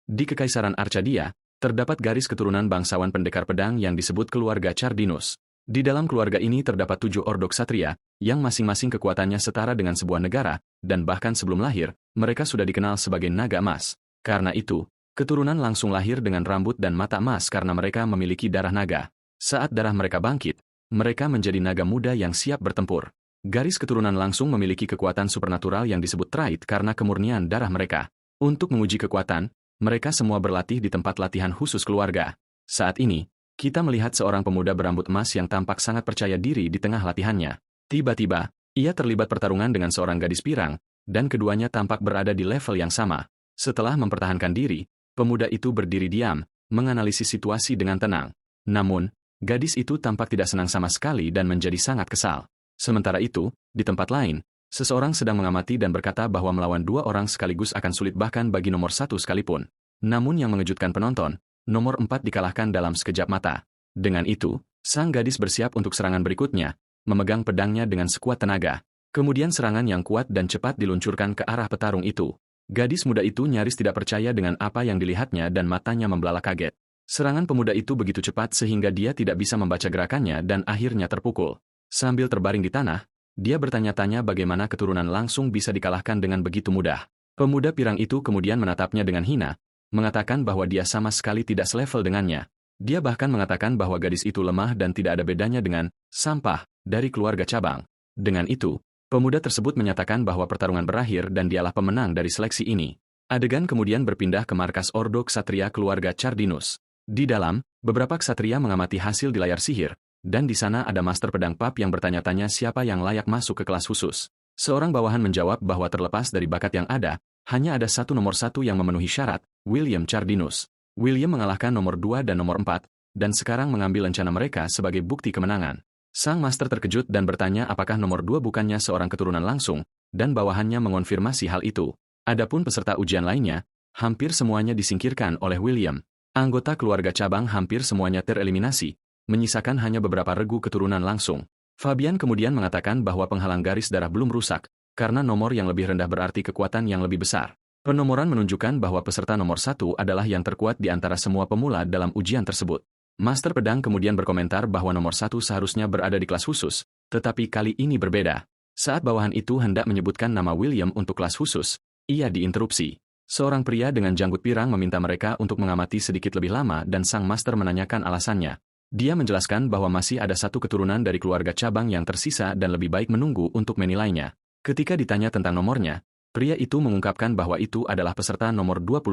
Di Kekaisaran Arcadia, terdapat garis keturunan bangsawan pendekar pedang yang disebut keluarga Cardinus. Di dalam keluarga ini terdapat 7 ordo ksatria, yang masing-masing kekuatannya setara dengan sebuah negara, dan bahkan sebelum lahir, mereka sudah dikenal sebagai naga emas. Karena itu, keturunan langsung lahir dengan rambut dan mata emas karena mereka memiliki darah naga. Saat darah mereka bangkit, mereka menjadi naga muda yang siap bertempur. Garis keturunan langsung memiliki kekuatan supernatural yang disebut Trait karena kemurnian darah mereka. Untuk menguji kekuatan, mereka semua berlatih di tempat latihan khusus keluarga. Saat ini, kita melihat seorang pemuda berambut emas yang tampak sangat percaya diri di tengah latihannya. Tiba-tiba, ia terlibat pertarungan dengan seorang gadis pirang, dan keduanya tampak berada di level yang sama. Setelah mempertahankan diri, pemuda itu berdiri diam, menganalisis situasi dengan tenang. Namun, gadis itu tampak tidak senang sama sekali dan menjadi sangat kesal. Sementara itu, di tempat lain, seseorang sedang mengamati dan berkata bahwa melawan 2 orang sekaligus akan sulit bahkan bagi nomor 1 sekalipun. Namun yang mengejutkan penonton, nomor 4 dikalahkan dalam sekejap mata. Dengan itu, sang gadis bersiap untuk serangan berikutnya, memegang pedangnya dengan sekuat tenaga. Kemudian serangan yang kuat dan cepat diluncurkan ke arah petarung itu. Gadis muda itu nyaris tidak percaya dengan apa yang dilihatnya dan matanya membelalak kaget. Serangan pemuda itu begitu cepat sehingga dia tidak bisa membaca gerakannya dan akhirnya terpukul. Sambil terbaring di tanah, dia bertanya-tanya bagaimana keturunan langsung bisa dikalahkan dengan begitu mudah. Pemuda pirang itu kemudian menatapnya dengan hina, mengatakan bahwa dia sama sekali tidak selevel dengannya. Dia bahkan mengatakan bahwa gadis itu lemah dan tidak ada bedanya dengan sampah dari keluarga cabang. Dengan itu, pemuda tersebut menyatakan bahwa pertarungan berakhir dan dialah pemenang dari seleksi ini. Adegan kemudian berpindah ke markas Ordo Ksatria keluarga Cardinus. Di dalam, beberapa ksatria mengamati hasil di layar sihir, dan di sana ada master pedang pap yang bertanya-tanya siapa yang layak masuk ke kelas khusus. Seorang bawahan menjawab bahwa terlepas dari bakat yang ada, hanya ada satu nomor 1 yang memenuhi syarat, William Cardinus. William mengalahkan nomor 2 dan nomor 4, dan sekarang mengambil lencana mereka sebagai bukti kemenangan. Sang master terkejut dan bertanya apakah nomor 2 bukannya seorang keturunan langsung, dan bawahannya mengonfirmasi hal itu. Adapun peserta ujian lainnya, hampir semuanya disingkirkan oleh William. Anggota keluarga cabang hampir semuanya tereliminasi, menyisakan hanya beberapa regu keturunan langsung. Fabian kemudian mengatakan bahwa penghalang garis darah belum rusak, karena nomor yang lebih rendah berarti kekuatan yang lebih besar. Penomoran menunjukkan bahwa peserta nomor 1 adalah yang terkuat di antara semua pemula dalam ujian tersebut. Master pedang kemudian berkomentar bahwa nomor 1 seharusnya berada di kelas khusus, tetapi kali ini berbeda. Saat bawahan itu hendak menyebutkan nama William untuk kelas khusus, ia diinterupsi. Seorang pria dengan janggut pirang meminta mereka untuk mengamati sedikit lebih lama dan sang master menanyakan alasannya. Dia menjelaskan bahwa masih ada satu keturunan dari keluarga cabang yang tersisa dan lebih baik menunggu untuk menilainya. Ketika ditanya tentang nomornya, pria itu mengungkapkan bahwa itu adalah peserta nomor 25.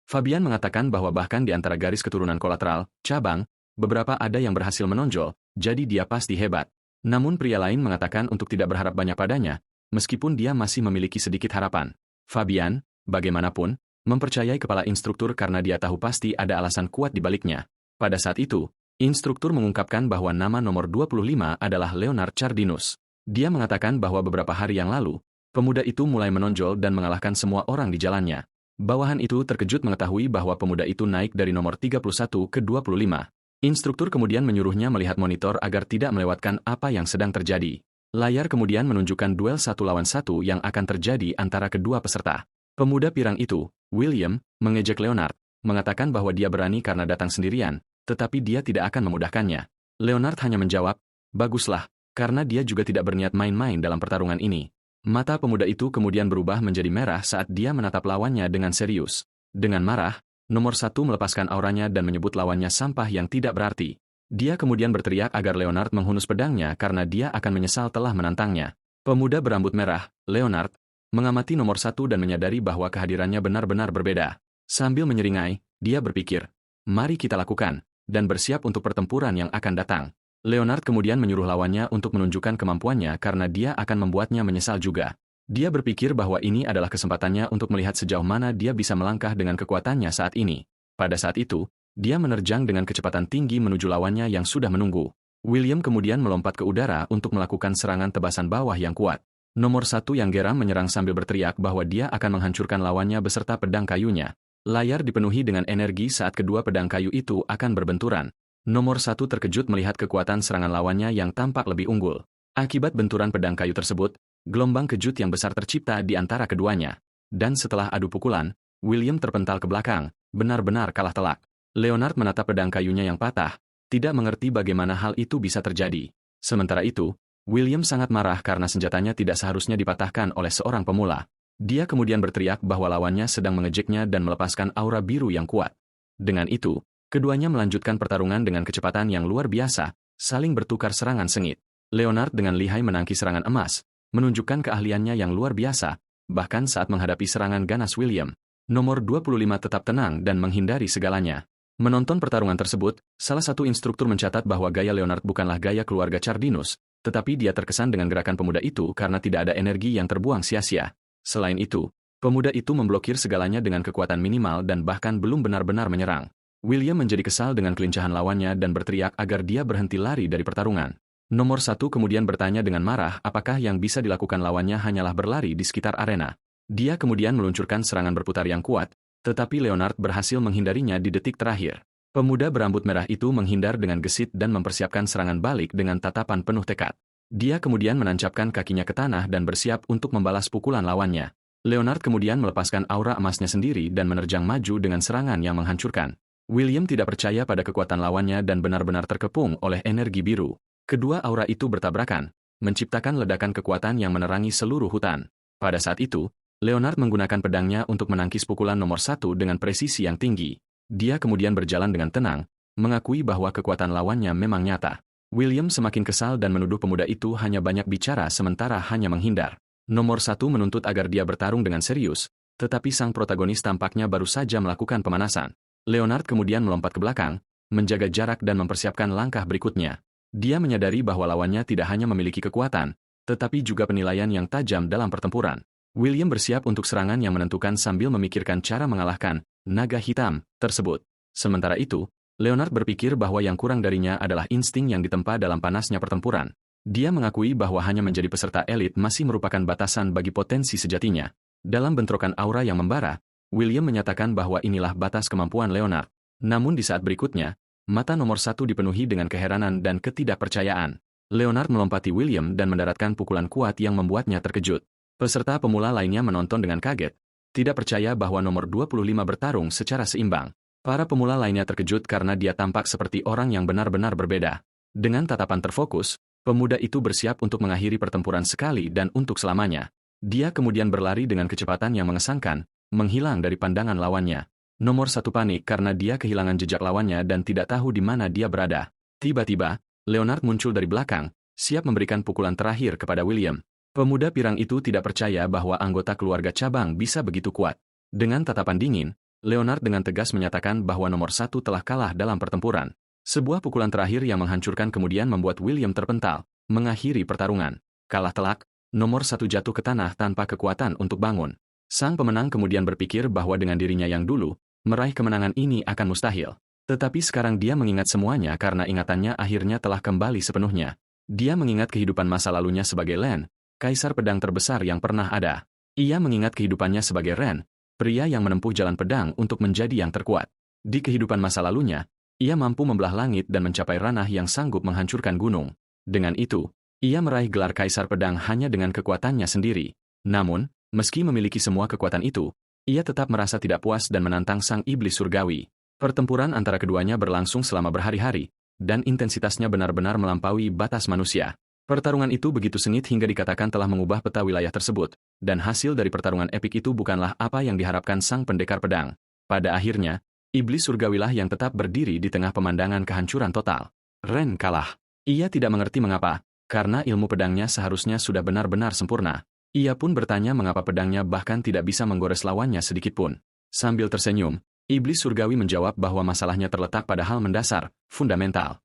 Fabian mengatakan bahwa bahkan di antara garis keturunan kolateral, cabang, beberapa ada yang berhasil menonjol, jadi dia pasti hebat. Namun pria lain mengatakan untuk tidak berharap banyak padanya, meskipun dia masih memiliki sedikit harapan. Fabian, bagaimanapun, mempercayai kepala instruktur karena dia tahu pasti ada alasan kuat di baliknya. Pada saat itu, instruktur mengungkapkan bahwa nama nomor 25 adalah Leonard Cardinus. Dia mengatakan bahwa beberapa hari yang lalu, pemuda itu mulai menonjol dan mengalahkan semua orang di jalannya. Bawahan itu terkejut mengetahui bahwa pemuda itu naik dari nomor 31 ke 25. Instruktur kemudian menyuruhnya melihat monitor agar tidak melewatkan apa yang sedang terjadi. Layar kemudian menunjukkan duel 1 lawan 1 yang akan terjadi antara kedua peserta. Pemuda pirang itu, William, mengejek Leonard, mengatakan bahwa dia berani karena datang sendirian, tetapi dia tidak akan memudahkannya. Leonard hanya menjawab, baguslah, karena dia juga tidak berniat main-main dalam pertarungan ini. Mata pemuda itu kemudian berubah menjadi merah saat dia menatap lawannya dengan serius. Dengan marah, nomor 1 melepaskan auranya dan menyebut lawannya sampah yang tidak berarti. Dia kemudian berteriak agar Leonard menghunus pedangnya karena dia akan menyesal telah menantangnya. Pemuda berambut merah, Leonard, mengamati nomor 1 dan menyadari bahwa kehadirannya benar-benar berbeda. Sambil menyeringai, dia berpikir, mari kita lakukan, dan bersiap untuk pertempuran yang akan datang. Leonard kemudian menyuruh lawannya untuk menunjukkan kemampuannya karena dia akan membuatnya menyesal juga. Dia berpikir bahwa ini adalah kesempatannya untuk melihat sejauh mana dia bisa melangkah dengan kekuatannya saat ini. Pada saat itu, dia menerjang dengan kecepatan tinggi menuju lawannya yang sudah menunggu. William kemudian melompat ke udara untuk melakukan serangan tebasan bawah yang kuat. Nomor 1 yang geram menyerang sambil berteriak bahwa dia akan menghancurkan lawannya beserta pedang kayunya. Layar dipenuhi dengan energi saat kedua pedang kayu itu akan berbenturan. Nomor 1 terkejut melihat kekuatan serangan lawannya yang tampak lebih unggul. Akibat benturan pedang kayu tersebut, gelombang kejut yang besar tercipta di antara keduanya. Dan setelah adu pukulan, William terpental ke belakang, benar-benar kalah telak. Leonard menatap pedang kayunya yang patah, tidak mengerti bagaimana hal itu bisa terjadi. Sementara itu, William sangat marah karena senjatanya tidak seharusnya dipatahkan oleh seorang pemula. Dia kemudian berteriak bahwa lawannya sedang mengejeknya dan melepaskan aura biru yang kuat. Dengan itu, keduanya melanjutkan pertarungan dengan kecepatan yang luar biasa, saling bertukar serangan sengit. Leonard dengan lihai menangkis serangan emas, menunjukkan keahliannya yang luar biasa, bahkan saat menghadapi serangan ganas William. Nomor 25 tetap tenang dan menghindari segalanya. Menonton pertarungan tersebut, salah satu instruktur mencatat bahwa gaya Leonard bukanlah gaya keluarga Cardinus, tetapi dia terkesan dengan gerakan pemuda itu karena tidak ada energi yang terbuang sia-sia. Selain itu, pemuda itu memblokir segalanya dengan kekuatan minimal dan bahkan belum benar-benar menyerang. William menjadi kesal dengan kelincahan lawannya dan berteriak agar dia berhenti lari dari pertarungan. Nomor 1 kemudian bertanya dengan marah apakah yang bisa dilakukan lawannya hanyalah berlari di sekitar arena. Dia kemudian meluncurkan serangan berputar yang kuat, tetapi Leonard berhasil menghindarinya di detik terakhir. Pemuda berambut merah itu menghindar dengan gesit dan mempersiapkan serangan balik dengan tatapan penuh tekad. Dia kemudian menancapkan kakinya ke tanah dan bersiap untuk membalas pukulan lawannya. Leonard kemudian melepaskan aura emasnya sendiri dan menerjang maju dengan serangan yang menghancurkan. William tidak percaya pada kekuatan lawannya dan benar-benar terkepung oleh energi biru. Kedua aura itu bertabrakan, menciptakan ledakan kekuatan yang menerangi seluruh hutan. Pada saat itu, Leonard menggunakan pedangnya untuk menangkis pukulan nomor 1 dengan presisi yang tinggi. Dia kemudian berjalan dengan tenang, mengakui bahwa kekuatan lawannya memang nyata. William semakin kesal dan menuduh pemuda itu hanya banyak bicara sementara hanya menghindar. Nomor 1 menuntut agar dia bertarung dengan serius, tetapi sang protagonis tampaknya baru saja melakukan pemanasan. Leonard kemudian melompat ke belakang, menjaga jarak dan mempersiapkan langkah berikutnya. Dia menyadari bahwa lawannya tidak hanya memiliki kekuatan, tetapi juga penilaian yang tajam dalam pertempuran. William bersiap untuk serangan yang menentukan sambil memikirkan cara mengalahkan naga hitam tersebut. Sementara itu, Leonard berpikir bahwa yang kurang darinya adalah insting yang ditempa dalam panasnya pertempuran. Dia mengakui bahwa hanya menjadi peserta elit masih merupakan batasan bagi potensi sejatinya. Dalam bentrokan aura yang membara, William menyatakan bahwa inilah batas kemampuan Leonard. Namun di saat berikutnya, mata nomor 1 dipenuhi dengan keheranan dan ketidakpercayaan. Leonard melompati William dan mendaratkan pukulan kuat yang membuatnya terkejut. Peserta pemula lainnya menonton dengan kaget, tidak percaya bahwa nomor 25 bertarung secara seimbang. Para pemula lainnya terkejut karena dia tampak seperti orang yang benar-benar berbeda. Dengan tatapan terfokus, pemuda itu bersiap untuk mengakhiri pertempuran sekali dan untuk selamanya. Dia kemudian berlari dengan kecepatan yang mengesankan, menghilang dari pandangan lawannya. Nomor 1 panik karena dia kehilangan jejak lawannya dan tidak tahu di mana dia berada. Tiba-tiba, Leonard muncul dari belakang, siap memberikan pukulan terakhir kepada William. Pemuda pirang itu tidak percaya bahwa anggota keluarga cabang bisa begitu kuat. Dengan tatapan dingin, Leonard dengan tegas menyatakan bahwa nomor 1 telah kalah dalam pertempuran. Sebuah pukulan terakhir yang menghancurkan kemudian membuat William terpental, mengakhiri pertarungan. Kalah telak, nomor 1 jatuh ke tanah tanpa kekuatan untuk bangun. Sang pemenang kemudian berpikir bahwa dengan dirinya yang dulu, meraih kemenangan ini akan mustahil. Tetapi sekarang dia mengingat semuanya karena ingatannya akhirnya telah kembali sepenuhnya. Dia mengingat kehidupan masa lalunya sebagai Len, kaisar pedang terbesar yang pernah ada. Ia mengingat kehidupannya sebagai Ren, pria yang menempuh jalan pedang untuk menjadi yang terkuat. Di kehidupan masa lalunya, ia mampu membelah langit dan mencapai ranah yang sanggup menghancurkan gunung. Dengan itu, ia meraih gelar kaisar pedang hanya dengan kekuatannya sendiri. Namun, meski memiliki semua kekuatan itu, ia tetap merasa tidak puas dan menantang sang iblis surgawi. Pertempuran antara keduanya berlangsung selama berhari-hari, dan intensitasnya benar-benar melampaui batas manusia. Pertarungan itu begitu sengit hingga dikatakan telah mengubah peta wilayah tersebut, dan hasil dari pertarungan epik itu bukanlah apa yang diharapkan sang pendekar pedang. Pada akhirnya, iblis surgawilah yang tetap berdiri di tengah pemandangan kehancuran total. Ren kalah. Ia tidak mengerti mengapa, karena ilmu pedangnya seharusnya sudah benar-benar sempurna. Ia pun bertanya mengapa pedangnya bahkan tidak bisa menggores lawannya sedikitpun. Sambil tersenyum, iblis surgawi menjawab bahwa masalahnya terletak pada hal mendasar, fundamental.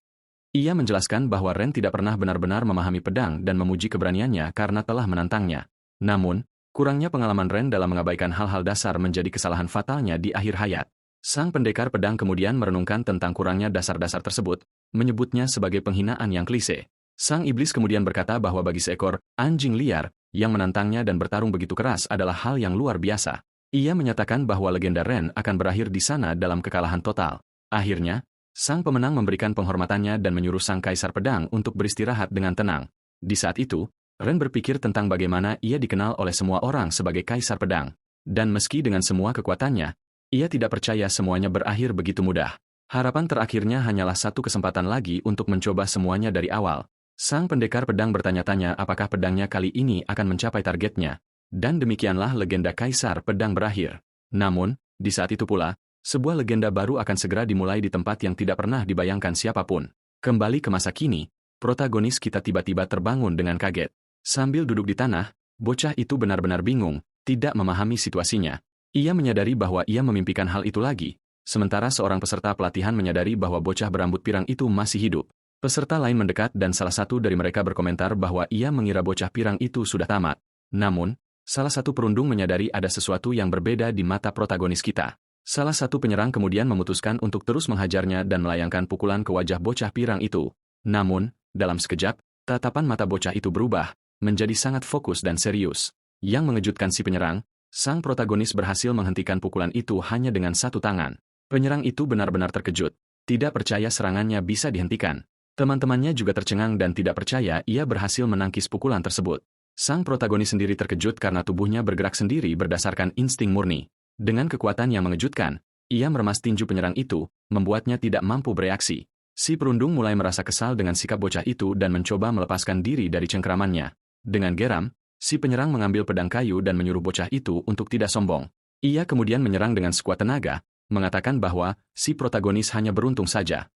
Ia menjelaskan bahwa Ren tidak pernah benar-benar memahami pedang dan memuji keberaniannya karena telah menantangnya. Namun, kurangnya pengalaman Ren dalam mengabaikan hal-hal dasar menjadi kesalahan fatalnya di akhir hayat. Sang pendekar pedang kemudian merenungkan tentang kurangnya dasar-dasar tersebut, menyebutnya sebagai penghinaan yang klise. Sang iblis kemudian berkata bahwa bagi seekor anjing liar yang menantangnya dan bertarung begitu keras adalah hal yang luar biasa. Ia menyatakan bahwa legenda Ren akan berakhir di sana dalam kekalahan total. Akhirnya, sang pemenang memberikan penghormatannya dan menyuruh sang kaisar pedang untuk beristirahat dengan tenang. Di saat itu, Ren berpikir tentang bagaimana ia dikenal oleh semua orang sebagai kaisar pedang. Dan meski dengan semua kekuatannya, Ia tidak percaya semuanya berakhir begitu mudah. Harapan terakhirnya hanyalah satu kesempatan lagi untuk mencoba semuanya dari awal. Sang pendekar pedang bertanya-tanya apakah pedangnya kali ini akan mencapai targetnya. Dan demikianlah legenda Kaisar Pedang berakhir. Namun, di saat itu pula, sebuah legenda baru akan segera dimulai di tempat yang tidak pernah dibayangkan siapapun. Kembali ke masa kini, protagonis kita tiba-tiba terbangun dengan kaget. Sambil duduk di tanah, bocah itu benar-benar bingung, tidak memahami situasinya. Ia menyadari bahwa ia memimpikan hal itu lagi, sementara seorang peserta pelatihan menyadari bahwa bocah berambut pirang itu masih hidup. Peserta lain mendekat dan salah satu dari mereka berkomentar bahwa ia mengira bocah pirang itu sudah tamat. Namun, salah satu perundung menyadari ada sesuatu yang berbeda di mata protagonis kita. Salah satu penyerang kemudian memutuskan untuk terus menghajarnya dan melayangkan pukulan ke wajah bocah pirang itu. Namun, dalam sekejap, tatapan mata bocah itu berubah, menjadi sangat fokus dan serius. Yang mengejutkan si penyerang, sang protagonis berhasil menghentikan pukulan itu hanya dengan satu tangan. Penyerang itu benar-benar terkejut, tidak percaya serangannya bisa dihentikan. Teman-temannya juga tercengang dan tidak percaya ia berhasil menangkis pukulan tersebut. Sang protagonis sendiri terkejut karena tubuhnya bergerak sendiri berdasarkan insting murni. Dengan kekuatan yang mengejutkan, ia meremas tinju penyerang itu, membuatnya tidak mampu bereaksi. Si perundung mulai merasa kesal dengan sikap bocah itu dan mencoba melepaskan diri dari cengkeramannya. Dengan geram, si penyerang mengambil pedang kayu dan menyuruh bocah itu untuk tidak sombong. Ia kemudian menyerang dengan sekuat tenaga, mengatakan bahwa si protagonis hanya beruntung saja.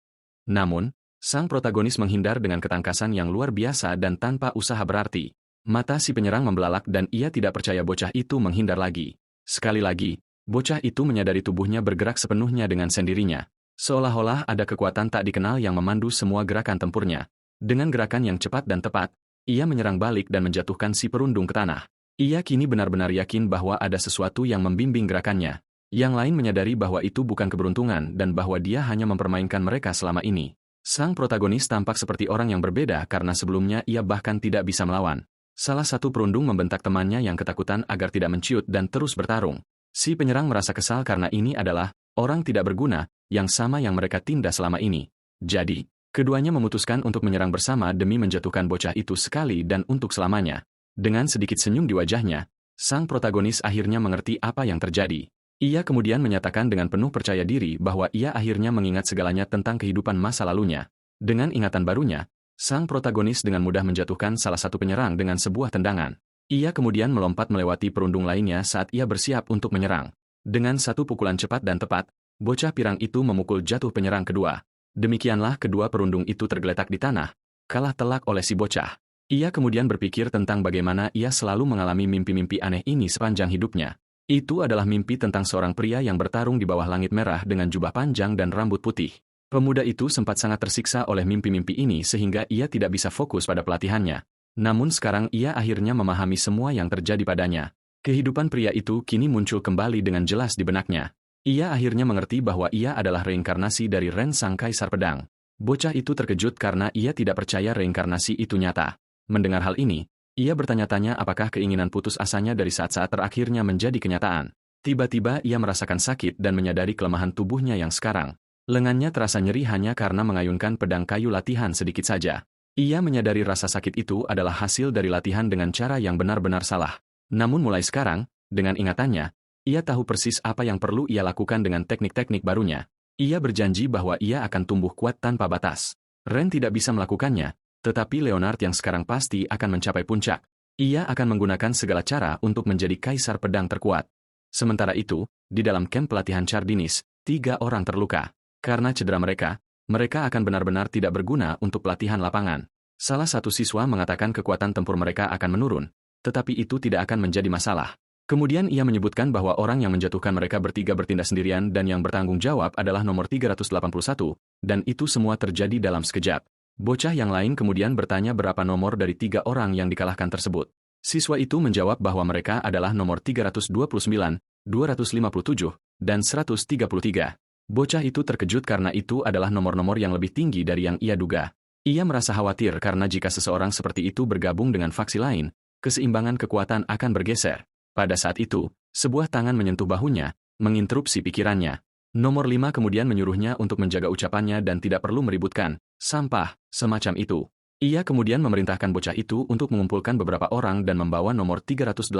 Namun, sang protagonis menghindar dengan ketangkasan yang luar biasa dan tanpa usaha berarti. Mata si penyerang membelalak dan ia tidak percaya bocah itu menghindar lagi. Sekali lagi, bocah itu menyadari tubuhnya bergerak sepenuhnya dengan sendirinya. Seolah-olah ada kekuatan tak dikenal yang memandu semua gerakan tempurnya. Dengan gerakan yang cepat dan tepat, ia menyerang balik dan menjatuhkan si perundung ke tanah. Ia kini benar-benar yakin bahwa ada sesuatu yang membimbing gerakannya. Yang lain menyadari bahwa itu bukan keberuntungan dan bahwa dia hanya mempermainkan mereka selama ini. Sang protagonis tampak seperti orang yang berbeda karena sebelumnya ia bahkan tidak bisa melawan. Salah satu perundung membentak temannya yang ketakutan agar tidak menciut dan terus bertarung. Si penyerang merasa kesal karena ini adalah orang tidak berguna yang sama yang mereka tindas selama ini. Jadi, keduanya memutuskan untuk menyerang bersama demi menjatuhkan bocah itu sekali dan untuk selamanya. Dengan sedikit senyum di wajahnya, sang protagonis akhirnya mengerti apa yang terjadi. Ia kemudian menyatakan dengan penuh percaya diri bahwa ia akhirnya mengingat segalanya tentang kehidupan masa lalunya. Dengan ingatan barunya, sang protagonis dengan mudah menjatuhkan salah satu penyerang dengan sebuah tendangan. Ia kemudian melompat melewati perundung lainnya saat ia bersiap untuk menyerang. Dengan satu pukulan cepat dan tepat, bocah pirang itu memukul jatuh penyerang kedua. Demikianlah kedua perundung itu tergeletak di tanah, kalah telak oleh si bocah. Ia kemudian berpikir tentang bagaimana ia selalu mengalami mimpi-mimpi aneh ini sepanjang hidupnya. Itu adalah mimpi tentang seorang pria yang bertarung di bawah langit merah dengan jubah panjang dan rambut putih. Pemuda itu sempat sangat tersiksa oleh mimpi-mimpi ini sehingga ia tidak bisa fokus pada pelatihannya. Namun sekarang ia akhirnya memahami semua yang terjadi padanya. Kehidupan pria itu kini muncul kembali dengan jelas di benaknya. Ia akhirnya mengerti bahwa ia adalah reinkarnasi dari Ren sang Kaisar Pedang. Bocah itu terkejut karena ia tidak percaya reinkarnasi itu nyata. Mendengar hal ini, ia bertanya-tanya apakah keinginan putus asanya dari saat-saat terakhirnya menjadi kenyataan. Tiba-tiba ia merasakan sakit dan menyadari kelemahan tubuhnya yang sekarang. Lengannya terasa nyeri hanya karena mengayunkan pedang kayu latihan sedikit saja. Ia menyadari rasa sakit itu adalah hasil dari latihan dengan cara yang benar-benar salah. Namun mulai sekarang, dengan ingatannya, ia tahu persis apa yang perlu ia lakukan dengan teknik-teknik barunya. Ia berjanji bahwa ia akan tumbuh kuat tanpa batas. Ren tidak bisa melakukannya, tetapi Leonard yang sekarang pasti akan mencapai puncak. Ia akan menggunakan segala cara untuk menjadi kaisar pedang terkuat. Sementara itu, di dalam kamp pelatihan Chardinis, 3 orang terluka. Karena cedera mereka akan benar-benar tidak berguna untuk pelatihan lapangan. Salah satu siswa mengatakan kekuatan tempur mereka akan menurun, tetapi itu tidak akan menjadi masalah. Kemudian ia menyebutkan bahwa orang yang menjatuhkan mereka bertiga bertindak sendirian dan yang bertanggung jawab adalah nomor 381, dan itu semua terjadi dalam sekejap. Bocah yang lain kemudian bertanya berapa nomor dari 3 orang yang dikalahkan tersebut. Siswa itu menjawab bahwa mereka adalah nomor 329, 257, dan 133. Bocah itu terkejut karena itu adalah nomor-nomor yang lebih tinggi dari yang ia duga. Ia merasa khawatir karena jika seseorang seperti itu bergabung dengan faksi lain, keseimbangan kekuatan akan bergeser. Pada saat itu, sebuah tangan menyentuh bahunya, menginterupsi pikirannya. Nomor 5 kemudian menyuruhnya untuk menjaga ucapannya dan tidak perlu meributkan. Sampah, semacam itu. Ia kemudian memerintahkan bocah itu untuk mengumpulkan beberapa orang dan membawa nomor 381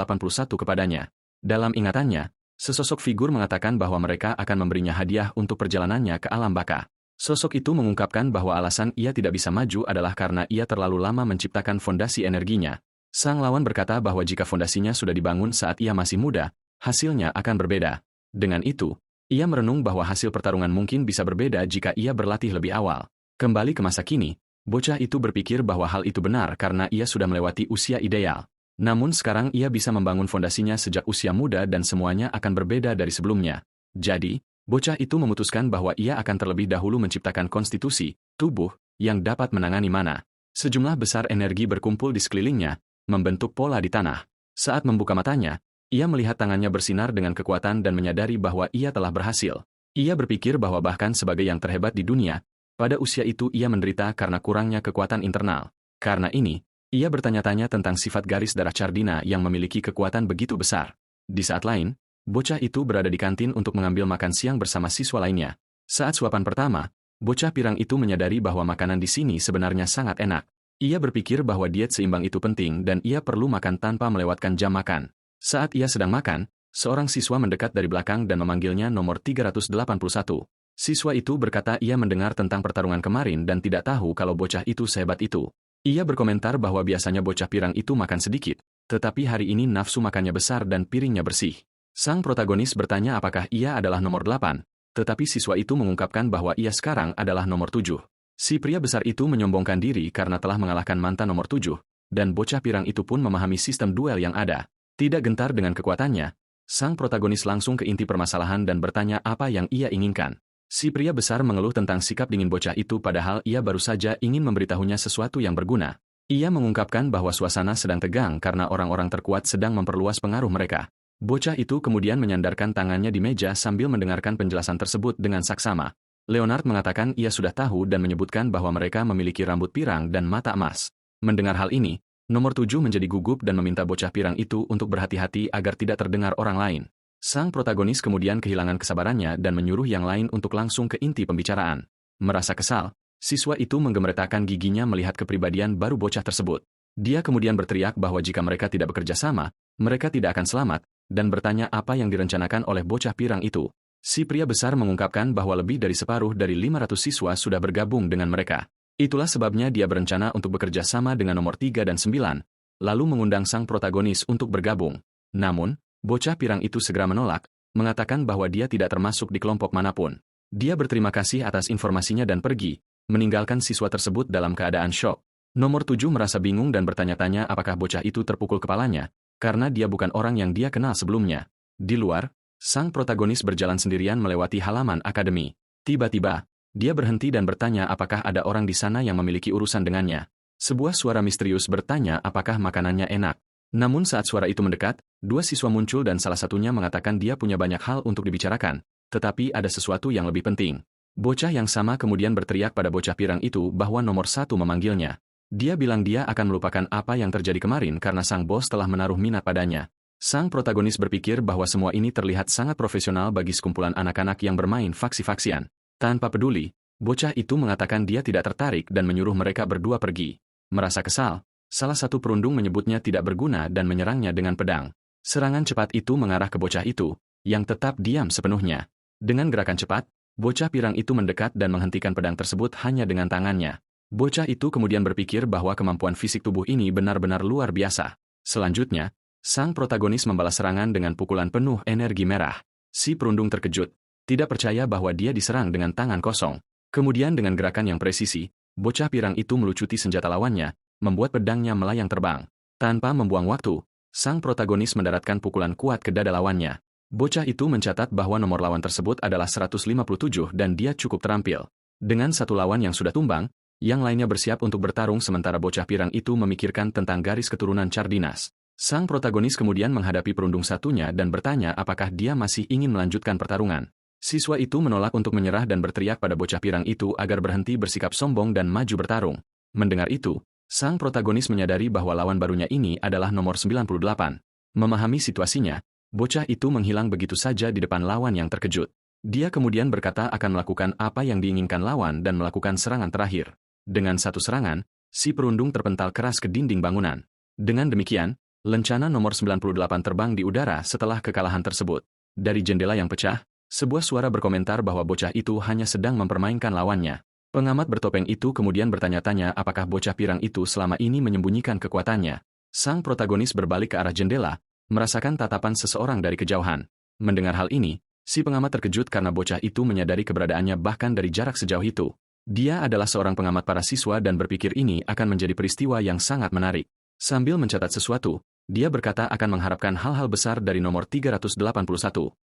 kepadanya. Dalam ingatannya, Sesosok figur mengatakan bahwa mereka akan memberinya hadiah untuk perjalanannya ke alam baka. Sosok itu mengungkapkan bahwa alasan ia tidak bisa maju adalah karena ia terlalu lama menciptakan fondasi energinya. Sang lawan berkata bahwa jika fondasinya sudah dibangun saat ia masih muda, hasilnya akan berbeda. Dengan itu, ia merenung bahwa hasil pertarungan mungkin bisa berbeda jika ia berlatih lebih awal. Kembali ke masa kini, bocah itu berpikir bahwa hal itu benar karena ia sudah melewati usia ideal. Namun sekarang ia bisa membangun fondasinya sejak usia muda dan semuanya akan berbeda dari sebelumnya. Jadi, bocah itu memutuskan bahwa ia akan terlebih dahulu menciptakan konstitusi, tubuh, yang dapat menangani mana. Sejumlah besar energi berkumpul di sekelilingnya, membentuk pola di tanah. Saat membuka matanya, ia melihat tangannya bersinar dengan kekuatan dan menyadari bahwa ia telah berhasil. Ia berpikir bahwa bahkan sebagai yang terhebat di dunia, pada usia itu ia menderita karena kurangnya kekuatan internal. Karena ini, ia bertanya-tanya tentang sifat garis darah Cardina yang memiliki kekuatan begitu besar. Di saat lain, bocah itu berada di kantin untuk mengambil makan siang bersama siswa lainnya. Saat suapan pertama, bocah pirang itu menyadari bahwa makanan di sini sebenarnya sangat enak. Ia berpikir bahwa diet seimbang itu penting dan ia perlu makan tanpa melewatkan jam makan. Saat ia sedang makan, seorang siswa mendekat dari belakang dan memanggilnya nomor 381. Siswa itu berkata ia mendengar tentang pertarungan kemarin dan tidak tahu kalau bocah itu sehebat itu. Ia berkomentar bahwa biasanya bocah pirang itu makan sedikit, tetapi hari ini nafsu makannya besar dan piringnya bersih. Sang protagonis bertanya apakah ia adalah nomor 8, tetapi siswa itu mengungkapkan bahwa ia sekarang adalah nomor 7. Si pria besar itu menyombongkan diri karena telah mengalahkan mantan nomor 7, dan bocah pirang itu pun memahami sistem duel yang ada. Tidak gentar dengan kekuatannya, sang protagonis langsung ke inti permasalahan dan bertanya apa yang ia inginkan. Si pria besar mengeluh tentang sikap dingin bocah itu padahal ia baru saja ingin memberitahunya sesuatu yang berguna. Ia mengungkapkan bahwa suasana sedang tegang karena orang-orang terkuat sedang memperluas pengaruh mereka. Bocah itu kemudian menyandarkan tangannya di meja sambil mendengarkan penjelasan tersebut dengan saksama. Leonard mengatakan ia sudah tahu dan menyebutkan bahwa mereka memiliki rambut pirang dan mata emas. Mendengar hal ini, nomor 7 menjadi gugup dan meminta bocah pirang itu untuk berhati-hati agar tidak terdengar orang lain. Sang protagonis kemudian kehilangan kesabarannya dan menyuruh yang lain untuk langsung ke inti pembicaraan. Merasa kesal, siswa itu menggemertakkan giginya melihat kepribadian baru bocah tersebut. Dia kemudian berteriak bahwa jika mereka tidak bekerja sama, mereka tidak akan selamat, dan bertanya apa yang direncanakan oleh bocah pirang itu. Si pria besar mengungkapkan bahwa lebih dari separuh dari 500 siswa sudah bergabung dengan mereka. Itulah sebabnya dia berencana untuk bekerja sama dengan nomor 3 dan 9, lalu mengundang sang protagonis untuk bergabung. Namun, bocah pirang itu segera menolak, mengatakan bahwa dia tidak termasuk di kelompok manapun. Dia berterima kasih atas informasinya dan pergi, meninggalkan siswa tersebut dalam keadaan syok. Nomor 7 merasa bingung dan bertanya-tanya apakah bocah itu terpukul kepalanya, karena dia bukan orang yang dia kenal sebelumnya. Di luar, sang protagonis berjalan sendirian melewati halaman akademi. Tiba-tiba, dia berhenti dan bertanya apakah ada orang di sana yang memiliki urusan dengannya. Sebuah suara misterius bertanya apakah makanannya enak. Namun saat suara itu mendekat, dua siswa muncul dan salah satunya mengatakan dia punya banyak hal untuk dibicarakan, tetapi ada sesuatu yang lebih penting. Bocah yang sama kemudian berteriak pada bocah pirang itu bahwa nomor 1 memanggilnya. Dia bilang dia akan melupakan apa yang terjadi kemarin karena sang bos telah menaruh minat padanya. Sang protagonis berpikir bahwa semua ini terlihat sangat profesional bagi sekumpulan anak-anak yang bermain faksi-faksian. Tanpa peduli, bocah itu mengatakan dia tidak tertarik dan menyuruh mereka berdua pergi. Merasa kesal, salah satu perundung menyebutnya tidak berguna dan menyerangnya dengan pedang. Serangan cepat itu mengarah ke bocah itu, yang tetap diam sepenuhnya. Dengan gerakan cepat, bocah pirang itu mendekat dan menghentikan pedang tersebut hanya dengan tangannya. Bocah itu kemudian berpikir bahwa kemampuan fisik tubuh ini benar-benar luar biasa. Selanjutnya, sang protagonis membalas serangan dengan pukulan penuh energi merah. Si perundung terkejut, tidak percaya bahwa dia diserang dengan tangan kosong. Kemudian dengan gerakan yang presisi, bocah pirang itu melucuti senjata lawannya, membuat pedangnya melayang terbang. Tanpa membuang waktu, sang protagonis mendaratkan pukulan kuat ke dada lawannya. Bocah itu mencatat bahwa nomor lawan tersebut adalah 157 dan dia cukup terampil. Dengan satu lawan yang sudah tumbang, yang lainnya bersiap untuk bertarung sementara bocah pirang itu memikirkan tentang garis keturunan Cardinas. Sang protagonis kemudian menghadapi perundung satunya dan bertanya apakah dia masih ingin melanjutkan pertarungan. Siswa itu menolak untuk menyerah dan berteriak pada bocah pirang itu agar berhenti bersikap sombong dan maju bertarung. Mendengar itu, sang protagonis menyadari bahwa lawan barunya ini adalah nomor 98. Memahami situasinya, bocah itu menghilang begitu saja di depan lawan yang terkejut. Dia kemudian berkata akan melakukan apa yang diinginkan lawan dan melakukan serangan terakhir. Dengan satu serangan, si perundung terpental keras ke dinding bangunan. Dengan demikian, lencana nomor 98 terbang di udara setelah kekalahan tersebut. Dari jendela yang pecah, sebuah suara berkomentar bahwa bocah itu hanya sedang mempermainkan lawannya. Pengamat bertopeng itu kemudian bertanya-tanya apakah bocah pirang itu selama ini menyembunyikan kekuatannya. Sang protagonis berbalik ke arah jendela, merasakan tatapan seseorang dari kejauhan. Mendengar hal ini, si pengamat terkejut karena bocah itu menyadari keberadaannya bahkan dari jarak sejauh itu. Dia adalah seorang pengamat para siswa dan berpikir ini akan menjadi peristiwa yang sangat menarik. Sambil mencatat sesuatu, dia berkata akan mengharapkan hal-hal besar dari nomor 381.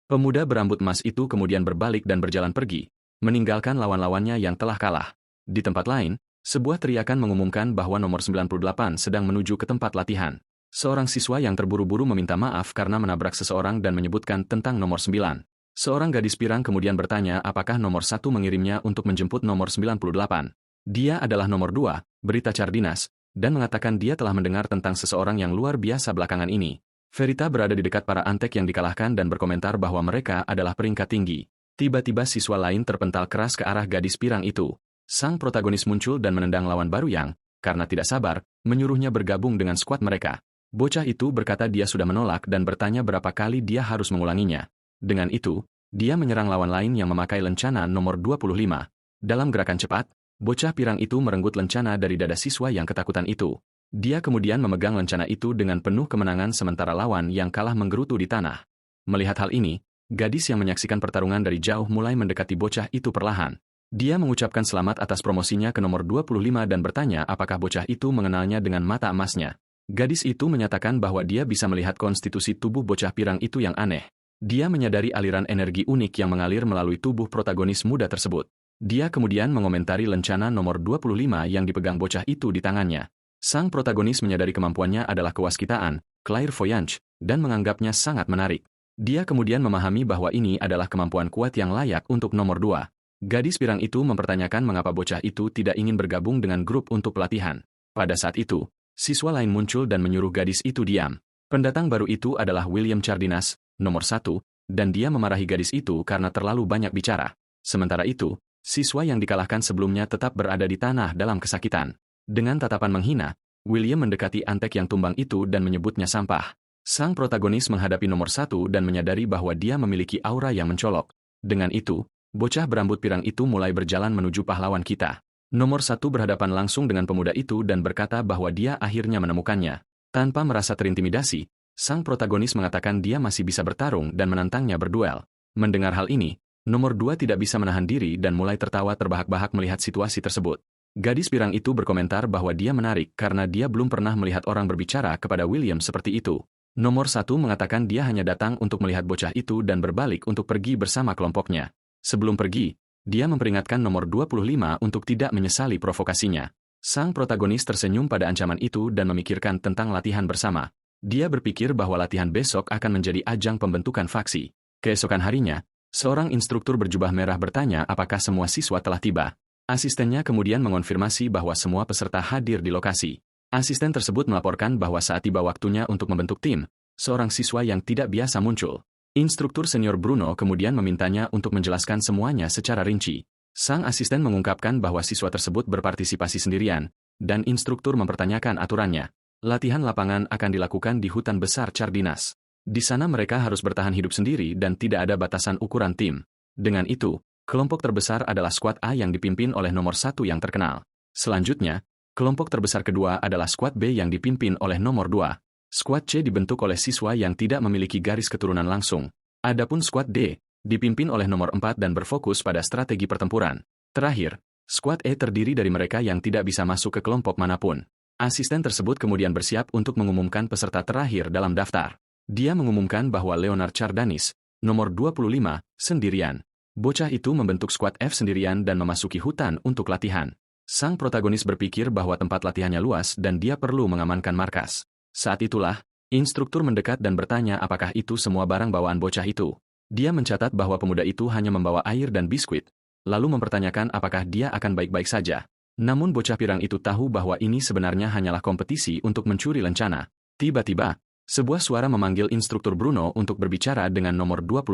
Pemuda berambut emas itu kemudian berbalik dan berjalan pergi, meninggalkan lawan-lawannya yang telah kalah. Di tempat lain, sebuah teriakan mengumumkan bahwa nomor 98 sedang menuju ke tempat latihan. Seorang siswa yang terburu-buru meminta maaf karena menabrak seseorang dan menyebutkan tentang nomor 9. Seorang gadis pirang kemudian bertanya apakah nomor 1 mengirimnya untuk menjemput nomor 98. Dia adalah nomor 2, berita Cardinas, dan mengatakan dia telah mendengar tentang seseorang yang luar biasa belakangan ini. Verita berada di dekat para antek yang dikalahkan dan berkomentar bahwa mereka adalah peringkat tinggi. Tiba-tiba siswa lain terpental keras ke arah gadis pirang itu. Sang protagonis muncul dan menendang lawan baru yang, karena tidak sabar, menyuruhnya bergabung dengan skuad mereka. Bocah itu berkata dia sudah menolak dan bertanya berapa kali dia harus mengulanginya. Dengan itu, dia menyerang lawan lain yang memakai lencana nomor 25. Dalam gerakan cepat, bocah pirang itu merenggut lencana dari dada siswa yang ketakutan itu. Dia kemudian memegang lencana itu dengan penuh kemenangan sementara lawan yang kalah menggerutu di tanah. Melihat hal ini, gadis yang menyaksikan pertarungan dari jauh mulai mendekati bocah itu perlahan. Dia mengucapkan selamat atas promosinya ke nomor 25 dan bertanya apakah bocah itu mengenalnya dengan mata emasnya. Gadis itu menyatakan bahwa dia bisa melihat konstitusi tubuh bocah pirang itu yang aneh. Dia menyadari aliran energi unik yang mengalir melalui tubuh protagonis muda tersebut. Dia kemudian mengomentari lencana nomor 25 yang dipegang bocah itu di tangannya. Sang protagonis menyadari kemampuannya adalah kewaskitaan, clairvoyance, dan menganggapnya sangat menarik. Dia kemudian memahami bahwa ini adalah kemampuan kuat yang layak untuk nomor 2. Gadis pirang itu mempertanyakan mengapa bocah itu tidak ingin bergabung dengan grup untuk pelatihan. Pada saat itu, siswa lain muncul dan menyuruh gadis itu diam. Pendatang baru itu adalah William Cardinas, nomor 1, dan dia memarahi gadis itu karena terlalu banyak bicara. Sementara itu, siswa yang dikalahkan sebelumnya tetap berada di tanah dalam kesakitan. Dengan tatapan menghina, William mendekati antek yang tumbang itu dan menyebutnya sampah. Sang protagonis menghadapi nomor 1 dan menyadari bahwa dia memiliki aura yang mencolok. Dengan itu, bocah berambut pirang itu mulai berjalan menuju pahlawan kita. Nomor 1 berhadapan langsung dengan pemuda itu dan berkata bahwa dia akhirnya menemukannya. Tanpa merasa terintimidasi, sang protagonis mengatakan dia masih bisa bertarung dan menantangnya berduel. Mendengar hal ini, nomor 2 tidak bisa menahan diri dan mulai tertawa terbahak-bahak melihat situasi tersebut. Gadis pirang itu berkomentar bahwa dia menarik karena dia belum pernah melihat orang berbicara kepada William seperti itu. Nomor 1 mengatakan dia hanya datang untuk melihat bocah itu dan berbalik untuk pergi bersama kelompoknya. Sebelum pergi, dia memperingatkan nomor 25 untuk tidak menyesali provokasinya. Sang protagonis tersenyum pada ancaman itu dan memikirkan tentang latihan bersama. Dia berpikir bahwa latihan besok akan menjadi ajang pembentukan faksi. Keesokan harinya, seorang instruktur berjubah merah bertanya apakah semua siswa telah tiba. Asistennya kemudian mengonfirmasi bahwa semua peserta hadir di lokasi. Asisten tersebut melaporkan bahwa saat tiba waktunya untuk membentuk tim, seorang siswa yang tidak biasa muncul. Instruktur senior Bruno kemudian memintanya untuk menjelaskan semuanya secara rinci. Sang asisten mengungkapkan bahwa siswa tersebut berpartisipasi sendirian, dan instruktur mempertanyakan aturannya. Latihan lapangan akan dilakukan di hutan besar Cardinas. Di sana mereka harus bertahan hidup sendiri dan tidak ada batasan ukuran tim. Dengan itu, kelompok terbesar adalah skuad A yang dipimpin oleh nomor 1 yang terkenal. Selanjutnya, kelompok terbesar kedua adalah skuad B yang dipimpin oleh nomor 2. Skuad C dibentuk oleh siswa yang tidak memiliki garis keturunan langsung. Adapun skuad D dipimpin oleh nomor 4 dan berfokus pada strategi pertempuran. Terakhir, skuad E terdiri dari mereka yang tidak bisa masuk ke kelompok manapun. Asisten tersebut kemudian bersiap untuk mengumumkan peserta terakhir dalam daftar. Dia mengumumkan bahwa Leonard Cardanis, nomor 25, sendirian. Bocah itu membentuk skuad F sendirian dan memasuki hutan untuk latihan. Sang protagonis berpikir bahwa tempat latihannya luas dan dia perlu mengamankan markas. Saat itulah, instruktur mendekat dan bertanya apakah itu semua barang bawaan bocah itu. Dia mencatat bahwa pemuda itu hanya membawa air dan biskuit, lalu mempertanyakan apakah dia akan baik-baik saja. Namun bocah pirang itu tahu bahwa ini sebenarnya hanyalah kompetisi untuk mencuri lencana. Tiba-tiba, sebuah suara memanggil instruktur Bruno untuk berbicara dengan nomor 25.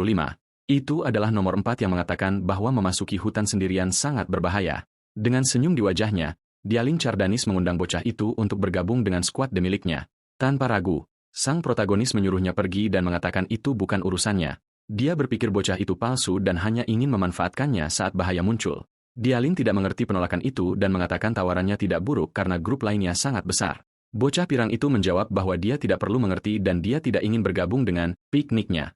Itu adalah nomor 4 yang mengatakan bahwa memasuki hutan sendirian sangat berbahaya. Dengan senyum di wajahnya, Dialing Cardanis mengundang bocah itu untuk bergabung dengan skuad miliknya. Tanpa ragu, sang protagonis menyuruhnya pergi dan mengatakan itu bukan urusannya. Dia berpikir bocah itu palsu dan hanya ingin memanfaatkannya saat bahaya muncul. Dialin tidak mengerti penolakan itu dan mengatakan tawarannya tidak buruk karena grup lainnya sangat besar. Bocah pirang itu menjawab bahwa dia tidak perlu mengerti dan dia tidak ingin bergabung dengan pikniknya.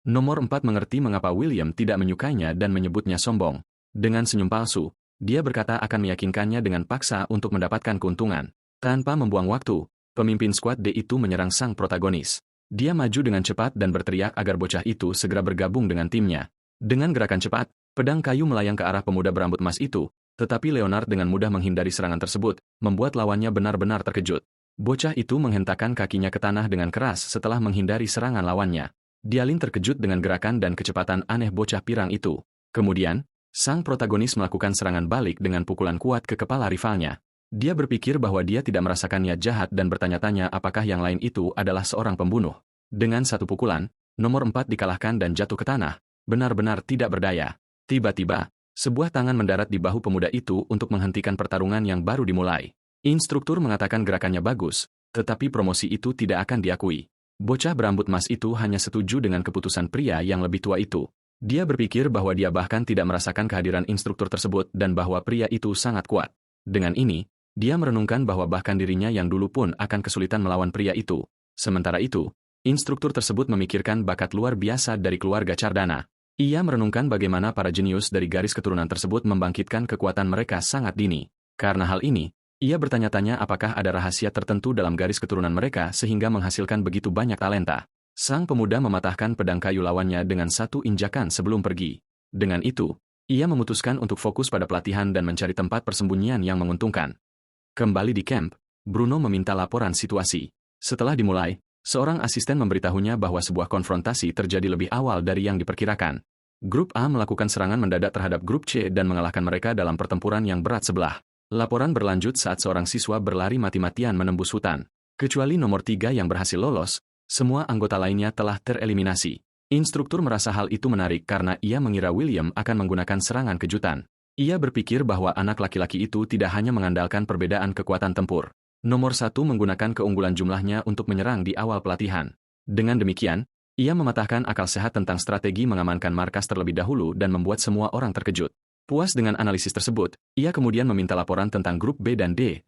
Nomor 4 mengerti mengapa William tidak menyukainya dan menyebutnya sombong. Dengan senyum palsu, dia berkata akan meyakinkannya dengan paksa untuk mendapatkan keuntungan. Tanpa membuang waktu, pemimpin skuad D itu menyerang sang protagonis. Dia maju dengan cepat dan berteriak agar bocah itu segera bergabung dengan timnya. Dengan gerakan cepat, pedang kayu melayang ke arah pemuda berambut emas itu, tetapi Leonard dengan mudah menghindari serangan tersebut, membuat lawannya benar-benar terkejut. Bocah itu menghentakkan kakinya ke tanah dengan keras setelah menghindari serangan lawannya. Dialin terkejut dengan gerakan dan kecepatan aneh bocah pirang itu. Kemudian, sang protagonis melakukan serangan balik dengan pukulan kuat ke kepala rivalnya. Dia berpikir bahwa dia tidak merasakan niat jahat dan bertanya-tanya apakah yang lain itu adalah seorang pembunuh. Dengan satu pukulan, nomor 4 dikalahkan dan jatuh ke tanah, benar-benar tidak berdaya. Tiba-tiba, sebuah tangan mendarat di bahu pemuda itu untuk menghentikan pertarungan yang baru dimulai. Instruktur mengatakan gerakannya bagus, tetapi promosi itu tidak akan diakui. Bocah berambut emas itu hanya setuju dengan keputusan pria yang lebih tua itu. Dia berpikir bahwa dia bahkan tidak merasakan kehadiran instruktur tersebut dan bahwa pria itu sangat kuat. Dengan ini, dia merenungkan bahwa bahkan dirinya yang dulu pun akan kesulitan melawan pria itu. Sementara itu, instruktur tersebut memikirkan bakat luar biasa dari keluarga Cardana. Ia merenungkan bagaimana para jenius dari garis keturunan tersebut membangkitkan kekuatan mereka sangat dini. Karena hal ini, ia bertanya-tanya apakah ada rahasia tertentu dalam garis keturunan mereka sehingga menghasilkan begitu banyak talenta. Sang pemuda mematahkan pedang kayu lawannya dengan satu injakan sebelum pergi. Dengan itu, ia memutuskan untuk fokus pada pelatihan dan mencari tempat persembunyian yang menguntungkan. Kembali di camp, Bruno meminta laporan situasi. Setelah dimulai, seorang asisten memberitahunya bahwa sebuah konfrontasi terjadi lebih awal dari yang diperkirakan. Grup A melakukan serangan mendadak terhadap grup C dan mengalahkan mereka dalam pertempuran yang berat sebelah. Laporan berlanjut saat seorang siswa berlari mati-matian menembus hutan. Kecuali nomor 3 yang berhasil lolos, semua anggota lainnya telah tereliminasi. Instruktur merasa hal itu menarik karena ia mengira William akan menggunakan serangan kejutan. Ia berpikir bahwa anak laki-laki itu tidak hanya mengandalkan perbedaan kekuatan tempur. Nomor 1 menggunakan keunggulan jumlahnya untuk menyerang di awal pelatihan. Dengan demikian, ia mematahkan akal sehat tentang strategi mengamankan markas terlebih dahulu dan membuat semua orang terkejut. Puas dengan analisis tersebut, ia kemudian meminta laporan tentang grup B dan D.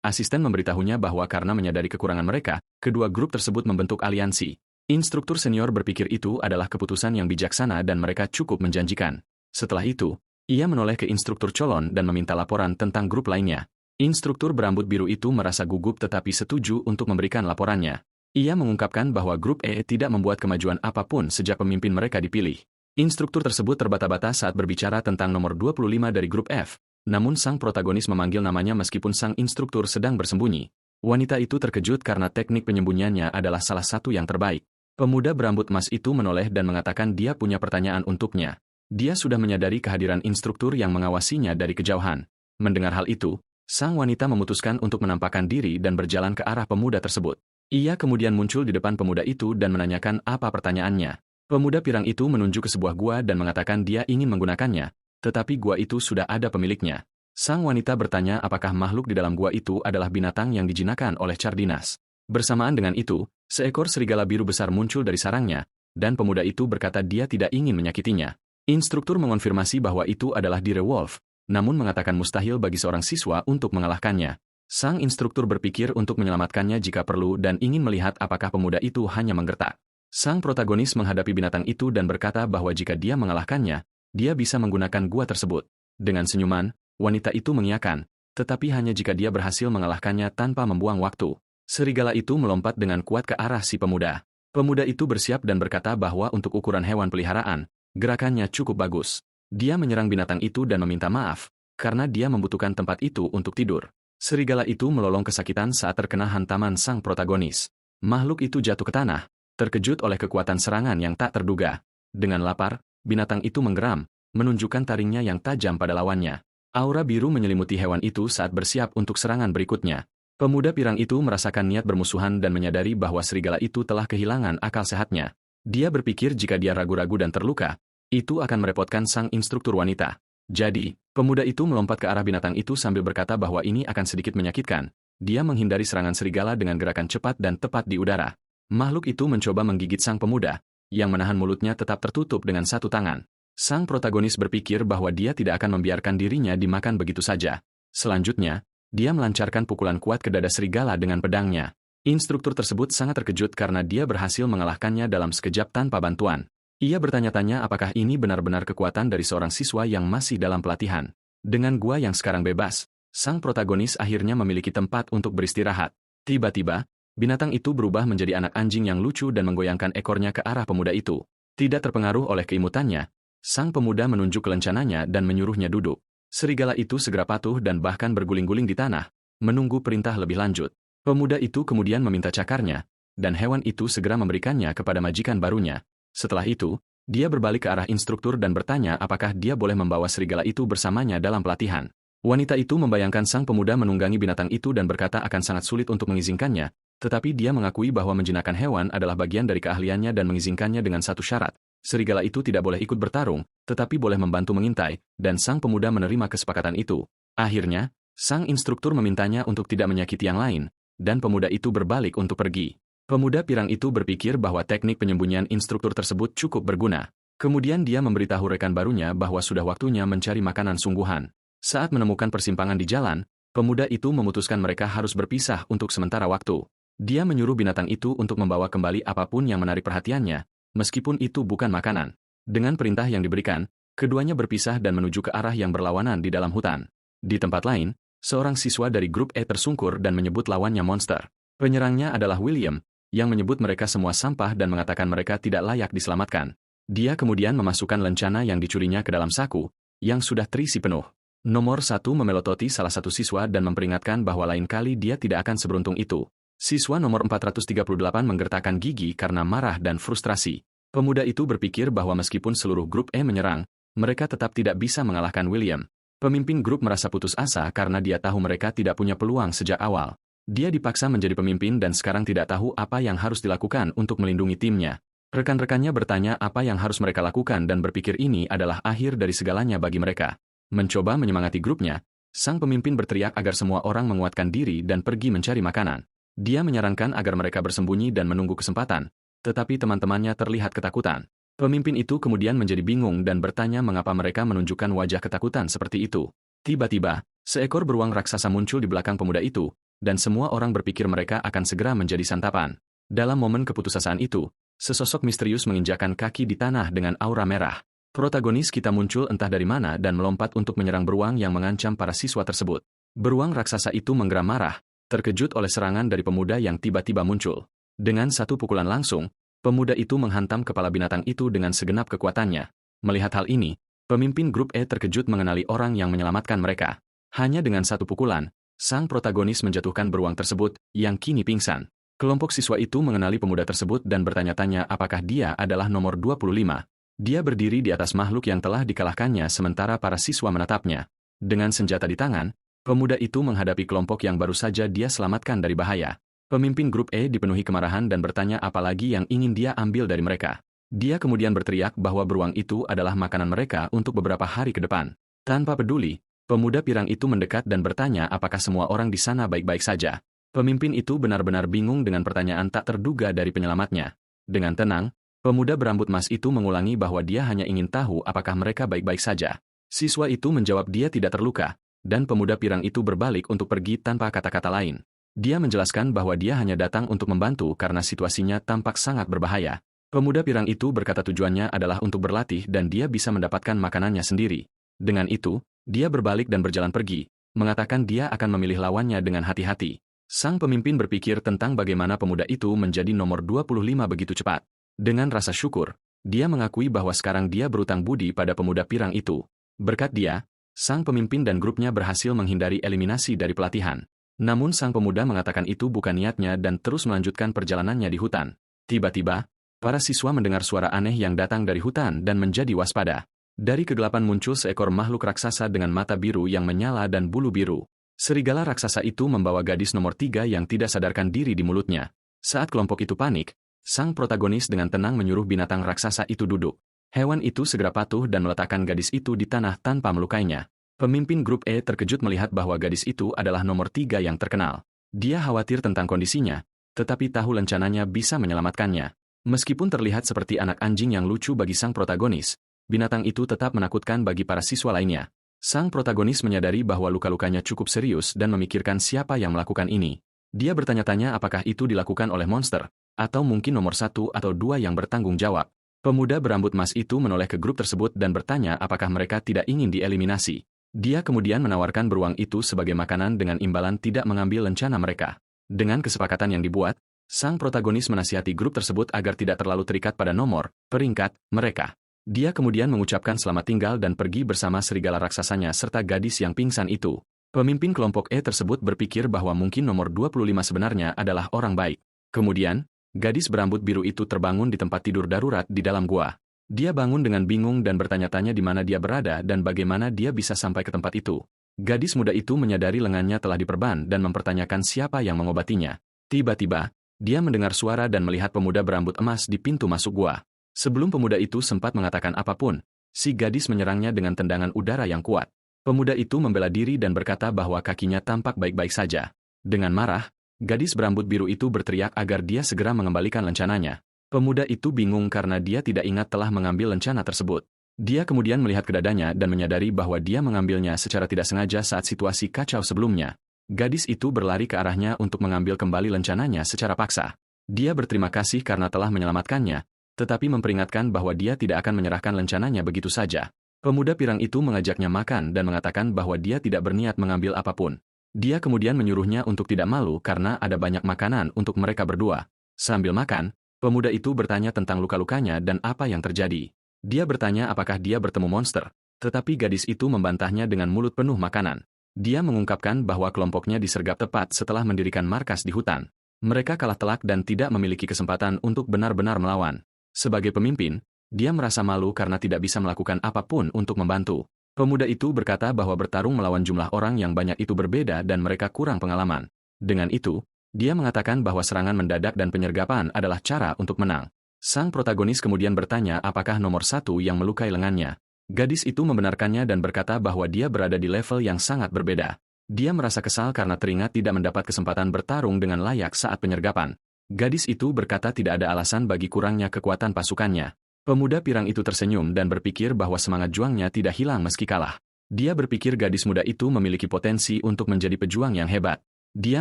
Asisten memberitahunya bahwa karena menyadari kekurangan mereka, kedua grup tersebut membentuk aliansi. Instruktur senior berpikir itu adalah keputusan yang bijaksana dan mereka cukup menjanjikan. Setelah itu, ia menoleh ke instruktur colon dan meminta laporan tentang grup lainnya. Instruktur berambut biru itu merasa gugup tetapi setuju untuk memberikan laporannya. Ia mengungkapkan bahwa grup E tidak membuat kemajuan apapun sejak pemimpin mereka dipilih. Instruktur tersebut terbata-bata saat berbicara tentang nomor 25 dari grup F, namun sang protagonis memanggil namanya meskipun sang instruktur sedang bersembunyi. Wanita itu terkejut karena teknik penyembunyiannya adalah salah satu yang terbaik. Pemuda berambut emas itu menoleh dan mengatakan dia punya pertanyaan untuknya. Dia sudah menyadari kehadiran instruktur yang mengawasinya dari kejauhan. Mendengar hal itu, sang wanita memutuskan untuk menampakkan diri dan berjalan ke arah pemuda tersebut. Ia kemudian muncul di depan pemuda itu dan menanyakan apa pertanyaannya. Pemuda pirang itu menunjuk ke sebuah gua dan mengatakan dia ingin menggunakannya, tetapi gua itu sudah ada pemiliknya. Sang wanita bertanya apakah makhluk di dalam gua itu adalah binatang yang dijinakkan oleh Cardinas. Bersamaan dengan itu, seekor serigala biru besar muncul dari sarangnya, dan pemuda itu berkata dia tidak ingin menyakitinya. Instruktur mengonfirmasi bahwa itu adalah Dire Wolf, namun mengatakan mustahil bagi seorang siswa untuk mengalahkannya. Sang instruktur berpikir untuk menyelamatkannya jika perlu dan ingin melihat apakah pemuda itu hanya menggertak. Sang protagonis menghadapi binatang itu dan berkata bahwa jika dia mengalahkannya, dia bisa menggunakan gua tersebut. Dengan senyuman, wanita itu mengiyakan, tetapi hanya jika dia berhasil mengalahkannya tanpa membuang waktu. Serigala itu melompat dengan kuat ke arah si pemuda. Pemuda itu bersiap dan berkata bahwa untuk ukuran hewan peliharaan, gerakannya cukup bagus. Dia menyerang binatang itu dan meminta maaf, karena dia membutuhkan tempat itu untuk tidur. Serigala itu melolong kesakitan saat terkena hantaman sang protagonis. Makhluk itu jatuh ke tanah, terkejut oleh kekuatan serangan yang tak terduga. Dengan lapar, binatang itu menggeram, menunjukkan taringnya yang tajam pada lawannya. Aura biru menyelimuti hewan itu saat bersiap untuk serangan berikutnya. Pemuda pirang itu merasakan niat bermusuhan dan menyadari bahwa serigala itu telah kehilangan akal sehatnya. Dia berpikir jika dia ragu-ragu dan terluka, itu akan merepotkan sang instruktur wanita. Jadi, pemuda itu melompat ke arah binatang itu sambil berkata bahwa ini akan sedikit menyakitkan. Dia menghindari serangan serigala dengan gerakan cepat dan tepat di udara. Makhluk itu mencoba menggigit sang pemuda, yang menahan mulutnya tetap tertutup dengan satu tangan. Sang protagonis berpikir bahwa dia tidak akan membiarkan dirinya dimakan begitu saja. Selanjutnya, dia melancarkan pukulan kuat ke dada serigala dengan pedangnya. Instruktur tersebut sangat terkejut karena dia berhasil mengalahkannya dalam sekejap tanpa bantuan. Ia bertanya-tanya apakah ini benar-benar kekuatan dari seorang siswa yang masih dalam pelatihan. Dengan gua yang sekarang bebas, sang protagonis akhirnya memiliki tempat untuk beristirahat. Tiba-tiba, binatang itu berubah menjadi anak anjing yang lucu dan menggoyangkan ekornya ke arah pemuda itu. Tidak terpengaruh oleh keimutannya, sang pemuda menunjuk kelencananya dan menyuruhnya duduk. Serigala itu segera patuh dan bahkan berguling-guling di tanah, menunggu perintah lebih lanjut. Pemuda itu kemudian meminta cakarnya, dan hewan itu segera memberikannya kepada majikan barunya. Setelah itu, dia berbalik ke arah instruktur dan bertanya apakah dia boleh membawa serigala itu bersamanya dalam pelatihan. Wanita itu membayangkan sang pemuda menunggangi binatang itu dan berkata akan sangat sulit untuk mengizinkannya, tetapi dia mengakui bahwa menjinakkan hewan adalah bagian dari keahliannya dan mengizinkannya dengan satu syarat. Serigala itu tidak boleh ikut bertarung, tetapi boleh membantu mengintai, dan sang pemuda menerima kesepakatan itu. Akhirnya, sang instruktur memintanya untuk tidak menyakiti yang lain, dan pemuda itu berbalik untuk pergi. Pemuda pirang itu berpikir bahwa teknik penyembunyian instruktur tersebut cukup berguna. Kemudian dia memberitahu rekan barunya bahwa sudah waktunya mencari makanan sungguhan. Saat menemukan persimpangan di jalan, pemuda itu memutuskan mereka harus berpisah untuk sementara waktu. Dia menyuruh binatang itu untuk membawa kembali apapun yang menarik perhatiannya, meskipun itu bukan makanan. Dengan perintah yang diberikan, keduanya berpisah dan menuju ke arah yang berlawanan di dalam hutan. Di tempat lain, seorang siswa dari grup E tersungkur dan menyebut lawannya monster. Penyerangnya adalah William, yang menyebut mereka semua sampah dan mengatakan mereka tidak layak diselamatkan. Dia kemudian memasukkan lencana yang dicurinya ke dalam saku, yang sudah terisi penuh. Nomor 1 memelototi salah satu siswa dan memperingatkan bahwa lain kali dia tidak akan seberuntung itu. Siswa nomor 438 menggertakkan gigi karena marah dan frustrasi. Pemuda itu berpikir bahwa meskipun seluruh grup E menyerang, mereka tetap tidak bisa mengalahkan William. Pemimpin grup merasa putus asa karena dia tahu mereka tidak punya peluang sejak awal. Dia dipaksa menjadi pemimpin dan sekarang tidak tahu apa yang harus dilakukan untuk melindungi timnya. Rekan-rekannya bertanya apa yang harus mereka lakukan dan berpikir ini adalah akhir dari segalanya bagi mereka. Mencoba menyemangati grupnya, sang pemimpin berteriak agar semua orang menguatkan diri dan pergi mencari makanan. Dia menyarankan agar mereka bersembunyi dan menunggu kesempatan, tetapi teman-temannya terlihat ketakutan. Pemimpin itu kemudian menjadi bingung dan bertanya mengapa mereka menunjukkan wajah ketakutan seperti itu. Tiba-tiba, seekor beruang raksasa muncul di belakang pemuda itu, dan semua orang berpikir mereka akan segera menjadi santapan. Dalam momen keputusasaan itu, sesosok misterius menginjakkan kaki di tanah dengan aura merah. Protagonis kita muncul entah dari mana dan melompat untuk menyerang beruang yang mengancam para siswa tersebut. Beruang raksasa itu menggeram marah, terkejut oleh serangan dari pemuda yang tiba-tiba muncul. Dengan satu pukulan langsung, pemuda itu menghantam kepala binatang itu dengan segenap kekuatannya. Melihat hal ini, pemimpin grup E terkejut mengenali orang yang menyelamatkan mereka. Hanya dengan satu pukulan, sang protagonis menjatuhkan beruang tersebut, yang kini pingsan. Kelompok siswa itu mengenali pemuda tersebut dan bertanya-tanya apakah dia adalah nomor 25. Dia berdiri di atas makhluk yang telah dikalahkannya sementara para siswa menatapnya. Dengan senjata di tangan, pemuda itu menghadapi kelompok yang baru saja dia selamatkan dari bahaya. Pemimpin grup E dipenuhi kemarahan dan bertanya apa lagi yang ingin dia ambil dari mereka. Dia kemudian berteriak bahwa beruang itu adalah makanan mereka untuk beberapa hari ke depan. Tanpa peduli, pemuda pirang itu mendekat dan bertanya apakah semua orang di sana baik-baik saja. Pemimpin itu benar-benar bingung dengan pertanyaan tak terduga dari penyelamatnya. Dengan tenang, pemuda berambut emas itu mengulangi bahwa dia hanya ingin tahu apakah mereka baik-baik saja. Siswa itu menjawab dia tidak terluka, dan pemuda pirang itu berbalik untuk pergi tanpa kata-kata lain. Dia menjelaskan bahwa dia hanya datang untuk membantu karena situasinya tampak sangat berbahaya. Pemuda pirang itu berkata tujuannya adalah untuk berlatih dan dia bisa mendapatkan makanannya sendiri. Dengan itu, dia berbalik dan berjalan pergi, mengatakan dia akan memilih lawannya dengan hati-hati. Sang pemimpin berpikir tentang bagaimana pemuda itu menjadi nomor 25 begitu cepat. Dengan rasa syukur, dia mengakui bahwa sekarang dia berutang budi pada pemuda pirang itu. Berkat dia, sang pemimpin dan grupnya berhasil menghindari eliminasi dari pelatihan. Namun sang pemuda mengatakan itu bukan niatnya dan terus melanjutkan perjalanannya di hutan. Tiba-tiba, para siswa mendengar suara aneh yang datang dari hutan dan menjadi waspada. Dari kegelapan muncul seekor makhluk raksasa dengan mata biru yang menyala dan bulu biru. Serigala raksasa itu membawa gadis nomor 3 yang tidak sadarkan diri di mulutnya. Saat kelompok itu panik, sang protagonis dengan tenang menyuruh binatang raksasa itu duduk. Hewan itu segera patuh dan meletakkan gadis itu di tanah tanpa melukainya. Pemimpin grup E terkejut melihat bahwa gadis itu adalah nomor 3 yang terkenal. Dia khawatir tentang kondisinya, tetapi tahu lencananya bisa menyelamatkannya. Meskipun terlihat seperti anak anjing yang lucu bagi sang protagonis, binatang itu tetap menakutkan bagi para siswa lainnya. Sang protagonis menyadari bahwa luka-lukanya cukup serius dan memikirkan siapa yang melakukan ini. Dia bertanya-tanya apakah itu dilakukan oleh monster, atau mungkin nomor 1 atau 2 yang bertanggung jawab. Pemuda berambut emas itu menoleh ke grup tersebut dan bertanya apakah mereka tidak ingin dieliminasi. Dia kemudian menawarkan beruang itu sebagai makanan dengan imbalan tidak mengambil lencana mereka. Dengan kesepakatan yang dibuat, sang protagonis menasihati grup tersebut agar tidak terlalu terikat pada nomor, peringkat, mereka. Dia kemudian mengucapkan selamat tinggal dan pergi bersama serigala raksasanya serta gadis yang pingsan itu. Pemimpin kelompok E tersebut berpikir bahwa mungkin nomor 25 sebenarnya adalah orang baik. Kemudian, gadis berambut biru itu terbangun di tempat tidur darurat di dalam gua. Dia bangun dengan bingung dan bertanya-tanya di mana dia berada dan bagaimana dia bisa sampai ke tempat itu. Gadis muda itu menyadari lengannya telah diperban dan mempertanyakan siapa yang mengobatinya. Tiba-tiba, dia mendengar suara dan melihat pemuda berambut emas di pintu masuk gua. Sebelum pemuda itu sempat mengatakan apapun, si gadis menyerangnya dengan tendangan udara yang kuat. Pemuda itu membela diri dan berkata bahwa kakinya tampak baik-baik saja. Dengan marah, gadis berambut biru itu berteriak agar dia segera mengembalikan lencananya. Pemuda itu bingung karena dia tidak ingat telah mengambil lencana tersebut. Dia kemudian melihat ke dadanya dan menyadari bahwa dia mengambilnya secara tidak sengaja saat situasi kacau sebelumnya. Gadis itu berlari ke arahnya untuk mengambil kembali lencananya secara paksa. Dia berterima kasih karena telah menyelamatkannya, tetapi memperingatkan bahwa dia tidak akan menyerahkan lencananya begitu saja. Pemuda pirang itu mengajaknya makan dan mengatakan bahwa dia tidak berniat mengambil apapun. Dia kemudian menyuruhnya untuk tidak malu karena ada banyak makanan untuk mereka berdua. Sambil makan, pemuda itu bertanya tentang luka-lukanya dan apa yang terjadi. Dia bertanya apakah dia bertemu monster, tetapi gadis itu membantahnya dengan mulut penuh makanan. Dia mengungkapkan bahwa kelompoknya disergap tepat setelah mendirikan markas di hutan. Mereka kalah telak dan tidak memiliki kesempatan untuk benar-benar melawan. Sebagai pemimpin, dia merasa malu karena tidak bisa melakukan apapun untuk membantu. Pemuda itu berkata bahwa bertarung melawan jumlah orang yang banyak itu berbeda dan mereka kurang pengalaman. Dengan itu, dia mengatakan bahwa serangan mendadak dan penyergapan adalah cara untuk menang. Sang protagonis kemudian bertanya apakah nomor 1 yang melukai lengannya. Gadis itu membenarkannya dan berkata bahwa dia berada di level yang sangat berbeda. Dia merasa kesal karena teringat tidak mendapat kesempatan bertarung dengan layak saat penyergapan. Gadis itu berkata tidak ada alasan bagi kurangnya kekuatan pasukannya. Pemuda pirang itu tersenyum dan berpikir bahwa semangat juangnya tidak hilang meski kalah. Dia berpikir gadis muda itu memiliki potensi untuk menjadi pejuang yang hebat. Dia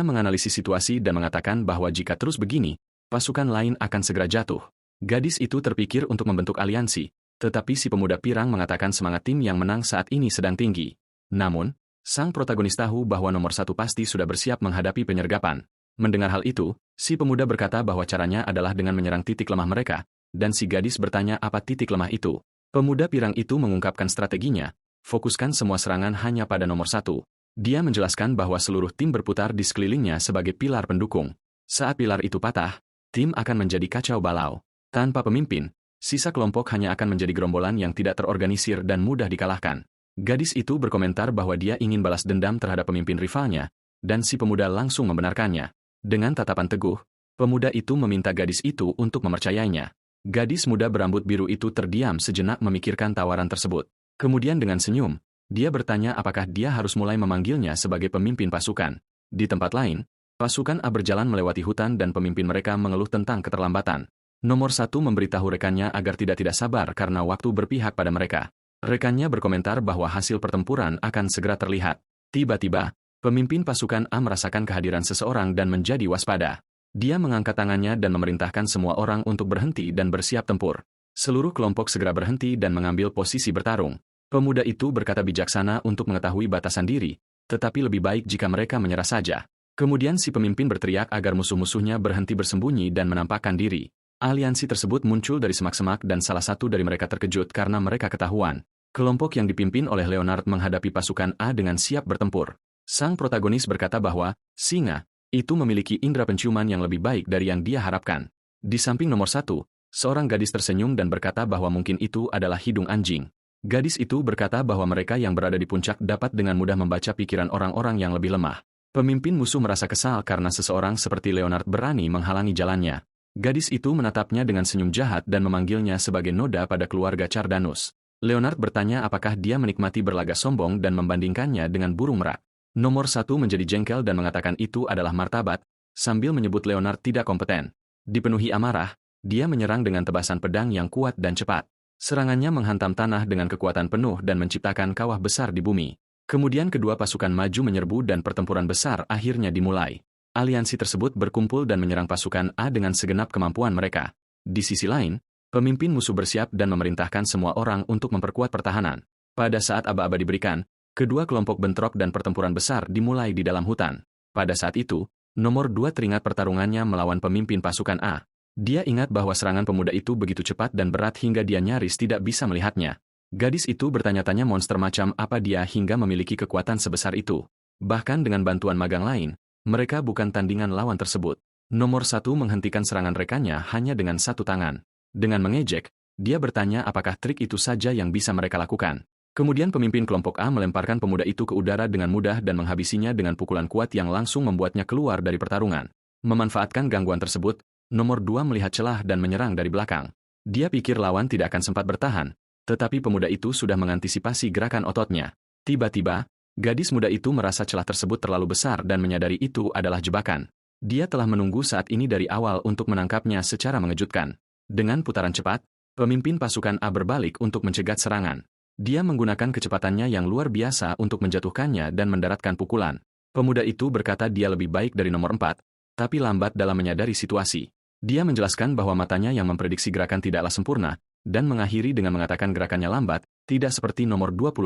menganalisis situasi dan mengatakan bahwa jika terus begini, pasukan lain akan segera jatuh. Gadis itu terpikir untuk membentuk aliansi. Tetapi si pemuda pirang mengatakan semangat tim yang menang saat ini sedang tinggi. Namun, sang protagonis tahu bahwa nomor 1 pasti sudah bersiap menghadapi penyergapan. Mendengar hal itu, si pemuda berkata bahwa caranya adalah dengan menyerang titik lemah mereka, dan si gadis bertanya apa titik lemah itu. Pemuda pirang itu mengungkapkan strateginya, fokuskan semua serangan hanya pada nomor 1. Dia menjelaskan bahwa seluruh tim berputar di sekelilingnya sebagai pilar pendukung. Saat pilar itu patah, tim akan menjadi kacau balau. Tanpa pemimpin, sisa kelompok hanya akan menjadi gerombolan yang tidak terorganisir dan mudah dikalahkan. Gadis itu berkomentar bahwa dia ingin balas dendam terhadap pemimpin rivalnya, dan si pemuda langsung membenarkannya. Dengan tatapan teguh, pemuda itu meminta gadis itu untuk mempercayainya. Gadis muda berambut biru itu terdiam sejenak memikirkan tawaran tersebut. Kemudian dengan senyum, dia bertanya apakah dia harus mulai memanggilnya sebagai pemimpin pasukan. Di tempat lain, pasukan A berjalan melewati hutan dan pemimpin mereka mengeluh tentang keterlambatan. Nomor 1 memberitahu rekannya agar tidak sabar karena waktu berpihak pada mereka. Rekannya berkomentar bahwa hasil pertempuran akan segera terlihat. Tiba-tiba, pemimpin pasukan A merasakan kehadiran seseorang dan menjadi waspada. Dia mengangkat tangannya dan memerintahkan semua orang untuk berhenti dan bersiap tempur. Seluruh kelompok segera berhenti dan mengambil posisi bertarung. Pemuda itu berkata bijaksana untuk mengetahui batasan diri, tetapi lebih baik jika mereka menyerah saja. Kemudian si pemimpin berteriak agar musuh-musuhnya berhenti bersembunyi dan menampakkan diri. Aliansi tersebut muncul dari semak-semak dan salah satu dari mereka terkejut karena mereka ketahuan. Kelompok yang dipimpin oleh Leonard menghadapi pasukan A dengan siap bertempur. Sang protagonis berkata bahwa singa itu memiliki indera penciuman yang lebih baik dari yang dia harapkan. Di samping nomor 1, seorang gadis tersenyum dan berkata bahwa mungkin itu adalah hidung anjing. Gadis itu berkata bahwa mereka yang berada di puncak dapat dengan mudah membaca pikiran orang-orang yang lebih lemah. Pemimpin musuh merasa kesal karena seseorang seperti Leonard berani menghalangi jalannya. Gadis itu menatapnya dengan senyum jahat dan memanggilnya sebagai noda pada keluarga Cardanus. Leonard bertanya apakah dia menikmati berlagak sombong dan membandingkannya dengan burung merak. Nomor 1 menjadi jengkel dan mengatakan itu adalah martabat, sambil menyebut Leonard tidak kompeten. Dipenuhi amarah, Dia menyerang dengan tebasan pedang yang kuat dan cepat. Serangannya menghantam tanah dengan kekuatan penuh dan menciptakan kawah besar di bumi. Kemudian kedua pasukan maju menyerbu dan pertempuran besar akhirnya dimulai. Aliansi tersebut berkumpul dan menyerang pasukan A dengan segenap kemampuan mereka. Di sisi lain, pemimpin musuh bersiap dan memerintahkan semua orang untuk memperkuat pertahanan. Pada saat aba-aba diberikan, kedua kelompok bentrok dan pertempuran besar dimulai di dalam hutan. Pada saat itu, nomor 2 teringat pertarungannya melawan pemimpin pasukan A. Dia ingat bahwa serangan pemuda itu begitu cepat dan berat hingga dia nyaris tidak bisa melihatnya. Gadis itu bertanya-tanya monster macam apa dia hingga memiliki kekuatan sebesar itu. Bahkan dengan bantuan magang lain, mereka bukan tandingan lawan tersebut. Nomor 1 menghentikan serangan rekannya hanya dengan satu tangan. Dengan mengejek, dia bertanya apakah trik itu saja yang bisa mereka lakukan. Kemudian pemimpin kelompok A melemparkan pemuda itu ke udara dengan mudah dan menghabisinya dengan pukulan kuat yang langsung membuatnya keluar dari pertarungan. Memanfaatkan gangguan tersebut, nomor 2 melihat celah dan menyerang dari belakang. Dia pikir lawan tidak akan sempat bertahan, tetapi pemuda itu sudah mengantisipasi gerakan ototnya. Tiba-tiba, gadis muda itu merasa celah tersebut terlalu besar dan menyadari itu adalah jebakan. Dia telah menunggu saat ini dari awal untuk menangkapnya secara mengejutkan. Dengan putaran cepat, pemimpin pasukan A berbalik untuk mencegat serangan. Dia menggunakan kecepatannya yang luar biasa untuk menjatuhkannya dan mendaratkan pukulan. Pemuda itu berkata dia lebih baik dari nomor 4, tapi lambat dalam menyadari situasi. Dia menjelaskan bahwa matanya yang memprediksi gerakan tidaklah sempurna, dan mengakhiri dengan mengatakan gerakannya lambat, tidak seperti nomor 25.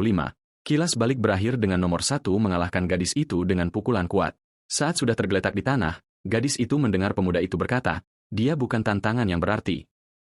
Kilas balik berakhir dengan nomor 1 mengalahkan gadis itu dengan pukulan kuat. Saat sudah tergeletak di tanah, gadis itu mendengar pemuda itu berkata, dia bukan tantangan yang berarti.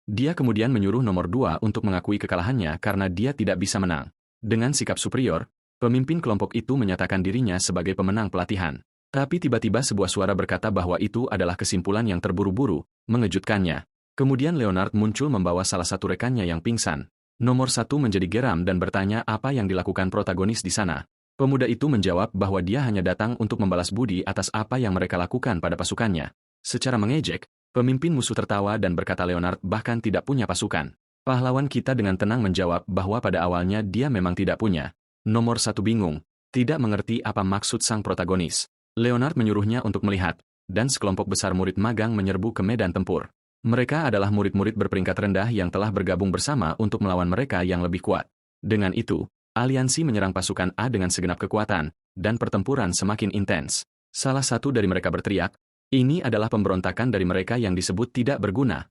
Dia kemudian menyuruh nomor 2 untuk mengakui kekalahannya karena dia tidak bisa menang. Dengan sikap superior, pemimpin kelompok itu menyatakan dirinya sebagai pemenang pelatihan. Tapi tiba-tiba sebuah suara berkata bahwa itu adalah kesimpulan yang terburu-buru, mengejutkannya. Kemudian Leonard muncul membawa salah satu rekannya yang pingsan. Nomor 1 menjadi geram dan bertanya apa yang dilakukan protagonis di sana. Pemuda itu menjawab bahwa dia hanya datang untuk membalas budi atas apa yang mereka lakukan pada pasukannya. Secara mengejek, pemimpin musuh tertawa dan berkata Leonard bahkan tidak punya pasukan. Pahlawan kita dengan tenang menjawab bahwa pada awalnya dia memang tidak punya. Nomor 1 bingung, tidak mengerti apa maksud sang protagonis. Leonard menyuruhnya untuk melihat, dan sekelompok besar murid magang menyerbu ke medan tempur. Mereka adalah murid-murid berperingkat rendah yang telah bergabung bersama untuk melawan mereka yang lebih kuat. Dengan itu, aliansi menyerang pasukan A dengan segenap kekuatan, dan pertempuran semakin intens. Salah satu dari mereka berteriak, ini adalah pemberontakan dari mereka yang disebut tidak berguna.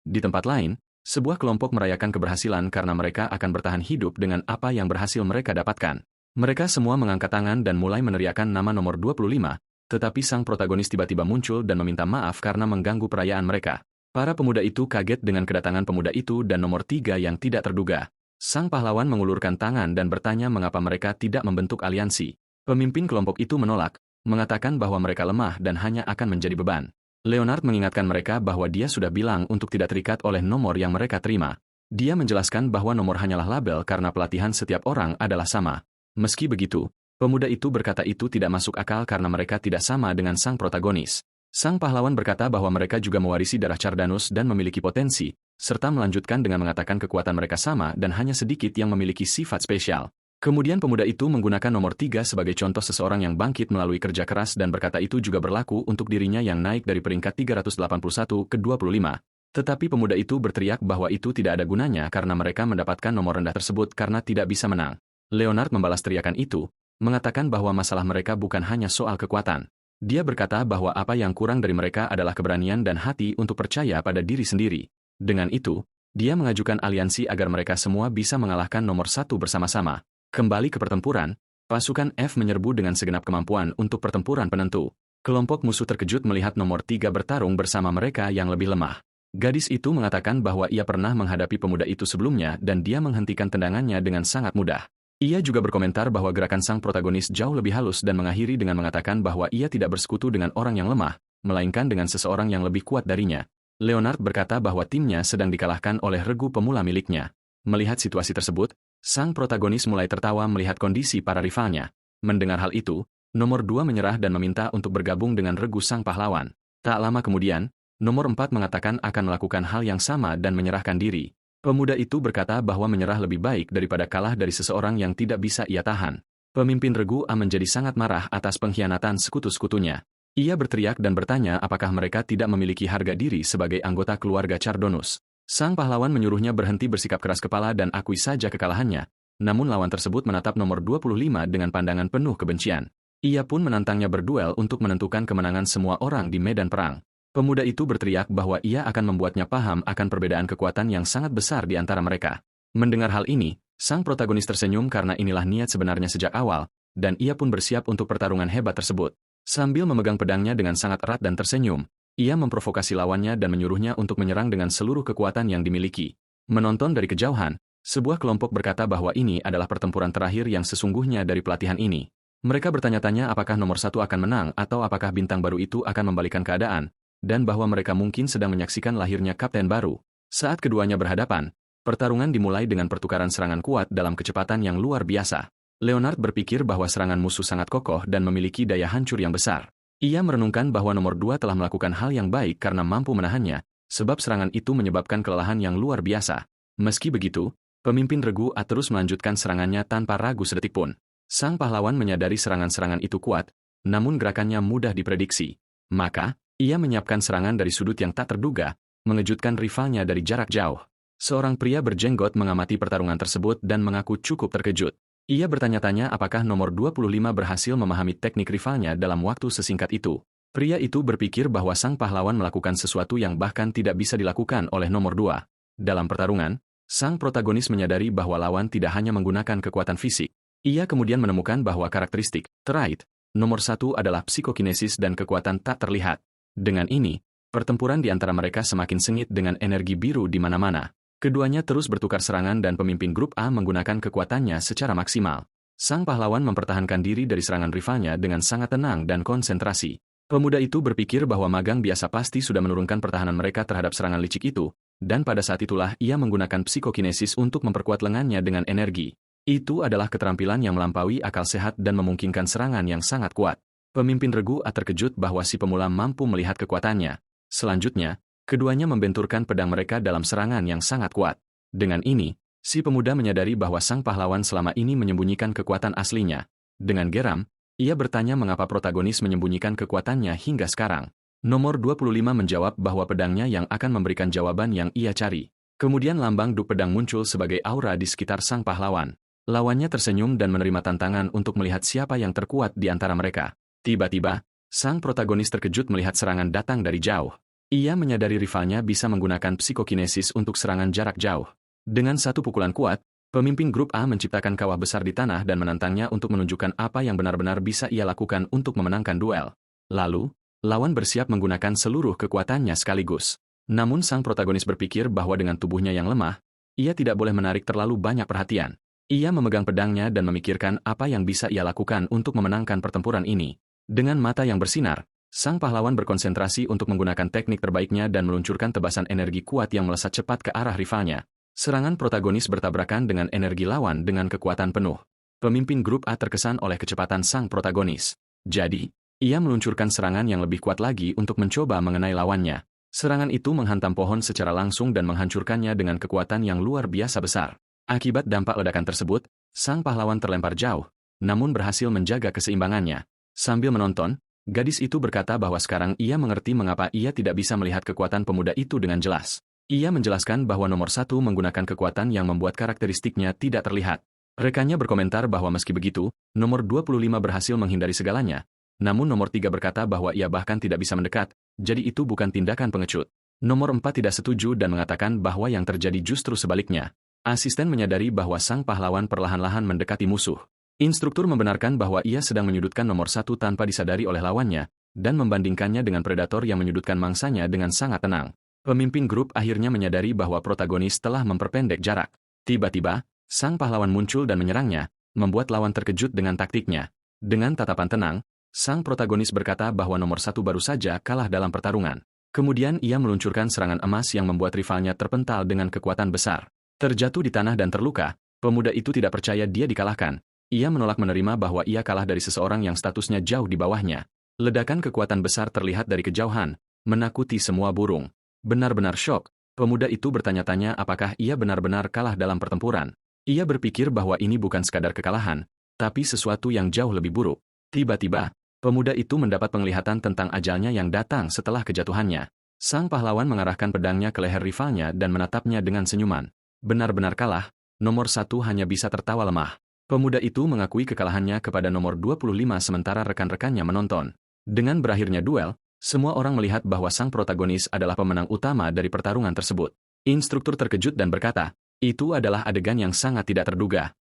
Di tempat lain, sebuah kelompok merayakan keberhasilan karena mereka akan bertahan hidup dengan apa yang berhasil mereka dapatkan. Mereka semua mengangkat tangan dan mulai meneriakkan nama nomor 25, tetapi sang protagonis tiba-tiba muncul dan meminta maaf karena mengganggu perayaan mereka. Para pemuda itu kaget dengan kedatangan pemuda itu dan nomor 3 yang tidak terduga. Sang pahlawan mengulurkan tangan dan bertanya mengapa mereka tidak membentuk aliansi. Pemimpin kelompok itu menolak, mengatakan bahwa mereka lemah dan hanya akan menjadi beban. Leonard mengingatkan mereka bahwa dia sudah bilang untuk tidak terikat oleh nomor yang mereka terima. Dia menjelaskan bahwa nomor hanyalah label karena pelatihan setiap orang adalah sama. Meski begitu, pemuda itu berkata itu tidak masuk akal karena mereka tidak sama dengan sang protagonis. Sang pahlawan berkata bahwa mereka juga mewarisi darah Cardanus dan memiliki potensi, serta melanjutkan dengan mengatakan kekuatan mereka sama dan hanya sedikit yang memiliki sifat spesial. Kemudian pemuda itu menggunakan nomor 3 sebagai contoh seseorang yang bangkit melalui kerja keras dan berkata itu juga berlaku untuk dirinya yang naik dari peringkat 381 ke 25. Tetapi pemuda itu berteriak bahwa itu tidak ada gunanya karena mereka mendapatkan nomor rendah tersebut karena tidak bisa menang. Leonard membalas teriakan itu, mengatakan bahwa masalah mereka bukan hanya soal kekuatan. Dia berkata bahwa apa yang kurang dari mereka adalah keberanian dan hati untuk percaya pada diri sendiri. Dengan itu, dia mengajukan aliansi agar mereka semua bisa mengalahkan nomor 1 bersama-sama. Kembali ke pertempuran, pasukan F menyerbu dengan segenap kemampuan untuk pertempuran penentu. Kelompok musuh terkejut melihat nomor 3 bertarung bersama mereka yang lebih lemah. Gadis itu mengatakan bahwa ia pernah menghadapi pemuda itu sebelumnya dan dia menghentikan tendangannya dengan sangat mudah. Ia juga berkomentar bahwa gerakan sang protagonis jauh lebih halus dan mengakhiri dengan mengatakan bahwa ia tidak bersekutu dengan orang yang lemah, melainkan dengan seseorang yang lebih kuat darinya. Leonard berkata bahwa timnya sedang dikalahkan oleh regu pemula miliknya. Melihat situasi tersebut, sang protagonis mulai tertawa melihat kondisi para rivalnya. Mendengar hal itu, nomor 2 menyerah dan meminta untuk bergabung dengan regu sang pahlawan. Tak lama kemudian, nomor 4 mengatakan akan melakukan hal yang sama dan menyerahkan diri. Pemuda itu berkata bahwa menyerah lebih baik daripada kalah dari seseorang yang tidak bisa ia tahan. Pemimpin regu A menjadi sangat marah atas pengkhianatan sekutu-sekutunya. Ia berteriak dan bertanya apakah mereka tidak memiliki harga diri sebagai anggota keluarga Cardonus. Sang pahlawan menyuruhnya berhenti bersikap keras kepala dan akui saja kekalahannya, namun lawan tersebut menatap nomor 25 dengan pandangan penuh kebencian. Ia pun menantangnya berduel untuk menentukan kemenangan semua orang di medan perang. Pemuda itu berteriak bahwa ia akan membuatnya paham akan perbedaan kekuatan yang sangat besar di antara mereka. Mendengar hal ini, sang protagonis tersenyum karena inilah niat sebenarnya sejak awal, dan ia pun bersiap untuk pertarungan hebat tersebut. Sambil memegang pedangnya dengan sangat erat dan tersenyum, ia memprovokasi lawannya dan menyuruhnya untuk menyerang dengan seluruh kekuatan yang dimiliki. Menonton dari kejauhan, sebuah kelompok berkata bahwa ini adalah pertempuran terakhir yang sesungguhnya dari pelatihan ini. Mereka bertanya-tanya apakah nomor 1 akan menang atau apakah bintang baru itu akan membalikan keadaan, dan bahwa mereka mungkin sedang menyaksikan lahirnya kapten baru. Saat keduanya berhadapan, pertarungan dimulai dengan pertukaran serangan kuat dalam kecepatan yang luar biasa. Leonard berpikir bahwa serangan musuh sangat kokoh dan memiliki daya hancur yang besar. Ia merenungkan bahwa nomor 2 telah melakukan hal yang baik karena mampu menahannya, sebab serangan itu menyebabkan kelelahan yang luar biasa. Meski begitu, pemimpin regu A terus melanjutkan serangannya tanpa ragu sedetik pun. Sang pahlawan menyadari serangan-serangan itu kuat, namun gerakannya mudah diprediksi. Maka, ia menyiapkan serangan dari sudut yang tak terduga, mengejutkan rivalnya dari jarak jauh. Seorang pria berjenggot mengamati pertarungan tersebut dan mengaku cukup terkejut. Ia bertanya-tanya apakah nomor 25 berhasil memahami teknik rivalnya dalam waktu sesingkat itu. Pria itu berpikir bahwa sang pahlawan melakukan sesuatu yang bahkan tidak bisa dilakukan oleh nomor 2. Dalam pertarungan, sang protagonis menyadari bahwa lawan tidak hanya menggunakan kekuatan fisik. Ia kemudian menemukan bahwa karakteristik trait nomor 1 adalah psikokinesis dan kekuatan tak terlihat. Dengan ini, pertempuran di antara mereka semakin sengit dengan energi biru di mana-mana. Keduanya terus bertukar serangan dan pemimpin grup A menggunakan kekuatannya secara maksimal. Sang pahlawan mempertahankan diri dari serangan rivalnya dengan sangat tenang dan konsentrasi. Pemuda itu berpikir bahwa magang biasa pasti sudah menurunkan pertahanan mereka terhadap serangan licik itu, dan pada saat itulah ia menggunakan psikokinesis untuk memperkuat lengannya dengan energi. Itu adalah keterampilan yang melampaui akal sehat dan memungkinkan serangan yang sangat kuat. Pemimpin regu A terkejut bahwa si pemula mampu melihat kekuatannya. Selanjutnya, keduanya membenturkan pedang mereka dalam serangan yang sangat kuat. Dengan ini, si pemuda menyadari bahwa sang pahlawan selama ini menyembunyikan kekuatan aslinya. Dengan geram, ia bertanya mengapa protagonis menyembunyikan kekuatannya hingga sekarang. Nomor 25 menjawab bahwa pedangnya yang akan memberikan jawaban yang ia cari. Kemudian lambang duk pedang muncul sebagai aura di sekitar sang pahlawan. Lawannya tersenyum dan menerima tantangan untuk melihat siapa yang terkuat di antara mereka. Tiba-tiba, sang protagonis terkejut melihat serangan datang dari jauh. Ia menyadari rivalnya bisa menggunakan psikokinesis untuk serangan jarak jauh. Dengan satu pukulan kuat, pemimpin grup A menciptakan kawah besar di tanah dan menantangnya untuk menunjukkan apa yang benar-benar bisa ia lakukan untuk memenangkan duel. Lalu, lawan bersiap menggunakan seluruh kekuatannya sekaligus. Namun sang protagonis berpikir bahwa dengan tubuhnya yang lemah, ia tidak boleh menarik terlalu banyak perhatian. Ia memegang pedangnya dan memikirkan apa yang bisa ia lakukan untuk memenangkan pertempuran ini. Dengan mata yang bersinar, sang pahlawan berkonsentrasi untuk menggunakan teknik terbaiknya dan meluncurkan tebasan energi kuat yang melesat cepat ke arah rivalnya. Serangan protagonis bertabrakan dengan energi lawan dengan kekuatan penuh. Pemimpin grup A terkesan oleh kecepatan sang protagonis. Jadi, ia meluncurkan serangan yang lebih kuat lagi untuk mencoba mengenai lawannya. Serangan itu menghantam pohon secara langsung dan menghancurkannya dengan kekuatan yang luar biasa besar. Akibat dampak ledakan tersebut, sang pahlawan terlempar jauh, namun berhasil menjaga keseimbangannya. Sambil menonton, gadis itu berkata bahwa sekarang ia mengerti mengapa ia tidak bisa melihat kekuatan pemuda itu dengan jelas. Ia menjelaskan bahwa nomor 1 menggunakan kekuatan yang membuat karakteristiknya tidak terlihat. Rekannya berkomentar bahwa meski begitu, nomor 25 berhasil menghindari segalanya. Namun nomor 3 berkata bahwa ia bahkan tidak bisa mendekat, jadi itu bukan tindakan pengecut. Nomor 4 tidak setuju dan mengatakan bahwa yang terjadi justru sebaliknya. Asisten menyadari bahwa sang pahlawan perlahan-lahan mendekati musuh. Instruktur membenarkan bahwa ia sedang menyudutkan nomor 1 tanpa disadari oleh lawannya, dan membandingkannya dengan predator yang menyudutkan mangsanya dengan sangat tenang. Pemimpin grup akhirnya menyadari bahwa protagonis telah memperpendek jarak. Tiba-tiba, sang pahlawan muncul dan menyerangnya, membuat lawan terkejut dengan taktiknya. Dengan tatapan tenang, sang protagonis berkata bahwa nomor 1 baru saja kalah dalam pertarungan. Kemudian ia meluncurkan serangan emas yang membuat rivalnya terpental dengan kekuatan besar. Terjatuh di tanah dan terluka, pemuda itu tidak percaya dia dikalahkan. Ia menolak menerima bahwa ia kalah dari seseorang yang statusnya jauh di bawahnya. Ledakan kekuatan besar terlihat dari kejauhan, menakuti semua burung. Benar-benar syok, pemuda itu bertanya-tanya apakah ia benar-benar kalah dalam pertempuran. Ia berpikir bahwa ini bukan sekadar kekalahan, tapi sesuatu yang jauh lebih buruk. Tiba-tiba, Pemuda itu mendapat penglihatan tentang ajalnya yang datang setelah kejatuhannya. Sang pahlawan mengarahkan pedangnya ke leher rivalnya dan menatapnya dengan senyuman. Benar-benar kalah, nomor 1 hanya bisa tertawa lemah. Pemuda itu mengakui kekalahannya kepada nomor 25 sementara rekan-rekannya menonton. Dengan berakhirnya duel, semua orang melihat bahwa sang protagonis adalah pemenang utama dari pertarungan tersebut. Instruktur terkejut dan berkata, itu adalah adegan yang sangat tidak terduga.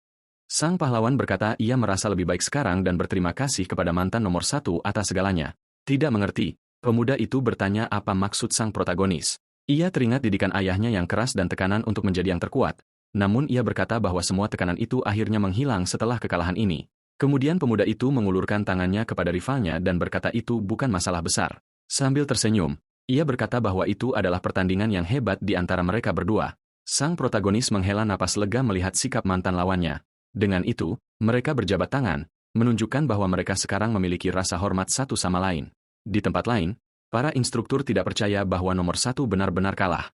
Sang pahlawan berkata ia merasa lebih baik sekarang dan berterima kasih kepada mantan nomor 1 atas segalanya. Tidak mengerti, pemuda itu bertanya apa maksud sang protagonis. Ia teringat didikan ayahnya yang keras dan tekanan untuk menjadi yang terkuat. Namun ia berkata bahwa semua tekanan itu akhirnya menghilang setelah kekalahan ini. Kemudian pemuda itu mengulurkan tangannya kepada rivalnya dan berkata itu bukan masalah besar. Sambil tersenyum, ia berkata bahwa itu adalah pertandingan yang hebat di antara mereka berdua. Sang protagonis menghela napas lega melihat sikap mantan lawannya. Dengan itu, mereka berjabat tangan, menunjukkan bahwa mereka sekarang memiliki rasa hormat satu sama lain. Di tempat lain, para instruktur tidak percaya bahwa nomor 1 benar-benar kalah.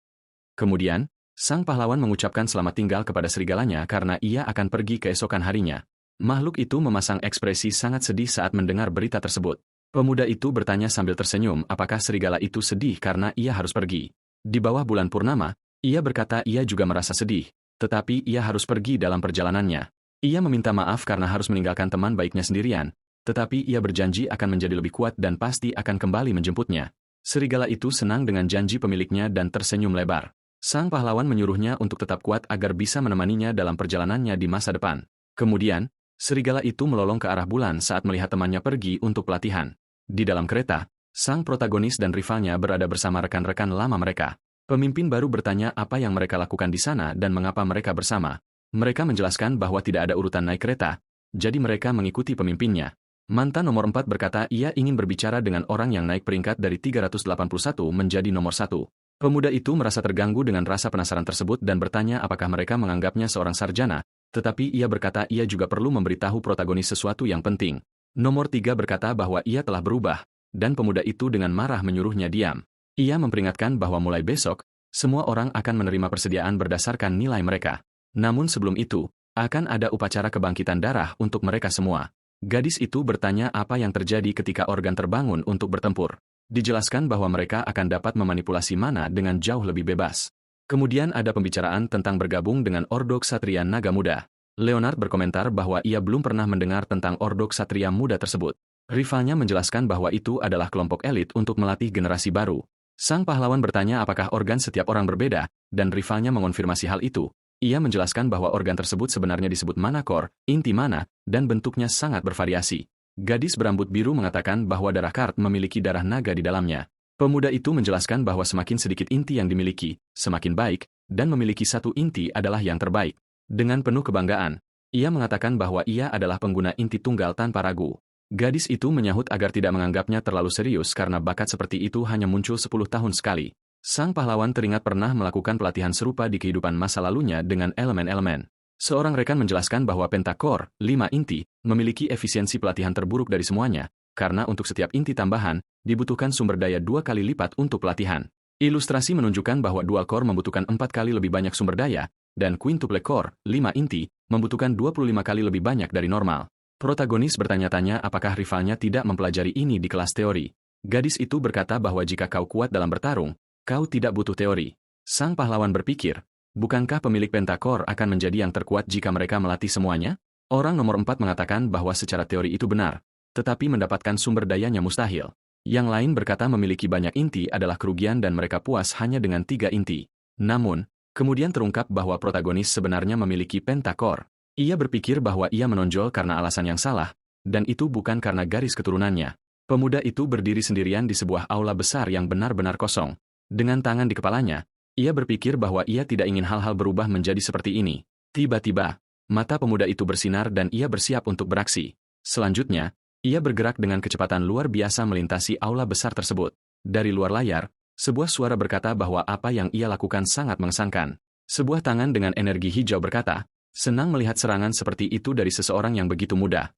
Kemudian, sang pahlawan mengucapkan selamat tinggal kepada serigalanya karena ia akan pergi keesokan harinya. Makhluk itu memasang ekspresi sangat sedih saat mendengar berita tersebut. Pemuda itu bertanya sambil tersenyum apakah serigala itu sedih karena ia harus pergi. Di bawah bulan purnama, ia berkata ia juga merasa sedih, tetapi ia harus pergi dalam perjalanannya. Ia meminta maaf karena harus meninggalkan teman baiknya sendirian, tetapi ia berjanji akan menjadi lebih kuat dan pasti akan kembali menjemputnya. Serigala itu senang dengan janji pemiliknya dan tersenyum lebar. Sang pahlawan menyuruhnya untuk tetap kuat agar bisa menemaninya dalam perjalanannya di masa depan. Kemudian, serigala itu melolong ke arah bulan saat melihat temannya pergi untuk pelatihan. Di dalam kereta, sang protagonis dan rivalnya berada bersama rekan-rekan lama mereka. Pemimpin baru bertanya apa yang mereka lakukan di sana dan mengapa mereka bersama. Mereka menjelaskan bahwa tidak ada urutan naik kereta, jadi mereka mengikuti pemimpinnya. Mantan nomor 4 berkata ia ingin berbicara dengan orang yang naik peringkat dari 381 menjadi nomor 1. Pemuda itu merasa terganggu dengan rasa penasaran tersebut dan bertanya apakah mereka menganggapnya seorang sarjana, tetapi ia berkata ia juga perlu memberitahu protagonis sesuatu yang penting. Nomor 3 berkata bahwa ia telah berubah, dan pemuda itu dengan marah menyuruhnya diam. Ia memperingatkan bahwa mulai besok, semua orang akan menerima persediaan berdasarkan nilai mereka. Namun sebelum itu, akan ada upacara kebangkitan darah untuk mereka semua. Gadis itu bertanya apa yang terjadi ketika organ terbangun untuk bertempur. Dijelaskan bahwa mereka akan dapat memanipulasi mana dengan jauh lebih bebas. Kemudian ada pembicaraan tentang bergabung dengan Ordo Ksatria Naga Muda. Leonard berkomentar bahwa ia belum pernah mendengar tentang Ordo Ksatria Muda tersebut. Rivalnya menjelaskan bahwa itu adalah kelompok elit untuk melatih generasi baru. Sang pahlawan bertanya apakah organ setiap orang berbeda, dan rivalnya mengonfirmasi hal itu. Ia menjelaskan bahwa organ tersebut sebenarnya disebut mana core, inti mana, dan bentuknya sangat bervariasi. Gadis berambut biru mengatakan bahwa darah Kart memiliki darah naga di dalamnya. Pemuda itu menjelaskan bahwa semakin sedikit inti yang dimiliki, semakin baik, dan memiliki satu inti adalah yang terbaik. Dengan penuh kebanggaan, ia mengatakan bahwa ia adalah pengguna inti tunggal tanpa ragu. Gadis itu menyahut agar tidak menganggapnya terlalu serius karena bakat seperti itu hanya muncul 10 tahun sekali. Sang pahlawan teringat pernah melakukan pelatihan serupa di kehidupan masa lalunya dengan elemen-elemen. Seorang rekan menjelaskan bahwa Pentacore, 5 inti, memiliki efisiensi pelatihan terburuk dari semuanya, karena untuk setiap inti tambahan, dibutuhkan sumber daya 2 kali lipat untuk pelatihan. Ilustrasi menunjukkan bahwa dual core membutuhkan 4 kali lebih banyak sumber daya, dan quintuple core, 5 inti, membutuhkan 25 kali lebih banyak dari normal. Protagonis bertanya-tanya apakah rivalnya tidak mempelajari ini di kelas teori. Gadis itu berkata bahwa jika kau kuat dalam bertarung, kau tidak butuh teori. Sang pahlawan berpikir, bukankah pemilik Pentacore akan menjadi yang terkuat jika mereka melatih semuanya? Orang nomor 4 mengatakan bahwa secara teori itu benar, tetapi mendapatkan sumber dayanya mustahil. Yang lain berkata memiliki banyak inti adalah kerugian dan mereka puas hanya dengan 3 inti. Namun, kemudian terungkap bahwa protagonis sebenarnya memiliki Pentacore. Ia berpikir bahwa ia menonjol karena alasan yang salah, dan itu bukan karena garis keturunannya. Pemuda itu berdiri sendirian di sebuah aula besar yang benar-benar kosong. Dengan tangan di kepalanya, ia berpikir bahwa ia tidak ingin hal-hal berubah menjadi seperti ini. Tiba-tiba, mata pemuda itu bersinar dan ia bersiap untuk beraksi. Selanjutnya, ia bergerak dengan kecepatan luar biasa melintasi aula besar tersebut. Dari luar layar, sebuah suara berkata bahwa apa yang ia lakukan sangat mengesankan. Sebuah tangan dengan energi hijau berkata, senang melihat serangan seperti itu dari seseorang yang begitu muda.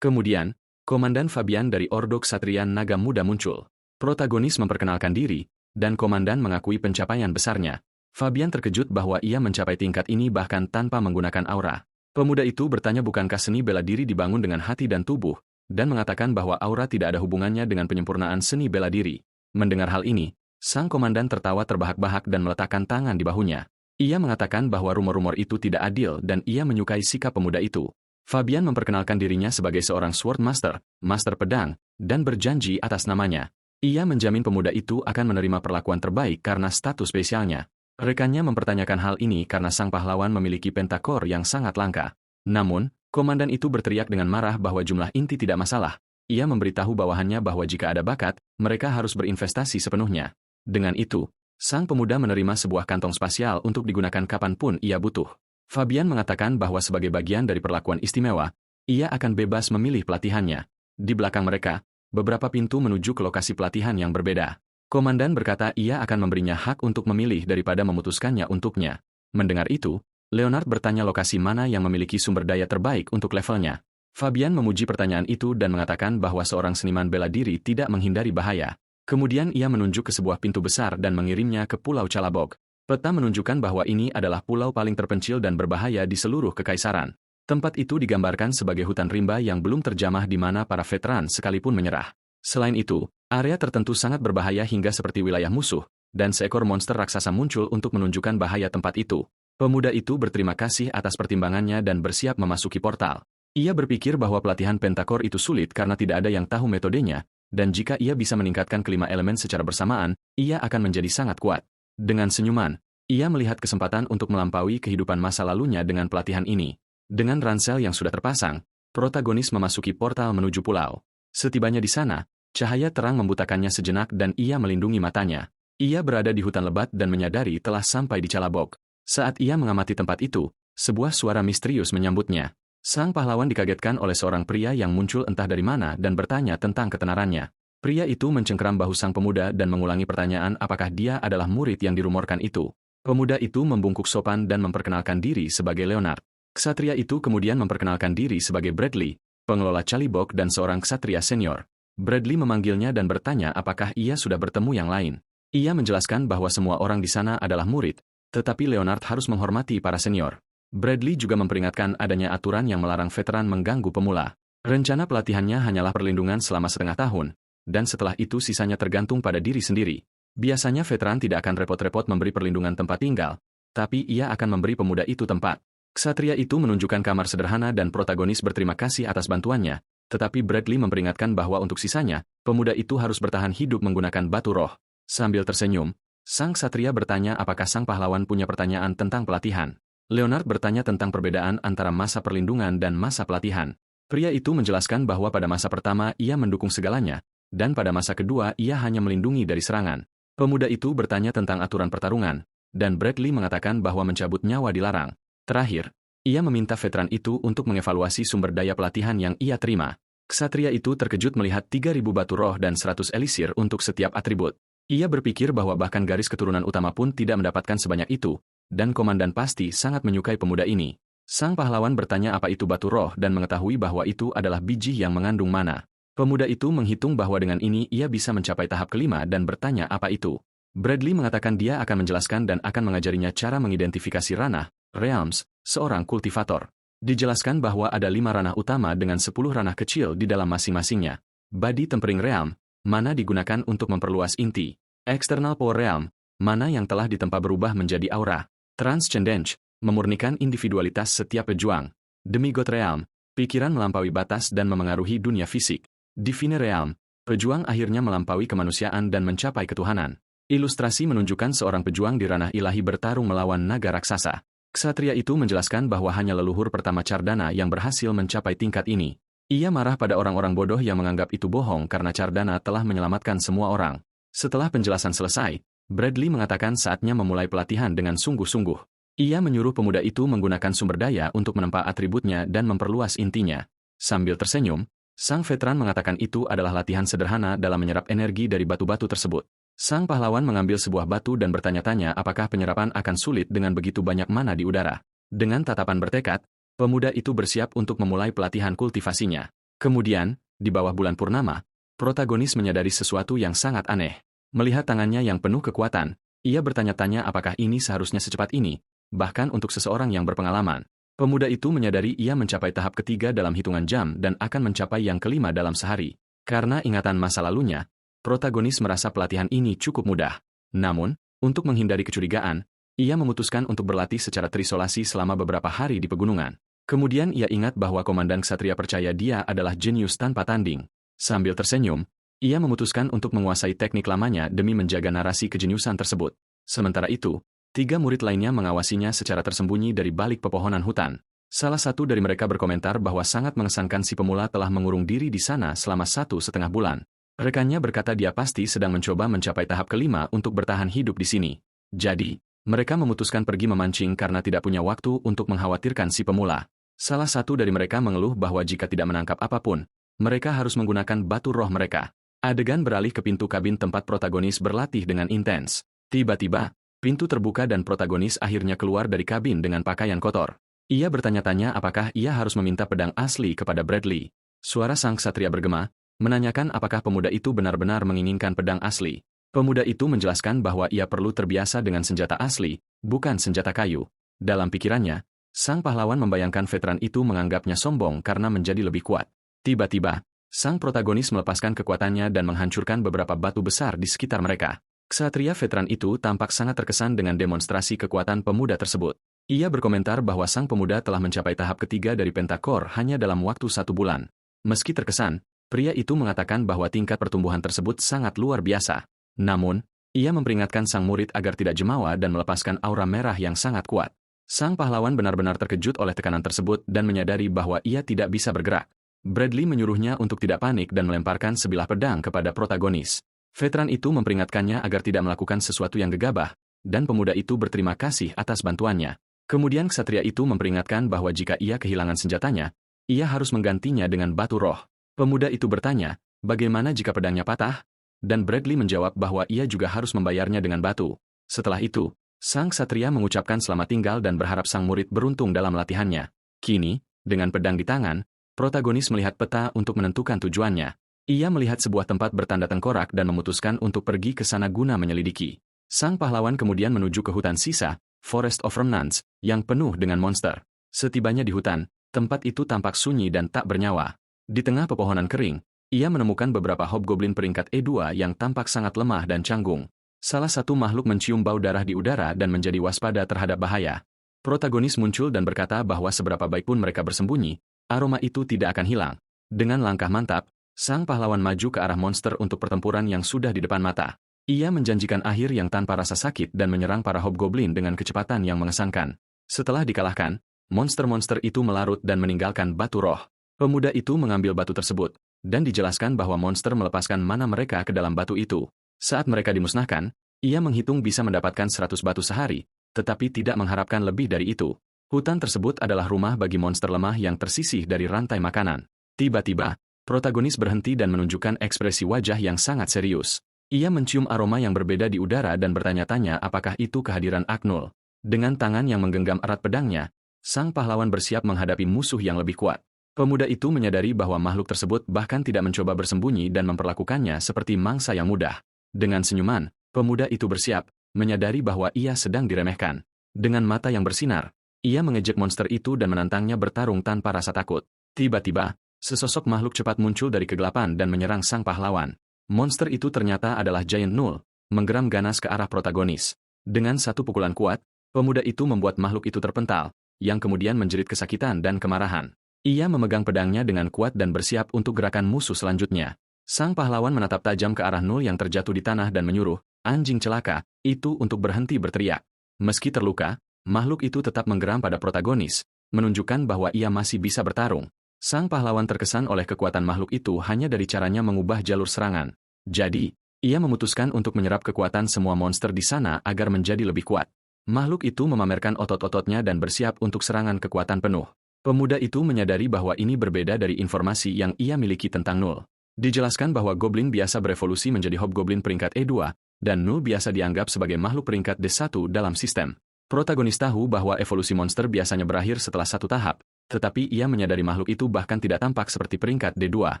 Kemudian, Komandan Fabian dari Ordo Ksatria Naga Muda muncul. Protagonis memperkenalkan diri, dan komandan mengakui pencapaian besarnya. Fabian terkejut bahwa ia mencapai tingkat ini bahkan tanpa menggunakan aura. Pemuda itu bertanya bukankah seni bela diri dibangun dengan hati dan tubuh, dan mengatakan bahwa aura tidak ada hubungannya dengan penyempurnaan seni bela diri. Mendengar hal ini, sang komandan tertawa terbahak-bahak dan meletakkan tangan di bahunya. Ia mengatakan bahwa rumor-rumor itu tidak adil dan ia menyukai sikap pemuda itu. Fabian memperkenalkan dirinya sebagai seorang Sword Master, Master Pedang, dan berjanji atas namanya. Ia menjamin pemuda itu akan menerima perlakuan terbaik karena status spesialnya. Rekannya mempertanyakan hal ini karena sang pahlawan memiliki pentakor yang sangat langka. Namun, komandan itu berteriak dengan marah bahwa jumlah inti tidak masalah. Ia memberitahu bawahannya bahwa jika ada bakat, mereka harus berinvestasi sepenuhnya. Dengan itu, sang pemuda menerima sebuah kantong spasial untuk digunakan kapanpun ia butuh. Fabian mengatakan bahwa sebagai bagian dari perlakuan istimewa, ia akan bebas memilih pelatihannya. Di belakang mereka, beberapa pintu menuju ke lokasi pelatihan yang berbeda. Komandan berkata ia akan memberinya hak untuk memilih daripada memutuskannya untuknya. Mendengar itu, Leonard bertanya lokasi mana yang memiliki sumber daya terbaik untuk levelnya. Fabian memuji pertanyaan itu dan mengatakan bahwa seorang seniman bela diri tidak menghindari bahaya. Kemudian ia menunjuk ke sebuah pintu besar dan mengirimnya ke Pulau Calabog. Peta menunjukkan bahwa ini adalah pulau paling terpencil dan berbahaya di seluruh kekaisaran. Tempat itu digambarkan sebagai hutan rimba yang belum terjamah di mana para veteran sekalipun menyerah. Selain itu, area tertentu sangat berbahaya hingga seperti wilayah musuh, dan seekor monster raksasa muncul untuk menunjukkan bahaya tempat itu. Pemuda itu berterima kasih atas pertimbangannya dan bersiap memasuki portal. Ia berpikir bahwa pelatihan pentakor itu sulit karena tidak ada yang tahu metodenya, dan jika ia bisa meningkatkan kelima elemen secara bersamaan, ia akan menjadi sangat kuat. Dengan senyuman, ia melihat kesempatan untuk melampaui kehidupan masa lalunya dengan pelatihan ini. Dengan ransel yang sudah terpasang, protagonis memasuki portal menuju pulau. Setibanya di sana, cahaya terang membutakannya sejenak dan ia melindungi matanya. Ia berada di hutan lebat dan menyadari telah sampai di Calabog. Saat ia mengamati tempat itu, sebuah suara misterius menyambutnya. Sang pahlawan dikagetkan oleh seorang pria yang muncul entah dari mana dan bertanya tentang ketenarannya. Pria itu mencengkeram bahu sang pemuda dan mengulangi pertanyaan apakah dia adalah murid yang dirumorkan itu. Pemuda itu membungkuk sopan dan memperkenalkan diri sebagai Leonard. Ksatria itu kemudian memperkenalkan diri sebagai Bradley, pengelola Calibok dan seorang ksatria senior. Bradley memanggilnya dan bertanya apakah ia sudah bertemu yang lain. Ia menjelaskan bahwa semua orang di sana adalah murid, tetapi Leonard harus menghormati para senior. Bradley juga memperingatkan adanya aturan yang melarang veteran mengganggu pemula. Rencana pelatihannya hanyalah perlindungan selama setengah tahun, dan setelah itu sisanya tergantung pada diri sendiri. Biasanya veteran tidak akan repot-repot memberi perlindungan tempat tinggal, tapi ia akan memberi pemuda itu tempat. Ksatria itu menunjukkan kamar sederhana dan protagonis berterima kasih atas bantuannya, tetapi Bradley memperingatkan bahwa untuk sisanya, pemuda itu harus bertahan hidup menggunakan batu roh. Sambil tersenyum, sang ksatria bertanya apakah sang pahlawan punya pertanyaan tentang pelatihan. Leonard bertanya tentang perbedaan antara masa perlindungan dan masa pelatihan. Pria itu menjelaskan bahwa pada masa pertama ia mendukung segalanya, dan pada masa kedua ia hanya melindungi dari serangan. Pemuda itu bertanya tentang aturan pertarungan, dan Bradley mengatakan bahwa mencabut nyawa dilarang. Terakhir, ia meminta veteran itu untuk mengevaluasi sumber daya pelatihan yang ia terima. Ksatria itu terkejut melihat 3.000 batu roh dan 100 elisir untuk setiap atribut. Ia berpikir bahwa bahkan garis keturunan utama pun tidak mendapatkan sebanyak itu, dan komandan pasti sangat menyukai pemuda ini. Sang pahlawan bertanya apa itu batu roh dan mengetahui bahwa itu adalah biji yang mengandung mana. Pemuda itu menghitung bahwa dengan ini ia bisa mencapai tahap kelima dan bertanya apa itu. Bradley mengatakan dia akan menjelaskan dan akan mengajarinya cara mengidentifikasi ranah, realms, seorang kultivator. Dijelaskan bahwa ada 5 ranah utama dengan 10 ranah kecil di dalam masing-masingnya. Body Tempering Realm, mana digunakan untuk memperluas inti. External Power Realm, mana yang telah ditempa berubah menjadi aura. Transcendence, memurnikan individualitas setiap pejuang. Demigod Realm, pikiran melampaui batas dan memengaruhi dunia fisik. Divine Realm, pejuang akhirnya melampaui kemanusiaan dan mencapai ketuhanan. Ilustrasi menunjukkan seorang pejuang di ranah ilahi bertarung melawan naga raksasa. Ksatria itu menjelaskan bahwa hanya leluhur pertama Cardana yang berhasil mencapai tingkat ini. Ia marah pada orang-orang bodoh yang menganggap itu bohong karena Cardana telah menyelamatkan semua orang. Setelah penjelasan selesai, Bradley mengatakan saatnya memulai pelatihan dengan sungguh-sungguh. Ia menyuruh pemuda itu menggunakan sumber daya untuk menempa atributnya dan memperluas intinya. Sambil tersenyum, sang veteran mengatakan itu adalah latihan sederhana dalam menyerap energi dari batu-batu tersebut. Sang pahlawan mengambil sebuah batu dan bertanya-tanya apakah penyerapan akan sulit dengan begitu banyak mana di udara. Dengan tatapan bertekad, pemuda itu bersiap untuk memulai pelatihan kultivasinya. Kemudian, di bawah bulan purnama, protagonis menyadari sesuatu yang sangat aneh. Melihat tangannya yang penuh kekuatan, ia bertanya-tanya apakah ini seharusnya secepat ini, bahkan untuk seseorang yang berpengalaman. Pemuda itu menyadari ia mencapai tahap ketiga dalam hitungan jam dan akan mencapai yang kelima dalam sehari. Karena ingatan masa lalunya, protagonis merasa pelatihan ini cukup mudah. Namun, untuk menghindari kecurigaan, ia memutuskan untuk berlatih secara terisolasi selama beberapa hari di pegunungan. Kemudian ia ingat bahwa Komandan Ksatria percaya dia adalah jenius tanpa tanding. Sambil tersenyum, ia memutuskan untuk menguasai teknik lamanya demi menjaga narasi kejeniusan tersebut. Sementara itu, 3 murid lainnya mengawasinya secara tersembunyi dari balik pepohonan hutan. Salah satu dari mereka berkomentar bahwa sangat mengesankan si pemula telah mengurung diri di sana selama 1,5 bulan. Rekannya berkata dia pasti sedang mencoba mencapai tahap kelima untuk bertahan hidup di sini. Jadi, mereka memutuskan pergi memancing karena tidak punya waktu untuk mengkhawatirkan si pemula. Salah satu dari mereka mengeluh bahwa jika tidak menangkap apapun, mereka harus menggunakan batu roh mereka. Adegan beralih ke pintu kabin tempat protagonis berlatih dengan intens. Tiba-tiba, pintu terbuka dan protagonis akhirnya keluar dari kabin dengan pakaian kotor. Ia bertanya-tanya apakah ia harus meminta pedang asli kepada Bradley. Suara sang ksatria bergema, menanyakan apakah pemuda itu benar-benar menginginkan pedang asli. Pemuda itu menjelaskan bahwa ia perlu terbiasa dengan senjata asli, bukan senjata kayu. Dalam pikirannya, sang pahlawan membayangkan veteran itu menganggapnya sombong karena menjadi lebih kuat. Tiba-tiba, sang protagonis melepaskan kekuatannya dan menghancurkan beberapa batu besar di sekitar mereka. Ksatria veteran itu tampak sangat terkesan dengan demonstrasi kekuatan pemuda tersebut. Ia berkomentar bahwa sang pemuda telah mencapai tahap ketiga dari Pentakor hanya dalam waktu 1 bulan. Meski terkesan, pria itu mengatakan bahwa tingkat pertumbuhan tersebut sangat luar biasa. Namun, ia memperingatkan sang murid agar tidak jemawa dan melepaskan aura merah yang sangat kuat. Sang pahlawan benar-benar terkejut oleh tekanan tersebut dan menyadari bahwa ia tidak bisa bergerak. Bradley menyuruhnya untuk tidak panik dan melemparkan sebilah pedang kepada protagonis. Veteran itu memperingatkannya agar tidak melakukan sesuatu yang gegabah, dan pemuda itu berterima kasih atas bantuannya. Kemudian ksatria itu memperingatkan bahwa jika ia kehilangan senjatanya, ia harus menggantinya dengan batu roh. Pemuda itu bertanya, bagaimana jika pedangnya patah? Dan Bradley menjawab bahwa ia juga harus membayarnya dengan batu. Setelah itu, sang ksatria mengucapkan selamat tinggal dan berharap sang murid beruntung dalam latihannya. Kini, dengan pedang di tangan, protagonis melihat peta untuk menentukan tujuannya. Ia melihat sebuah tempat bertanda tengkorak dan memutuskan untuk pergi ke sana guna menyelidiki. Sang pahlawan kemudian menuju ke hutan sisa, Forest of Remnants, yang penuh dengan monster. Setibanya di hutan, tempat itu tampak sunyi dan tak bernyawa. Di tengah pepohonan kering, ia menemukan beberapa hobgoblin peringkat E2 yang tampak sangat lemah dan canggung. Salah satu makhluk mencium bau darah di udara dan menjadi waspada terhadap bahaya. Protagonis muncul dan berkata bahwa seberapa baik pun mereka bersembunyi, aroma itu tidak akan hilang. Dengan langkah mantap, sang pahlawan maju ke arah monster untuk pertempuran yang sudah di depan mata. Ia menjanjikan akhir yang tanpa rasa sakit dan menyerang para hobgoblin dengan kecepatan yang mengesankan. Setelah dikalahkan, monster-monster itu melarut dan meninggalkan batu roh. Pemuda itu mengambil batu tersebut, dan dijelaskan bahwa monster melepaskan mana mereka ke dalam batu itu. Saat mereka dimusnahkan, ia menghitung bisa mendapatkan 100 batu sehari, tetapi tidak mengharapkan lebih dari itu. Hutan tersebut adalah rumah bagi monster lemah yang tersisih dari rantai makanan. Tiba-tiba, protagonis berhenti dan menunjukkan ekspresi wajah yang sangat serius. Ia mencium aroma yang berbeda di udara dan bertanya-tanya apakah itu kehadiran Aknul. Dengan tangan yang menggenggam erat pedangnya, sang pahlawan bersiap menghadapi musuh yang lebih kuat. Pemuda itu menyadari bahwa makhluk tersebut bahkan tidak mencoba bersembunyi dan memperlakukannya seperti mangsa yang mudah. Dengan senyuman, pemuda itu bersiap, menyadari bahwa ia sedang diremehkan. Dengan mata yang bersinar, ia mengejek monster itu dan menantangnya bertarung tanpa rasa takut. Tiba-tiba, sesosok makhluk cepat muncul dari kegelapan dan menyerang sang pahlawan. Monster itu ternyata adalah Giant Null, menggeram ganas ke arah protagonis. Dengan satu pukulan kuat, pemuda itu membuat makhluk itu terpental, yang kemudian menjerit kesakitan dan kemarahan. Ia memegang pedangnya dengan kuat dan bersiap untuk gerakan musuh selanjutnya. Sang pahlawan menatap tajam ke arah Null yang terjatuh di tanah dan menyuruh, anjing celaka, itu untuk berhenti berteriak. Meski terluka, makhluk itu tetap menggeram pada protagonis, menunjukkan bahwa ia masih bisa bertarung. Sang pahlawan terkesan oleh kekuatan makhluk itu hanya dari caranya mengubah jalur serangan. Jadi, ia memutuskan untuk menyerap kekuatan semua monster di sana agar menjadi lebih kuat. Makhluk itu memamerkan otot-ototnya dan bersiap untuk serangan kekuatan penuh. Pemuda itu menyadari bahwa ini berbeda dari informasi yang ia miliki tentang Null. Dijelaskan bahwa goblin biasa berevolusi menjadi hobgoblin peringkat E2, dan Null biasa dianggap sebagai makhluk peringkat D1 dalam sistem. Protagonis tahu bahwa evolusi monster biasanya berakhir setelah satu tahap, tetapi ia menyadari makhluk itu bahkan tidak tampak seperti peringkat D2.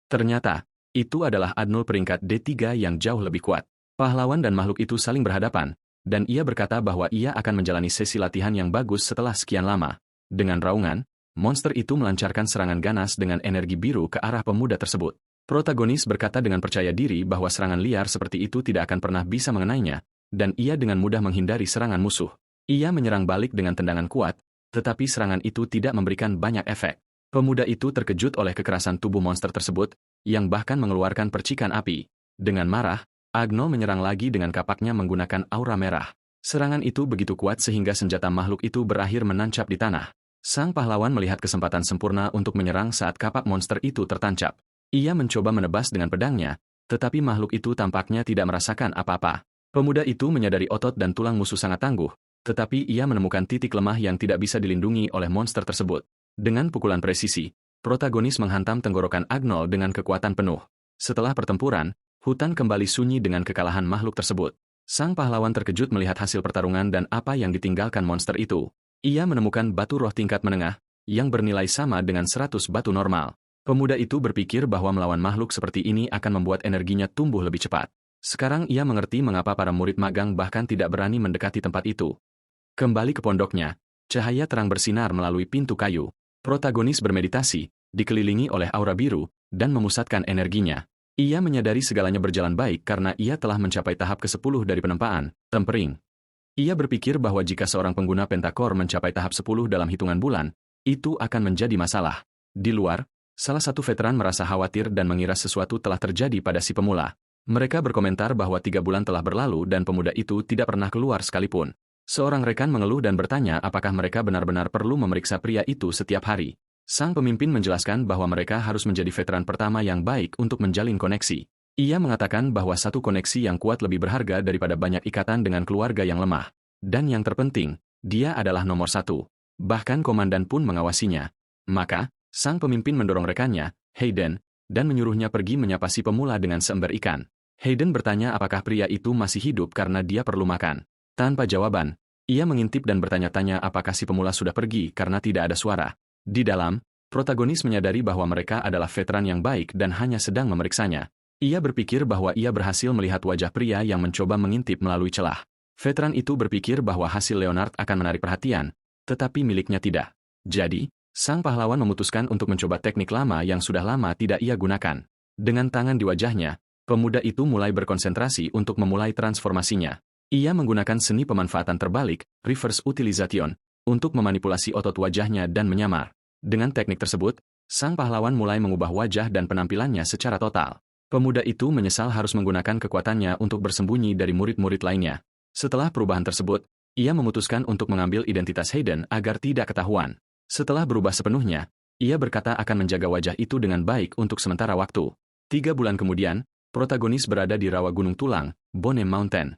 Ternyata, itu adalah Adnul peringkat D3 yang jauh lebih kuat. Pahlawan dan makhluk itu saling berhadapan, dan ia berkata bahwa ia akan menjalani sesi latihan yang bagus setelah sekian lama. Dengan raungan, monster itu melancarkan serangan ganas dengan energi biru ke arah pemuda tersebut. Protagonis berkata dengan percaya diri bahwa serangan liar seperti itu tidak akan pernah bisa mengenainya, dan ia dengan mudah menghindari serangan musuh. Ia menyerang balik dengan tendangan kuat, tetapi serangan itu tidak memberikan banyak efek. Pemuda itu terkejut oleh kekerasan tubuh monster tersebut, yang bahkan mengeluarkan percikan api. Dengan marah, Agno menyerang lagi dengan kapaknya menggunakan aura merah. Serangan itu begitu kuat sehingga senjata makhluk itu berakhir menancap di tanah. Sang pahlawan melihat kesempatan sempurna untuk menyerang saat kapak monster itu tertancap. Ia mencoba menebas dengan pedangnya, tetapi makhluk itu tampaknya tidak merasakan apa-apa. Pemuda itu menyadari otot dan tulang musuh sangat tangguh, tetapi ia menemukan titik lemah yang tidak bisa dilindungi oleh monster tersebut. Dengan pukulan presisi, protagonis menghantam tenggorokan Agnol dengan kekuatan penuh. Setelah pertempuran, hutan kembali sunyi dengan kekalahan makhluk tersebut. Sang pahlawan terkejut melihat hasil pertarungan dan apa yang ditinggalkan monster itu. Ia menemukan batu roh tingkat menengah, yang bernilai sama dengan 100 batu normal. Pemuda itu berpikir bahwa melawan makhluk seperti ini akan membuat energinya tumbuh lebih cepat. Sekarang ia mengerti mengapa para murid magang bahkan tidak berani mendekati tempat itu. Kembali ke pondoknya, cahaya terang bersinar melalui pintu kayu. Protagonis bermeditasi, dikelilingi oleh aura biru, dan memusatkan energinya. Ia menyadari segalanya berjalan baik karena ia telah mencapai tahap ke-10 dari penempaan, tempering. Ia berpikir bahwa jika seorang pengguna pentakor mencapai tahap 10 dalam hitungan bulan, itu akan menjadi masalah. Di luar, salah satu veteran merasa khawatir dan mengira sesuatu telah terjadi pada si pemula. Mereka berkomentar bahwa 3 bulan telah berlalu dan pemuda itu tidak pernah keluar sekalipun. Seorang rekan mengeluh dan bertanya apakah mereka benar-benar perlu memeriksa pria itu setiap hari. Sang pemimpin menjelaskan bahwa mereka harus menjadi veteran pertama yang baik untuk menjalin koneksi. Ia mengatakan bahwa satu koneksi yang kuat lebih berharga daripada banyak ikatan dengan keluarga yang lemah. Dan yang terpenting, dia adalah nomor 1. Bahkan komandan pun mengawasinya. Maka, sang pemimpin mendorong rekannya, Hayden, dan menyuruhnya pergi menyapa si pemula dengan seember ikan. Hayden bertanya apakah pria itu masih hidup karena dia perlu makan. Tanpa jawaban, ia mengintip dan bertanya-tanya apakah si pemula sudah pergi karena tidak ada suara. Di dalam, protagonis menyadari bahwa mereka adalah veteran yang baik dan hanya sedang memeriksanya. Ia berpikir bahwa ia berhasil melihat wajah pria yang mencoba mengintip melalui celah. Veteran itu berpikir bahwa hasil Leonard akan menarik perhatian, tetapi miliknya tidak. Jadi, sang pahlawan memutuskan untuk mencoba teknik lama yang sudah lama tidak ia gunakan. Dengan tangan di wajahnya, pemuda itu mulai berkonsentrasi untuk memulai transformasinya. Ia menggunakan seni pemanfaatan terbalik, reverse utilization, untuk memanipulasi otot wajahnya dan menyamar. Dengan teknik tersebut, sang pahlawan mulai mengubah wajah dan penampilannya secara total. Pemuda itu menyesal harus menggunakan kekuatannya untuk bersembunyi dari murid-murid lainnya. Setelah perubahan tersebut, ia memutuskan untuk mengambil identitas Hayden agar tidak ketahuan. Setelah berubah sepenuhnya, ia berkata akan menjaga wajah itu dengan baik untuk sementara waktu. 3 bulan kemudian, protagonis berada di rawa Gunung Tulang, Bone Mountain.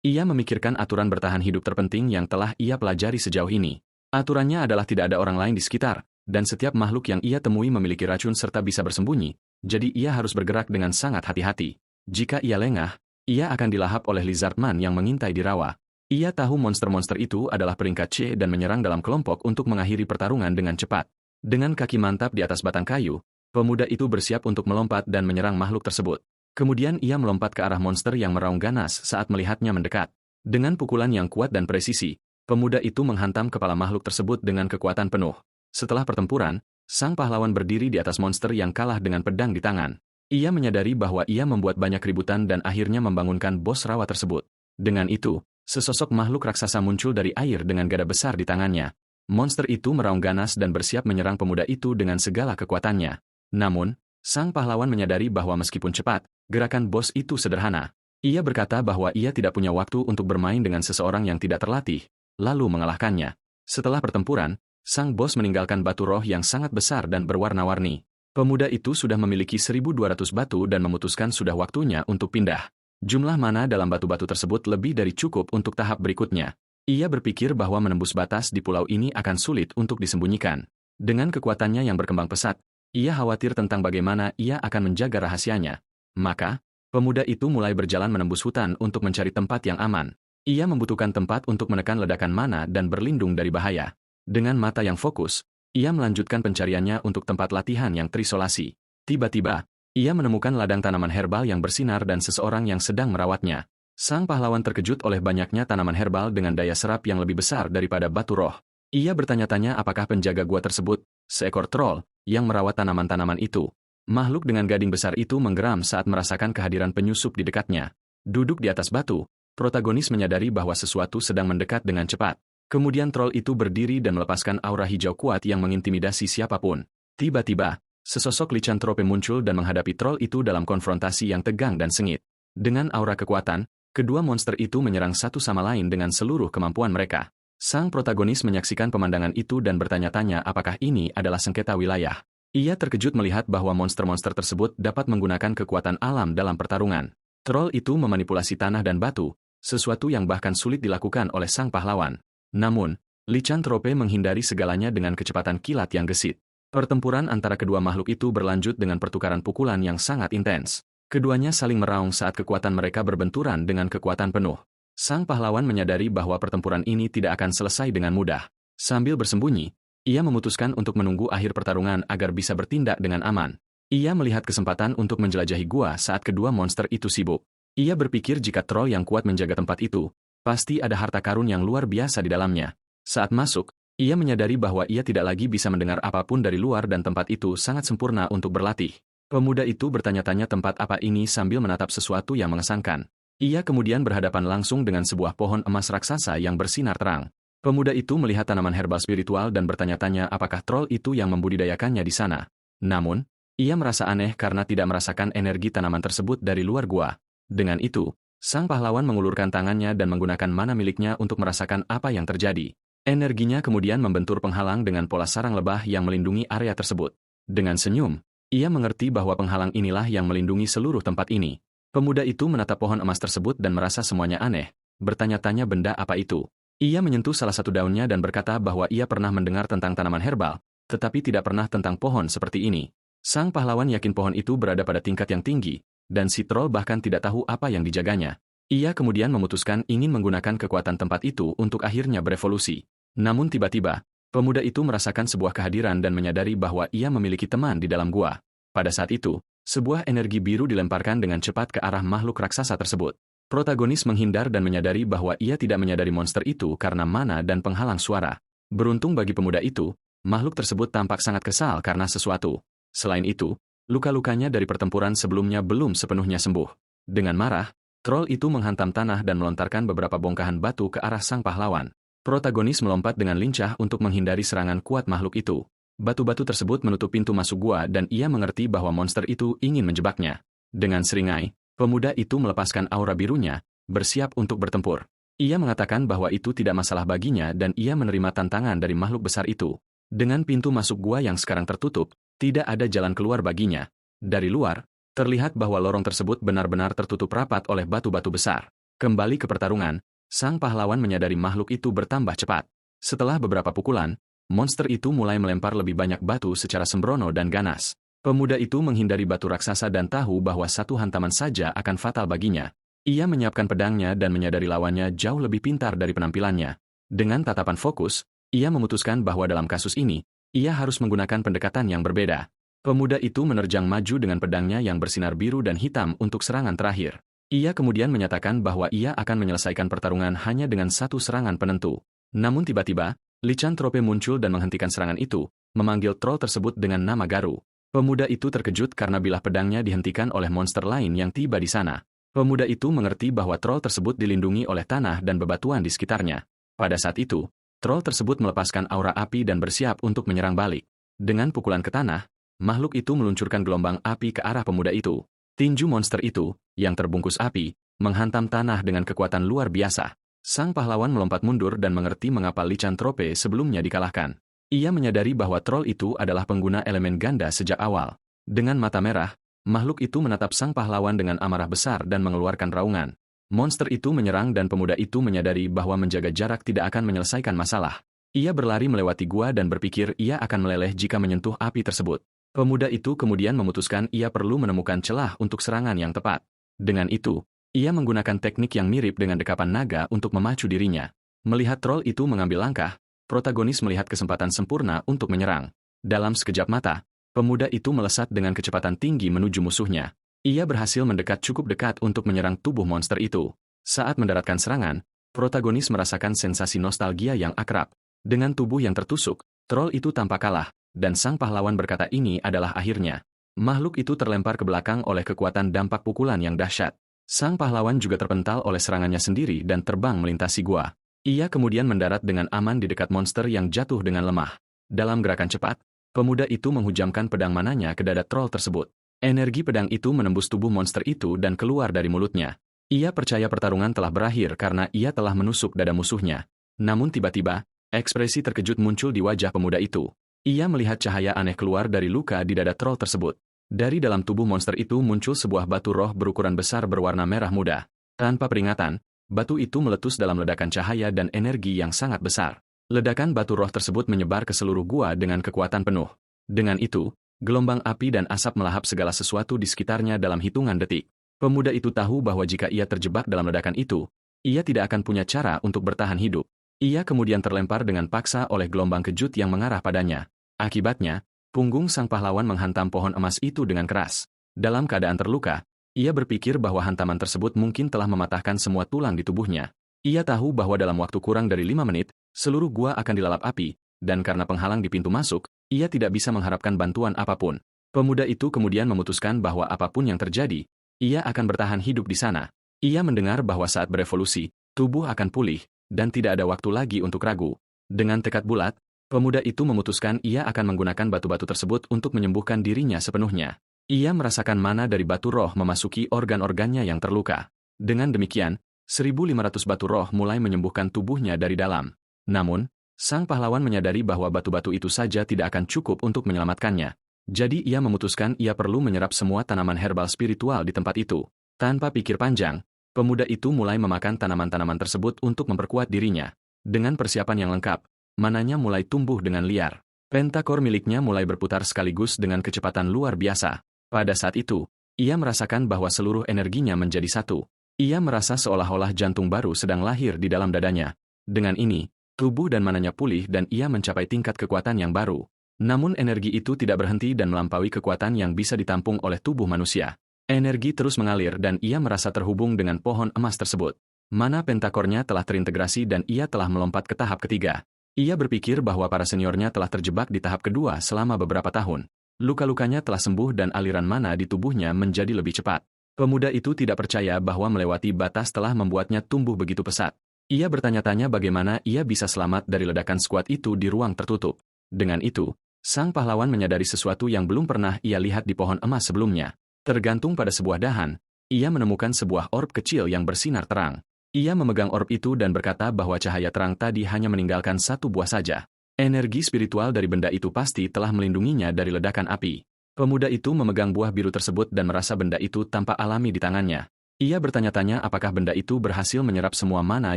Ia memikirkan aturan bertahan hidup terpenting yang telah ia pelajari sejauh ini. Aturannya adalah tidak ada orang lain di sekitar, dan setiap makhluk yang ia temui memiliki racun serta bisa bersembunyi, jadi ia harus bergerak dengan sangat hati-hati. Jika ia lengah, ia akan dilahap oleh Lizardman yang mengintai di rawa. Ia tahu monster-monster itu adalah peringkat C dan menyerang dalam kelompok untuk mengakhiri pertarungan dengan cepat. Dengan kaki mantap di atas batang kayu, pemuda itu bersiap untuk melompat dan menyerang makhluk tersebut. Kemudian ia melompat ke arah monster yang meraung ganas saat melihatnya mendekat. Dengan pukulan yang kuat dan presisi, pemuda itu menghantam kepala makhluk tersebut dengan kekuatan penuh. Setelah pertempuran, sang pahlawan berdiri di atas monster yang kalah dengan pedang di tangan. Ia menyadari bahwa ia membuat banyak keributan dan akhirnya membangunkan bos rawa tersebut. Dengan itu, sesosok makhluk raksasa muncul dari air dengan gada besar di tangannya. Monster itu meraung ganas dan bersiap menyerang pemuda itu dengan segala kekuatannya. Namun, sang pahlawan menyadari bahwa meskipun cepat, gerakan bos itu sederhana. Ia berkata bahwa ia tidak punya waktu untuk bermain dengan seseorang yang tidak terlatih, lalu mengalahkannya. Setelah pertempuran, sang bos meninggalkan batu roh yang sangat besar dan berwarna-warni. Pemuda itu sudah memiliki 1.200 batu dan memutuskan sudah waktunya untuk pindah. Jumlah mana dalam batu-batu tersebut lebih dari cukup untuk tahap berikutnya. Ia berpikir bahwa menembus batas di pulau ini akan sulit untuk disembunyikan. Dengan kekuatannya yang berkembang pesat, ia khawatir tentang bagaimana ia akan menjaga rahasianya. Maka, pemuda itu mulai berjalan menembus hutan untuk mencari tempat yang aman. Ia membutuhkan tempat untuk menekan ledakan mana dan berlindung dari bahaya. Dengan mata yang fokus, ia melanjutkan pencariannya untuk tempat latihan yang terisolasi. Tiba-tiba, ia menemukan ladang tanaman herbal yang bersinar dan seseorang yang sedang merawatnya. Sang pahlawan terkejut oleh banyaknya tanaman herbal dengan daya serap yang lebih besar daripada batu roh. Ia bertanya-tanya apakah penjaga gua tersebut, seekor troll, yang merawat tanaman-tanaman itu. Makhluk dengan gading besar itu menggeram saat merasakan kehadiran penyusup di dekatnya. Duduk di atas batu, protagonis menyadari bahwa sesuatu sedang mendekat dengan cepat. Kemudian troll itu berdiri dan melepaskan aura hijau kuat yang mengintimidasi siapapun. Tiba-tiba, sesosok licantrope muncul dan menghadapi troll itu dalam konfrontasi yang tegang dan sengit. Dengan aura kekuatan, kedua monster itu menyerang satu sama lain dengan seluruh kemampuan mereka. Sang protagonis menyaksikan pemandangan itu dan bertanya-tanya apakah ini adalah sengketa wilayah. Ia terkejut melihat bahwa monster-monster tersebut dapat menggunakan kekuatan alam dalam pertarungan. Troll itu memanipulasi tanah dan batu, sesuatu yang bahkan sulit dilakukan oleh sang pahlawan. Namun, licantrope menghindari segalanya dengan kecepatan kilat yang gesit. Pertempuran antara kedua makhluk itu berlanjut dengan pertukaran pukulan yang sangat intens. Keduanya saling meraung saat kekuatan mereka berbenturan dengan kekuatan penuh. Sang pahlawan menyadari bahwa pertempuran ini tidak akan selesai dengan mudah. Sambil bersembunyi, ia memutuskan untuk menunggu akhir pertarungan agar bisa bertindak dengan aman. Ia melihat kesempatan untuk menjelajahi gua saat kedua monster itu sibuk. Ia berpikir jika troll yang kuat menjaga tempat itu, pasti ada harta karun yang luar biasa di dalamnya. Saat masuk, ia menyadari bahwa ia tidak lagi bisa mendengar apapun dari luar dan tempat itu sangat sempurna untuk berlatih. Pemuda itu bertanya-tanya tempat apa ini sambil menatap sesuatu yang mengesankan. Ia kemudian berhadapan langsung dengan sebuah pohon emas raksasa yang bersinar terang. Pemuda itu melihat tanaman herbal spiritual dan bertanya-tanya apakah troll itu yang membudidayakannya di sana. Namun, ia merasa aneh karena tidak merasakan energi tanaman tersebut dari luar gua. Dengan itu, sang pahlawan mengulurkan tangannya dan menggunakan mana miliknya untuk merasakan apa yang terjadi. Energinya kemudian membentur penghalang dengan pola sarang lebah yang melindungi area tersebut. Dengan senyum, ia mengerti bahwa penghalang inilah yang melindungi seluruh tempat ini. Pemuda itu menatap pohon emas tersebut dan merasa semuanya aneh, bertanya-tanya benda apa itu. Ia menyentuh salah satu daunnya dan berkata bahwa ia pernah mendengar tentang tanaman herbal, tetapi tidak pernah tentang pohon seperti ini. Sang pahlawan yakin pohon itu berada pada tingkat yang tinggi, dan si troll bahkan tidak tahu apa yang dijaganya. Ia kemudian memutuskan ingin menggunakan kekuatan tempat itu untuk akhirnya berevolusi. Namun tiba-tiba, pemuda itu merasakan sebuah kehadiran dan menyadari bahwa ia memiliki teman di dalam gua. Pada saat itu, sebuah energi biru dilemparkan dengan cepat ke arah makhluk raksasa tersebut. Protagonis menghindar dan menyadari bahwa ia tidak menyadari monster itu karena mana dan penghalang suara. Beruntung bagi pemuda itu, makhluk tersebut tampak sangat kesal karena sesuatu. Selain itu, luka-lukanya dari pertempuran sebelumnya belum sepenuhnya sembuh. Dengan marah, troll itu menghantam tanah dan melontarkan beberapa bongkahan batu ke arah sang pahlawan. Protagonis melompat dengan lincah untuk menghindari serangan kuat makhluk itu. Batu-batu tersebut menutup pintu masuk gua dan ia mengerti bahwa monster itu ingin menjebaknya. Dengan seringai, pemuda itu melepaskan aura birunya, bersiap untuk bertempur. Ia mengatakan bahwa itu tidak masalah baginya dan ia menerima tantangan dari makhluk besar itu. Dengan pintu masuk gua yang sekarang tertutup, tidak ada jalan keluar baginya. Dari luar, terlihat bahwa lorong tersebut benar-benar tertutup rapat oleh batu-batu besar. Kembali ke pertarungan, sang pahlawan menyadari makhluk itu bertambah cepat. Setelah beberapa pukulan, monster itu mulai melempar lebih banyak batu secara sembrono dan ganas. Pemuda itu menghindari batu raksasa dan tahu bahwa satu hantaman saja akan fatal baginya. Ia menyiapkan pedangnya dan menyadari lawannya jauh lebih pintar dari penampilannya. Dengan tatapan fokus, ia memutuskan bahwa dalam kasus ini, ia harus menggunakan pendekatan yang berbeda. Pemuda itu menerjang maju dengan pedangnya yang bersinar biru dan hitam untuk serangan terakhir. Ia kemudian menyatakan bahwa ia akan menyelesaikan pertarungan hanya dengan satu serangan penentu. Namun tiba-tiba, licantrope muncul dan menghentikan serangan itu, memanggil troll tersebut dengan nama Garu. Pemuda itu terkejut karena bilah pedangnya dihentikan oleh monster lain yang tiba di sana. Pemuda itu mengerti bahwa troll tersebut dilindungi oleh tanah dan bebatuan di sekitarnya. Pada saat itu, troll tersebut melepaskan aura api dan bersiap untuk menyerang balik. Dengan pukulan ke tanah, makhluk itu meluncurkan gelombang api ke arah pemuda itu. Tinju monster itu, yang terbungkus api, menghantam tanah dengan kekuatan luar biasa. Sang pahlawan melompat mundur dan mengerti mengapa licantrope sebelumnya dikalahkan. Ia menyadari bahwa troll itu adalah pengguna elemen ganda sejak awal. Dengan mata merah, makhluk itu menatap sang pahlawan dengan amarah besar dan mengeluarkan raungan. Monster itu menyerang dan pemuda itu menyadari bahwa menjaga jarak tidak akan menyelesaikan masalah. Ia berlari melewati gua dan berpikir ia akan meleleh jika menyentuh api tersebut. Pemuda itu kemudian memutuskan ia perlu menemukan celah untuk serangan yang tepat. Dengan itu, ia menggunakan teknik yang mirip dengan dekapan naga untuk memacu dirinya. Melihat troll itu mengambil langkah, protagonis melihat kesempatan sempurna untuk menyerang. Dalam sekejap mata, pemuda itu melesat dengan kecepatan tinggi menuju musuhnya. Ia berhasil mendekat cukup dekat untuk menyerang tubuh monster itu. Saat mendaratkan serangan, protagonis merasakan sensasi nostalgia yang akrab. Dengan tubuh yang tertusuk, troll itu tampak kalah, dan sang pahlawan berkata ini adalah akhirnya. Makhluk itu terlempar ke belakang oleh kekuatan dampak pukulan yang dahsyat. Sang pahlawan juga terpental oleh serangannya sendiri dan terbang melintasi gua. Ia kemudian mendarat dengan aman di dekat monster yang jatuh dengan lemah. Dalam gerakan cepat, pemuda itu menghujamkan pedang mananya ke dada troll tersebut. Energi pedang itu menembus tubuh monster itu dan keluar dari mulutnya. Ia percaya pertarungan telah berakhir karena ia telah menusuk dada musuhnya. Namun tiba-tiba, ekspresi terkejut muncul di wajah pemuda itu. Ia melihat cahaya aneh keluar dari luka di dada troll tersebut. Dari dalam tubuh monster itu muncul sebuah batu roh berukuran besar berwarna merah muda. Tanpa peringatan, batu itu meletus dalam ledakan cahaya dan energi yang sangat besar. Ledakan batu roh tersebut menyebar ke seluruh gua dengan kekuatan penuh. Dengan itu, gelombang api dan asap melahap segala sesuatu di sekitarnya dalam hitungan detik. Pemuda itu tahu bahwa jika ia terjebak dalam ledakan itu, ia tidak akan punya cara untuk bertahan hidup. Ia kemudian terlempar dengan paksa oleh gelombang kejut yang mengarah padanya. Akibatnya, punggung sang pahlawan menghantam pohon emas itu dengan keras. Dalam keadaan terluka, ia berpikir bahwa hantaman tersebut mungkin telah mematahkan semua tulang di tubuhnya. Ia tahu bahwa dalam waktu kurang dari 5 menit, seluruh gua akan dilalap api, dan karena penghalang di pintu masuk, ia tidak bisa mengharapkan bantuan apapun. Pemuda itu kemudian memutuskan bahwa apapun yang terjadi, ia akan bertahan hidup di sana. Ia mendengar bahwa saat berevolusi, tubuh akan pulih, dan tidak ada waktu lagi untuk ragu. Dengan tekad bulat, pemuda itu memutuskan ia akan menggunakan batu-batu tersebut untuk menyembuhkan dirinya sepenuhnya. Ia merasakan mana dari batu roh memasuki organ-organnya yang terluka. Dengan demikian, 1.500 batu roh mulai menyembuhkan tubuhnya dari dalam. Namun, sang pahlawan menyadari bahwa batu-batu itu saja tidak akan cukup untuk menyelamatkannya. Jadi ia memutuskan ia perlu menyerap semua tanaman herbal spiritual di tempat itu. Tanpa pikir panjang, pemuda itu mulai memakan tanaman-tanaman tersebut untuk memperkuat dirinya. Dengan persiapan yang lengkap, mananya mulai tumbuh dengan liar. Pentakor miliknya mulai berputar sekaligus dengan kecepatan luar biasa. Pada saat itu, ia merasakan bahwa seluruh energinya menjadi satu. Ia merasa seolah-olah jantung baru sedang lahir di dalam dadanya. Dengan ini, tubuh dan mananya pulih dan ia mencapai tingkat kekuatan yang baru. Namun energi itu tidak berhenti dan melampaui kekuatan yang bisa ditampung oleh tubuh manusia. Energi terus mengalir dan ia merasa terhubung dengan pohon emas tersebut. Mana pentakornya telah terintegrasi dan ia telah melompat ke tahap ketiga. Ia berpikir bahwa para seniornya telah terjebak di tahap kedua selama beberapa tahun. Luka-lukanya telah sembuh dan aliran mana di tubuhnya menjadi lebih cepat. Pemuda itu tidak percaya bahwa melewati batas telah membuatnya tumbuh begitu pesat. Ia bertanya-tanya bagaimana ia bisa selamat dari ledakan skuad itu di ruang tertutup. Dengan itu, sang pahlawan menyadari sesuatu yang belum pernah ia lihat di pohon emas sebelumnya. Tergantung pada sebuah dahan, ia menemukan sebuah orb kecil yang bersinar terang. Ia memegang orb itu dan berkata bahwa cahaya terang tadi hanya meninggalkan satu buah saja. Energi spiritual dari benda itu pasti telah melindunginya dari ledakan api. Pemuda itu memegang buah biru tersebut dan merasa benda itu tampak alami di tangannya. Ia bertanya-tanya apakah benda itu berhasil menyerap semua mana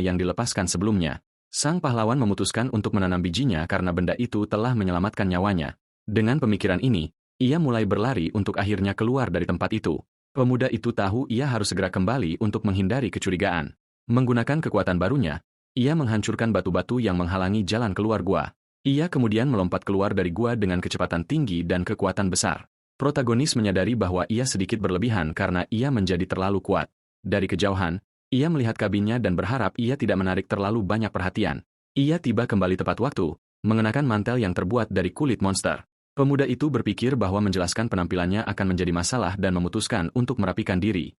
yang dilepaskan sebelumnya. Sang pahlawan memutuskan untuk menanam bijinya karena benda itu telah menyelamatkan nyawanya. Dengan pemikiran ini, ia mulai berlari untuk akhirnya keluar dari tempat itu. Pemuda itu tahu ia harus segera kembali untuk menghindari kecurigaan. Menggunakan kekuatan barunya, ia menghancurkan batu-batu yang menghalangi jalan keluar gua. Ia kemudian melompat keluar dari gua dengan kecepatan tinggi dan kekuatan besar. Protagonis menyadari bahwa ia sedikit berlebihan karena ia menjadi terlalu kuat. Dari kejauhan, ia melihat kabinnya dan berharap ia tidak menarik terlalu banyak perhatian. Ia tiba kembali tepat waktu, mengenakan mantel yang terbuat dari kulit monster. Pemuda itu berpikir bahwa menjelaskan penampilannya akan menjadi masalah dan memutuskan untuk merapikan diri.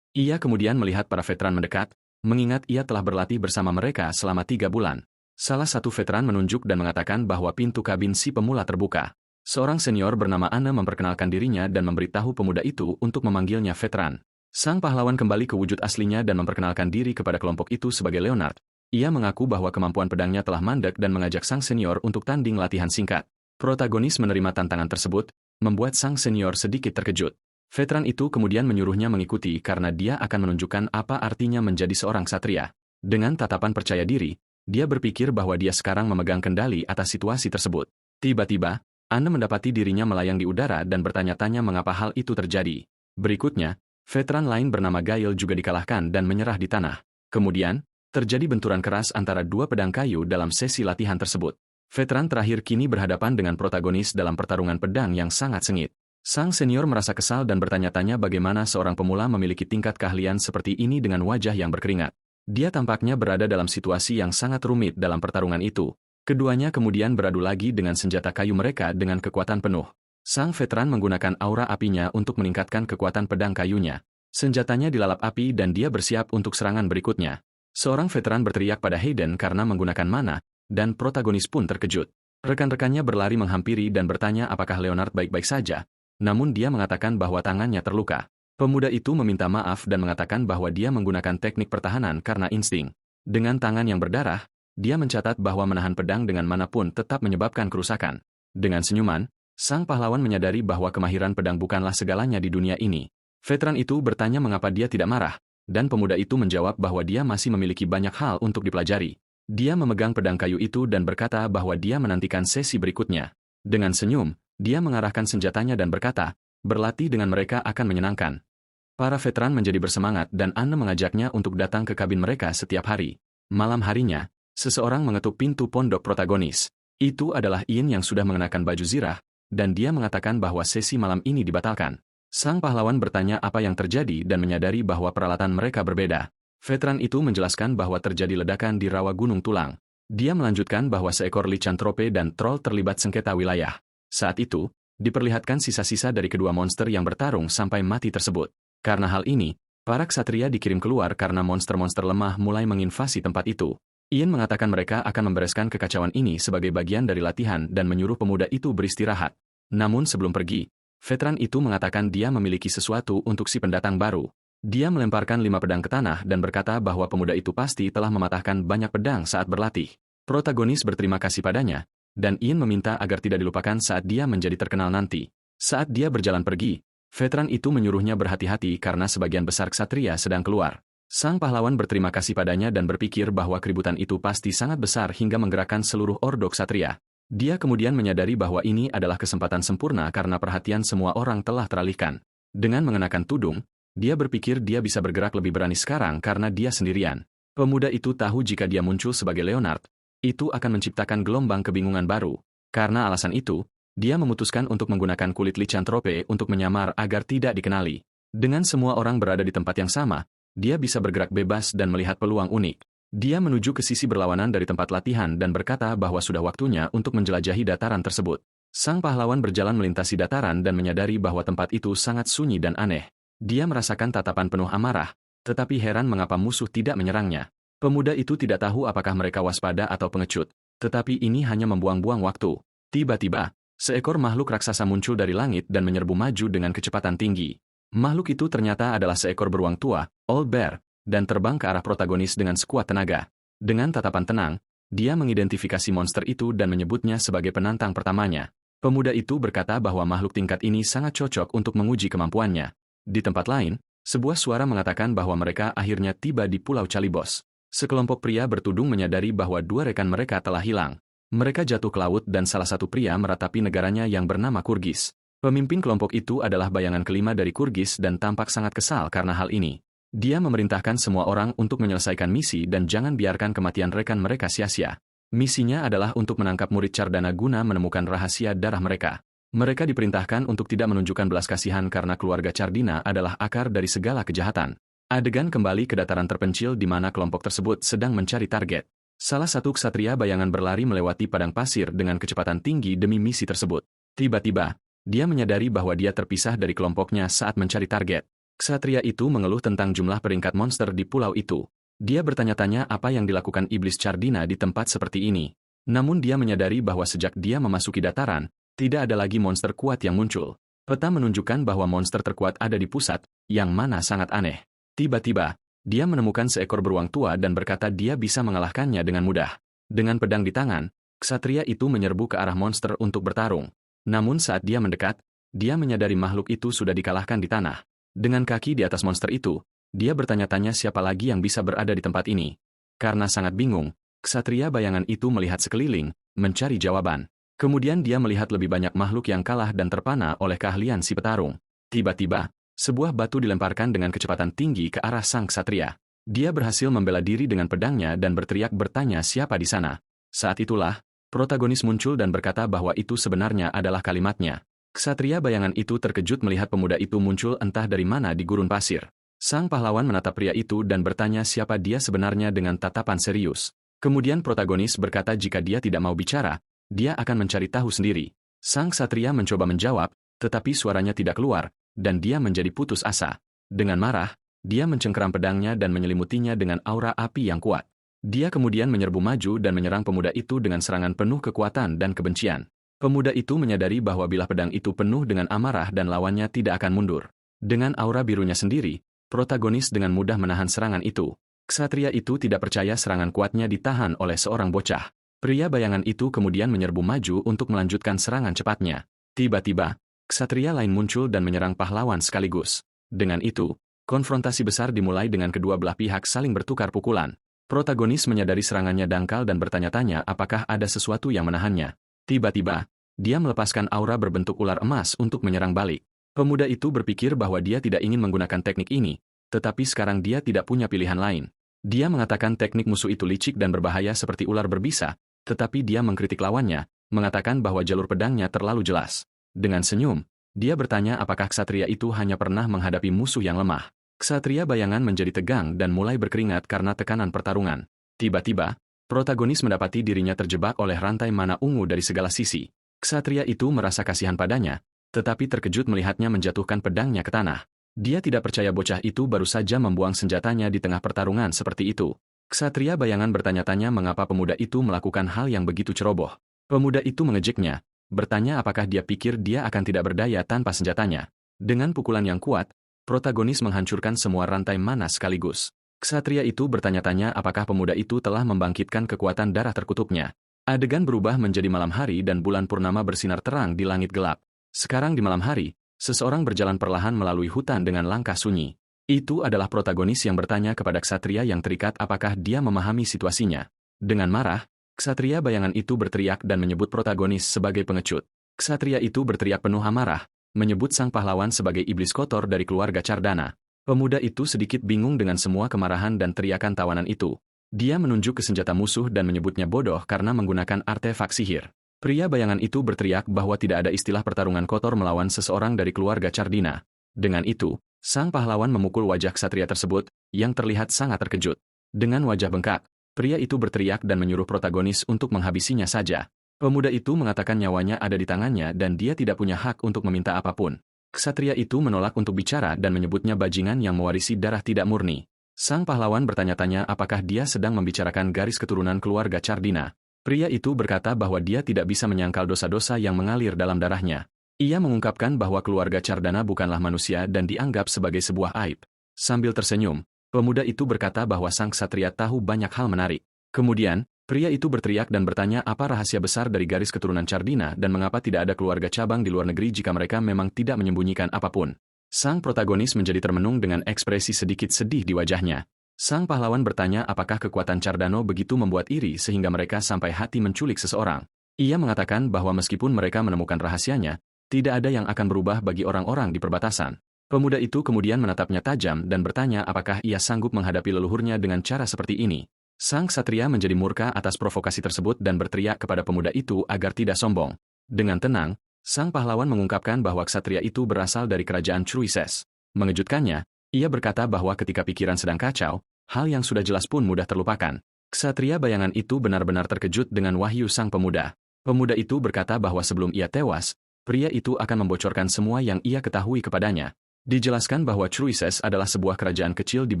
Ia kemudian melihat para veteran mendekat, mengingat ia telah berlatih bersama mereka selama 3 bulan. Salah satu veteran menunjuk dan mengatakan bahwa pintu kabin si pemula terbuka. Seorang senior bernama Anne memperkenalkan dirinya dan memberitahu pemuda itu untuk memanggilnya veteran. Sang pahlawan kembali ke wujud aslinya dan memperkenalkan diri kepada kelompok itu sebagai Leonard. Ia mengaku bahwa kemampuan pedangnya telah mandek dan mengajak sang senior untuk tanding latihan singkat. Protagonis menerima tantangan tersebut, membuat sang senior sedikit terkejut. Veteran itu kemudian menyuruhnya mengikuti karena dia akan menunjukkan apa artinya menjadi seorang satria. Dengan tatapan percaya diri, dia berpikir bahwa dia sekarang memegang kendali atas situasi tersebut. Tiba-tiba, Anne mendapati dirinya melayang di udara dan bertanya-tanya mengapa hal itu terjadi. Berikutnya, veteran lain bernama Gail juga dikalahkan dan menyerah di tanah. Kemudian, terjadi benturan keras antara 2 pedang kayu dalam sesi latihan tersebut. Veteran terakhir kini berhadapan dengan protagonis dalam pertarungan pedang yang sangat sengit. Sang senior merasa kesal dan bertanya-tanya bagaimana seorang pemula memiliki tingkat keahlian seperti ini dengan wajah yang berkeringat. Dia tampaknya berada dalam situasi yang sangat rumit dalam pertarungan itu. Keduanya kemudian beradu lagi dengan senjata kayu mereka dengan kekuatan penuh. Sang veteran menggunakan aura apinya untuk meningkatkan kekuatan pedang kayunya. Senjatanya dilalap api dan dia bersiap untuk serangan berikutnya. Seorang veteran berteriak pada Hayden karena menggunakan mana, dan protagonis pun terkejut. Rekan-rekannya berlari menghampiri dan bertanya apakah Leonard baik-baik saja, namun dia mengatakan bahwa tangannya terluka. Pemuda itu meminta maaf dan mengatakan bahwa dia menggunakan teknik pertahanan karena insting. Dengan tangan yang berdarah, dia mencatat bahwa menahan pedang dengan manapun tetap menyebabkan kerusakan. Dengan senyuman, sang pahlawan menyadari bahwa kemahiran pedang bukanlah segalanya di dunia ini. Veteran itu bertanya mengapa dia tidak marah, dan pemuda itu menjawab bahwa dia masih memiliki banyak hal untuk dipelajari. Dia memegang pedang kayu itu dan berkata bahwa dia menantikan sesi berikutnya. Dengan senyum, dia mengarahkan senjatanya dan berkata, berlatih dengan mereka akan menyenangkan. Para veteran menjadi bersemangat dan Anne mengajaknya untuk datang ke kabin mereka setiap hari. Malam harinya, seseorang mengetuk pintu pondok protagonis. Itu adalah Ian yang sudah mengenakan baju zirah, dan dia mengatakan bahwa sesi malam ini dibatalkan. Sang pahlawan bertanya apa yang terjadi dan menyadari bahwa peralatan mereka berbeda. Veteran itu menjelaskan bahwa terjadi ledakan di rawa Gunung Tulang. Dia melanjutkan bahwa seekor licantrope dan troll terlibat sengketa wilayah. Saat itu, diperlihatkan sisa-sisa dari kedua monster yang bertarung sampai mati tersebut. Karena hal ini, para ksatria dikirim keluar karena monster-monster lemah mulai menginvasi tempat itu. Ian mengatakan mereka akan membereskan kekacauan ini sebagai bagian dari latihan dan menyuruh pemuda itu beristirahat. Namun sebelum pergi, veteran itu mengatakan dia memiliki sesuatu untuk si pendatang baru. Dia melemparkan 5 pedang ke tanah dan berkata bahwa pemuda itu pasti telah mematahkan banyak pedang saat berlatih. Protagonis berterima kasih padanya, dan Ian meminta agar tidak dilupakan saat dia menjadi terkenal nanti. Saat dia berjalan pergi, veteran itu menyuruhnya berhati-hati karena sebagian besar ksatria sedang keluar. Sang pahlawan berterima kasih padanya dan berpikir bahwa keributan itu pasti sangat besar hingga menggerakkan seluruh ordo ksatria. Dia kemudian menyadari bahwa ini adalah kesempatan sempurna karena perhatian semua orang telah teralihkan. Dengan mengenakan tudung, dia berpikir dia bisa bergerak lebih berani sekarang karena dia sendirian. Pemuda itu tahu jika dia muncul sebagai Leonard, itu akan menciptakan gelombang kebingungan baru. Karena alasan itu, dia memutuskan untuk menggunakan kulit licantrope untuk menyamar agar tidak dikenali. Dengan semua orang berada di tempat yang sama, dia bisa bergerak bebas dan melihat peluang unik. Dia menuju ke sisi berlawanan dari tempat latihan dan berkata bahwa sudah waktunya untuk menjelajahi dataran tersebut. Sang pahlawan berjalan melintasi dataran dan menyadari bahwa tempat itu sangat sunyi dan aneh. Dia merasakan tatapan penuh amarah, tetapi heran mengapa musuh tidak menyerangnya. Pemuda itu tidak tahu apakah mereka waspada atau pengecut, tetapi ini hanya membuang-buang waktu. Tiba-tiba, seekor makhluk raksasa muncul dari langit dan menyerbu maju dengan kecepatan tinggi. Makhluk itu ternyata adalah seekor beruang tua, Old Bear, dan terbang ke arah protagonis dengan sekuat tenaga. Dengan tatapan tenang, dia mengidentifikasi monster itu dan menyebutnya sebagai penantang pertamanya. Pemuda itu berkata bahwa makhluk tingkat ini sangat cocok untuk menguji kemampuannya. Di tempat lain, sebuah suara mengatakan bahwa mereka akhirnya tiba di Pulau Calibos. Sekelompok pria bertudung menyadari bahwa 2 rekan mereka telah hilang. Mereka jatuh ke laut dan salah satu pria meratapi negaranya yang bernama Kurgis. Pemimpin kelompok itu adalah bayangan kelima dari Kurgis dan tampak sangat kesal karena hal ini. Dia memerintahkan semua orang untuk menyelesaikan misi dan jangan biarkan kematian rekan mereka sia-sia. Misinya adalah untuk menangkap murid Cardana guna menemukan rahasia darah mereka. Mereka diperintahkan untuk tidak menunjukkan belas kasihan karena keluarga Cardina adalah akar dari segala kejahatan. Adegan kembali ke dataran terpencil di mana kelompok tersebut sedang mencari target. Salah satu ksatria bayangan berlari melewati padang pasir dengan kecepatan tinggi demi misi tersebut. Tiba-tiba, dia menyadari bahwa dia terpisah dari kelompoknya saat mencari target. Ksatria itu mengeluh tentang jumlah peringkat monster di pulau itu. Dia bertanya-tanya apa yang dilakukan iblis Cardina di tempat seperti ini. Namun dia menyadari bahwa sejak dia memasuki dataran, tidak ada lagi monster kuat yang muncul. Peta menunjukkan bahwa monster terkuat ada di pusat, yang mana sangat aneh. Tiba-tiba, dia menemukan seekor beruang tua dan berkata dia bisa mengalahkannya dengan mudah. Dengan pedang di tangan, ksatria itu menyerbu ke arah monster untuk bertarung. Namun saat dia mendekat, dia menyadari makhluk itu sudah dikalahkan di tanah. Dengan kaki di atas monster itu, dia bertanya-tanya siapa lagi yang bisa berada di tempat ini. Karena sangat bingung, ksatria bayangan itu melihat sekeliling, mencari jawaban. Kemudian dia melihat lebih banyak makhluk yang kalah dan terpana oleh keahlian si petarung. Tiba-tiba, sebuah batu dilemparkan dengan kecepatan tinggi ke arah sang ksatria. Dia berhasil membela diri dengan pedangnya dan berteriak bertanya siapa di sana. Saat itulah, protagonis muncul dan berkata bahwa itu sebenarnya adalah kalimatnya. Ksatria bayangan itu terkejut melihat pemuda itu muncul entah dari mana di gurun pasir. Sang pahlawan menatap pria itu dan bertanya siapa dia sebenarnya dengan tatapan serius. Kemudian protagonis berkata jika dia tidak mau bicara, dia akan mencari tahu sendiri. Sang ksatria mencoba menjawab, tetapi suaranya tidak keluar, dan dia menjadi putus asa. Dengan marah, dia mencengkeram pedangnya dan menyelimutinya dengan aura api yang kuat. Dia kemudian menyerbu maju dan menyerang pemuda itu dengan serangan penuh kekuatan dan kebencian. Pemuda itu menyadari bahwa bilah pedang itu penuh dengan amarah dan lawannya tidak akan mundur. Dengan aura birunya sendiri, protagonis dengan mudah menahan serangan itu. Ksatria itu tidak percaya serangan kuatnya ditahan oleh seorang bocah. Pria bayangan itu kemudian menyerbu maju untuk melanjutkan serangan cepatnya. Tiba-tiba, ksatria lain muncul dan menyerang pahlawan sekaligus. Dengan itu, konfrontasi besar dimulai dengan kedua belah pihak saling bertukar pukulan. Protagonis menyadari serangannya dangkal dan bertanya-tanya apakah ada sesuatu yang menahannya. Tiba-tiba, dia melepaskan aura berbentuk ular emas untuk menyerang balik. Pemuda itu berpikir bahwa dia tidak ingin menggunakan teknik ini, tetapi sekarang dia tidak punya pilihan lain. Dia mengatakan teknik musuh itu licik dan berbahaya seperti ular berbisa, tetapi dia mengkritik lawannya, mengatakan bahwa jalur pedangnya terlalu jelas. Dengan senyum, dia bertanya apakah ksatria itu hanya pernah menghadapi musuh yang lemah. Ksatria bayangan menjadi tegang dan mulai berkeringat karena tekanan pertarungan. Tiba-tiba, protagonis mendapati dirinya terjebak oleh rantai mana ungu dari segala sisi. Ksatria itu merasa kasihan padanya, tetapi terkejut melihatnya menjatuhkan pedangnya ke tanah. Dia tidak percaya bocah itu baru saja membuang senjatanya di tengah pertarungan seperti itu. Ksatria bayangan bertanya-tanya mengapa pemuda itu melakukan hal yang begitu ceroboh. Pemuda itu mengejeknya, bertanya apakah dia pikir dia akan tidak berdaya tanpa senjatanya. Dengan pukulan yang kuat, protagonis menghancurkan semua rantai mana sekaligus. Ksatria itu bertanya-tanya apakah pemuda itu telah membangkitkan kekuatan darah terkutupnya. Adegan berubah menjadi malam hari dan bulan purnama bersinar terang di langit gelap. Sekarang di malam hari, seseorang berjalan perlahan melalui hutan dengan langkah sunyi. Itu adalah protagonis yang bertanya kepada ksatria yang terikat apakah dia memahami situasinya. Dengan marah, ksatria bayangan itu berteriak dan menyebut protagonis sebagai pengecut. Ksatria itu berteriak penuh amarah, menyebut sang pahlawan sebagai iblis kotor dari keluarga Cardana. Pemuda itu sedikit bingung dengan semua kemarahan dan teriakan tawanan itu. Dia menunjuk ke senjata musuh dan menyebutnya bodoh karena menggunakan artefak sihir. Pria bayangan itu berteriak bahwa tidak ada istilah pertarungan kotor melawan seseorang dari keluarga Cardina. Dengan itu, sang pahlawan memukul wajah ksatria tersebut, yang terlihat sangat terkejut. Dengan wajah bengkak, pria itu berteriak dan menyuruh protagonis untuk menghabisinya saja. Pemuda itu mengatakan nyawanya ada di tangannya dan dia tidak punya hak untuk meminta apapun. Ksatria itu menolak untuk bicara dan menyebutnya bajingan yang mewarisi darah tidak murni. Sang pahlawan bertanya-tanya apakah dia sedang membicarakan garis keturunan keluarga Cardina. Pria itu berkata bahwa dia tidak bisa menyangkal dosa-dosa yang mengalir dalam darahnya. Ia mengungkapkan bahwa keluarga Cardana bukanlah manusia dan dianggap sebagai sebuah aib. Sambil tersenyum, pemuda itu berkata bahwa sang ksatria tahu banyak hal menarik. Kemudian, pria itu berteriak dan bertanya apa rahasia besar dari garis keturunan Cardina dan mengapa tidak ada keluarga cabang di luar negeri jika mereka memang tidak menyembunyikan apapun. Sang protagonis menjadi termenung dengan ekspresi sedikit sedih di wajahnya. Sang pahlawan bertanya apakah kekuatan Cardano begitu membuat iri sehingga mereka sampai hati menculik seseorang. Ia mengatakan bahwa meskipun mereka menemukan rahasianya, tidak ada yang akan berubah bagi orang-orang di perbatasan. Pemuda itu kemudian menatapnya tajam dan bertanya apakah ia sanggup menghadapi leluhurnya dengan cara seperti ini. Sang ksatria menjadi murka atas provokasi tersebut dan berteriak kepada pemuda itu agar tidak sombong. Dengan tenang, sang pahlawan mengungkapkan bahwa ksatria itu berasal dari kerajaan Truises. Mengejutkannya, ia berkata bahwa ketika pikiran sedang kacau, hal yang sudah jelas pun mudah terlupakan. Ksatria bayangan itu benar-benar terkejut dengan wahyu sang pemuda. Pemuda itu berkata bahwa sebelum ia tewas, pria itu akan membocorkan semua yang ia ketahui kepadanya. Dijelaskan bahwa Truises adalah sebuah kerajaan kecil di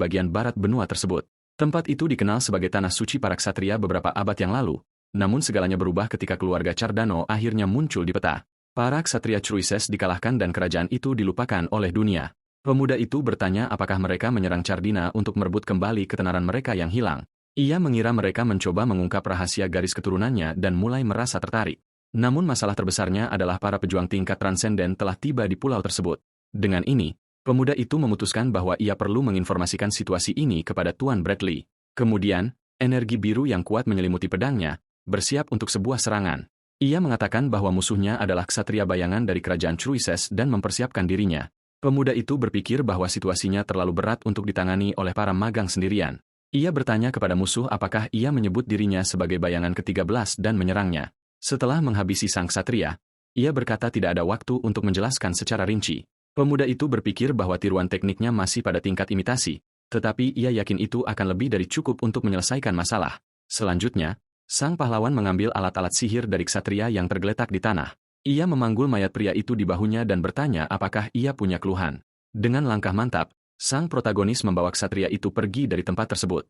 bagian barat benua tersebut. Tempat itu dikenal sebagai tanah suci para ksatria beberapa abad yang lalu, namun segalanya berubah ketika keluarga Cardano akhirnya muncul di peta. Para ksatria Truises dikalahkan dan kerajaan itu dilupakan oleh dunia. Pemuda itu bertanya apakah mereka menyerang Cardina untuk merebut kembali ketenaran mereka yang hilang. Ia mengira mereka mencoba mengungkap rahasia garis keturunannya dan mulai merasa tertarik. Namun masalah terbesarnya adalah para pejuang tingkat transenden telah tiba di pulau tersebut. Dengan ini, pemuda itu memutuskan bahwa ia perlu menginformasikan situasi ini kepada Tuan Bradley. Kemudian, energi biru yang kuat menyelimuti pedangnya, bersiap untuk sebuah serangan. Ia mengatakan bahwa musuhnya adalah ksatria bayangan dari kerajaan Truises dan mempersiapkan dirinya. Pemuda itu berpikir bahwa situasinya terlalu berat untuk ditangani oleh para magang sendirian. Ia bertanya kepada musuh apakah ia menyebut dirinya sebagai bayangan ke-13 dan menyerangnya. Setelah menghabisi sang ksatria, ia berkata tidak ada waktu untuk menjelaskan secara rinci. Pemuda itu berpikir bahwa tiruan tekniknya masih pada tingkat imitasi, tetapi ia yakin itu akan lebih dari cukup untuk menyelesaikan masalah. Selanjutnya, sang pahlawan mengambil alat-alat sihir dari ksatria yang tergeletak di tanah. Ia memanggul mayat pria itu di bahunya dan bertanya apakah ia punya keluhan. Dengan langkah mantap, sang protagonis membawa ksatria itu pergi dari tempat tersebut.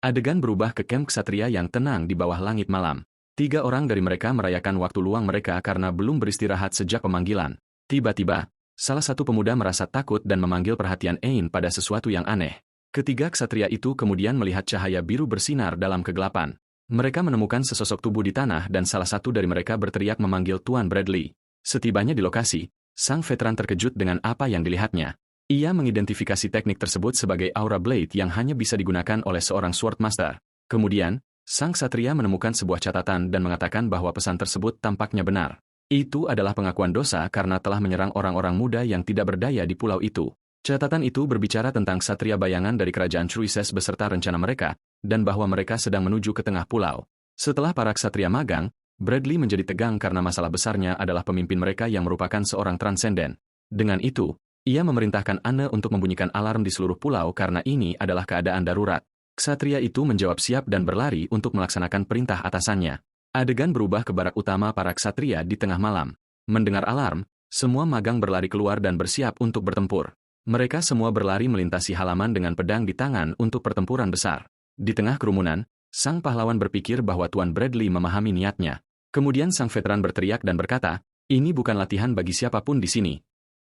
Adegan berubah ke kamp ksatria yang tenang di bawah langit malam. 3 orang dari mereka merayakan waktu luang mereka karena belum beristirahat sejak pemanggilan. Tiba-tiba, salah satu pemuda merasa takut dan memanggil perhatian Ain pada sesuatu yang aneh. Ketiga ksatria itu kemudian melihat cahaya biru bersinar dalam kegelapan. Mereka menemukan sesosok tubuh di tanah dan salah satu dari mereka berteriak memanggil Tuan Bradley. Setibanya di lokasi, sang veteran terkejut dengan apa yang dilihatnya. Ia mengidentifikasi teknik tersebut sebagai Aura Blade yang hanya bisa digunakan oleh seorang Swordmaster. Kemudian, sang ksatria menemukan sebuah catatan dan mengatakan bahwa pesan tersebut tampaknya benar. Itu adalah pengakuan dosa karena telah menyerang orang-orang muda yang tidak berdaya di pulau itu. Catatan itu berbicara tentang ksatria bayangan dari kerajaan Truises beserta rencana mereka, dan bahwa mereka sedang menuju ke tengah pulau. Setelah para ksatria magang, Bradley menjadi tegang karena masalah besarnya adalah pemimpin mereka yang merupakan seorang transenden. Dengan itu, ia memerintahkan Anne untuk membunyikan alarm di seluruh pulau karena ini adalah keadaan darurat. Ksatria itu menjawab siap dan berlari untuk melaksanakan perintah atasannya. Adegan berubah ke barak utama para ksatria di tengah malam. Mendengar alarm, semua magang berlari keluar dan bersiap untuk bertempur. Mereka semua berlari melintasi halaman dengan pedang di tangan untuk pertempuran besar. Di tengah kerumunan, sang pahlawan berpikir bahwa Tuan Bradley memahami niatnya. Kemudian sang veteran berteriak dan berkata, "Ini bukan latihan bagi siapapun di sini."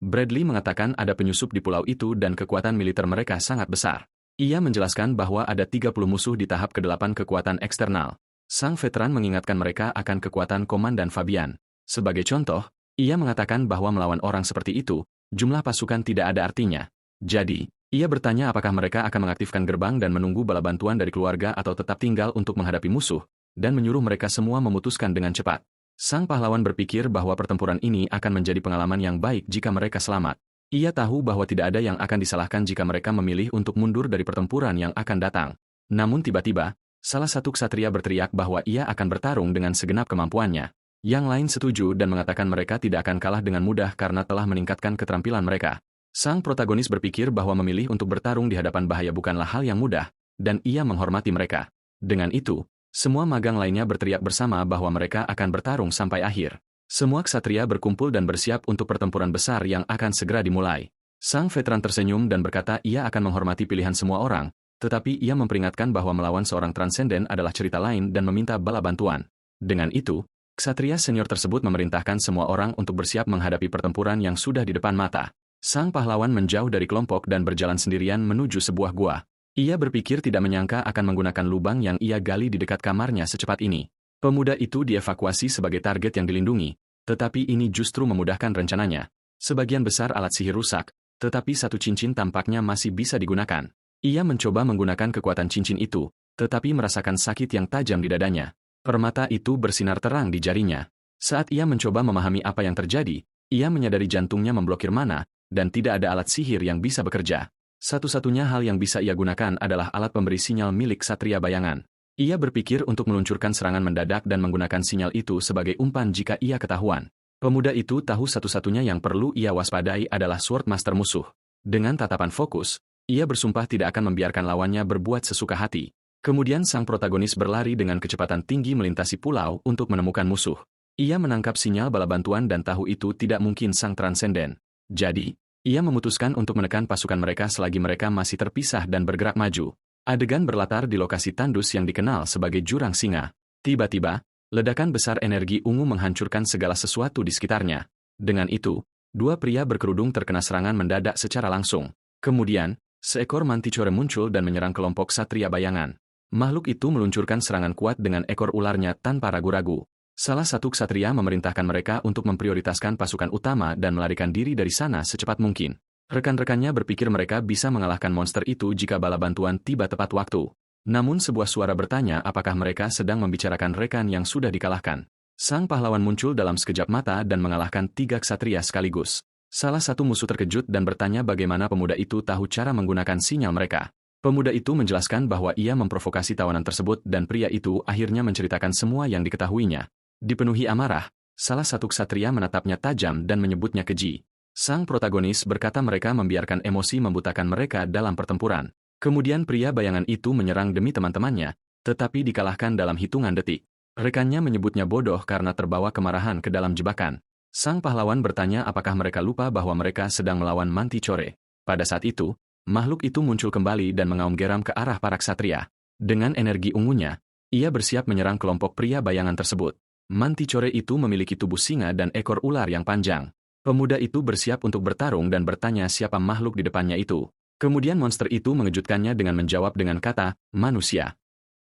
Bradley mengatakan ada penyusup di pulau itu dan kekuatan militer mereka sangat besar. Ia menjelaskan bahwa ada 30 musuh di tahap ke-8 kekuatan eksternal. Sang veteran mengingatkan mereka akan kekuatan Komandan Fabian. Sebagai contoh, ia mengatakan bahwa melawan orang seperti itu, jumlah pasukan tidak ada artinya. Jadi, ia bertanya apakah mereka akan mengaktifkan gerbang dan menunggu bala bantuan dari keluarga atau tetap tinggal untuk menghadapi musuh, dan menyuruh mereka semua memutuskan dengan cepat. Sang pahlawan berpikir bahwa pertempuran ini akan menjadi pengalaman yang baik jika mereka selamat. Ia tahu bahwa tidak ada yang akan disalahkan jika mereka memilih untuk mundur dari pertempuran yang akan datang. Namun tiba-tiba, salah satu ksatria berteriak bahwa ia akan bertarung dengan segenap kemampuannya. Yang lain setuju dan mengatakan mereka tidak akan kalah dengan mudah karena telah meningkatkan keterampilan mereka. Sang protagonis berpikir bahwa memilih untuk bertarung di hadapan bahaya bukanlah hal yang mudah, dan ia menghormati mereka. Dengan itu, semua magang lainnya berteriak bersama bahwa mereka akan bertarung sampai akhir. Semua ksatria berkumpul dan bersiap untuk pertempuran besar yang akan segera dimulai. Sang veteran tersenyum dan berkata ia akan menghormati pilihan semua orang, tetapi ia memperingatkan bahwa melawan seorang transenden adalah cerita lain dan meminta bala bantuan. Dengan itu, ksatria senior tersebut memerintahkan semua orang untuk bersiap menghadapi pertempuran yang sudah di depan mata. Sang pahlawan menjauh dari kelompok dan berjalan sendirian menuju sebuah gua. Ia berpikir tidak menyangka akan menggunakan lubang yang ia gali di dekat kamarnya secepat ini. Pemuda itu dievakuasi sebagai target yang dilindungi, tetapi ini justru memudahkan rencananya. Sebagian besar alat sihir rusak, tetapi satu cincin tampaknya masih bisa digunakan. Ia mencoba menggunakan kekuatan cincin itu, tetapi merasakan sakit yang tajam di dadanya. Permata itu bersinar terang di jarinya. Saat ia mencoba memahami apa yang terjadi, ia menyadari jantungnya memblokir mana, dan tidak ada alat sihir yang bisa bekerja. Satu-satunya hal yang bisa ia gunakan adalah alat pemberi sinyal milik Ksatria Bayangan. Ia berpikir untuk meluncurkan serangan mendadak dan menggunakan sinyal itu sebagai umpan jika ia ketahuan. Pemuda itu tahu satu-satunya yang perlu ia waspadai adalah Swordmaster musuh. Dengan tatapan fokus, ia bersumpah tidak akan membiarkan lawannya berbuat sesuka hati. Kemudian sang protagonis berlari dengan kecepatan tinggi melintasi pulau untuk menemukan musuh. Ia menangkap sinyal bala bantuan dan tahu itu tidak mungkin sang transenden. Jadi, ia memutuskan untuk menekan pasukan mereka selagi mereka masih terpisah dan bergerak maju. Adegan berlatar di lokasi tandus yang dikenal sebagai Jurang Singa. Tiba-tiba, ledakan besar energi ungu menghancurkan segala sesuatu di sekitarnya. Dengan itu, dua pria berkerudung terkena serangan mendadak secara langsung. Kemudian, seekor manticore muncul dan menyerang kelompok Ksatria Bayangan. Makhluk itu meluncurkan serangan kuat dengan ekor ularnya tanpa ragu-ragu. Salah satu ksatria memerintahkan mereka untuk memprioritaskan pasukan utama dan melarikan diri dari sana secepat mungkin. Rekan-rekannya berpikir mereka bisa mengalahkan monster itu jika bala bantuan tiba tepat waktu. Namun sebuah suara bertanya apakah mereka sedang membicarakan rekan yang sudah dikalahkan. Sang pahlawan muncul dalam sekejap mata dan mengalahkan 3 ksatria sekaligus. Salah satu musuh terkejut dan bertanya bagaimana pemuda itu tahu cara menggunakan sinyal mereka. Pemuda itu menjelaskan bahwa ia memprovokasi tawanan tersebut dan pria itu akhirnya menceritakan semua yang diketahuinya. Dipenuhi amarah, salah satu ksatria menatapnya tajam dan menyebutnya keji. Sang protagonis berkata mereka membiarkan emosi membutakan mereka dalam pertempuran. Kemudian pria bayangan itu menyerang demi teman-temannya, tetapi dikalahkan dalam hitungan detik. Rekannya menyebutnya bodoh karena terbawa kemarahan ke dalam jebakan. Sang pahlawan bertanya apakah mereka lupa bahwa mereka sedang melawan Manticore. Pada saat itu, makhluk itu muncul kembali dan mengaum geram ke arah para ksatria. Dengan energi ungunya, ia bersiap menyerang kelompok pria bayangan tersebut. Manticore itu memiliki tubuh singa dan ekor ular yang panjang. Pemuda itu bersiap untuk bertarung dan bertanya siapa makhluk di depannya itu. Kemudian monster itu mengejutkannya dengan menjawab dengan kata, manusia.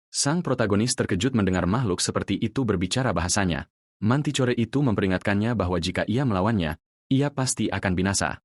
Sang protagonis terkejut mendengar makhluk seperti itu berbicara bahasanya. Manticore itu memperingatkannya bahwa jika ia melawannya, ia pasti akan binasa.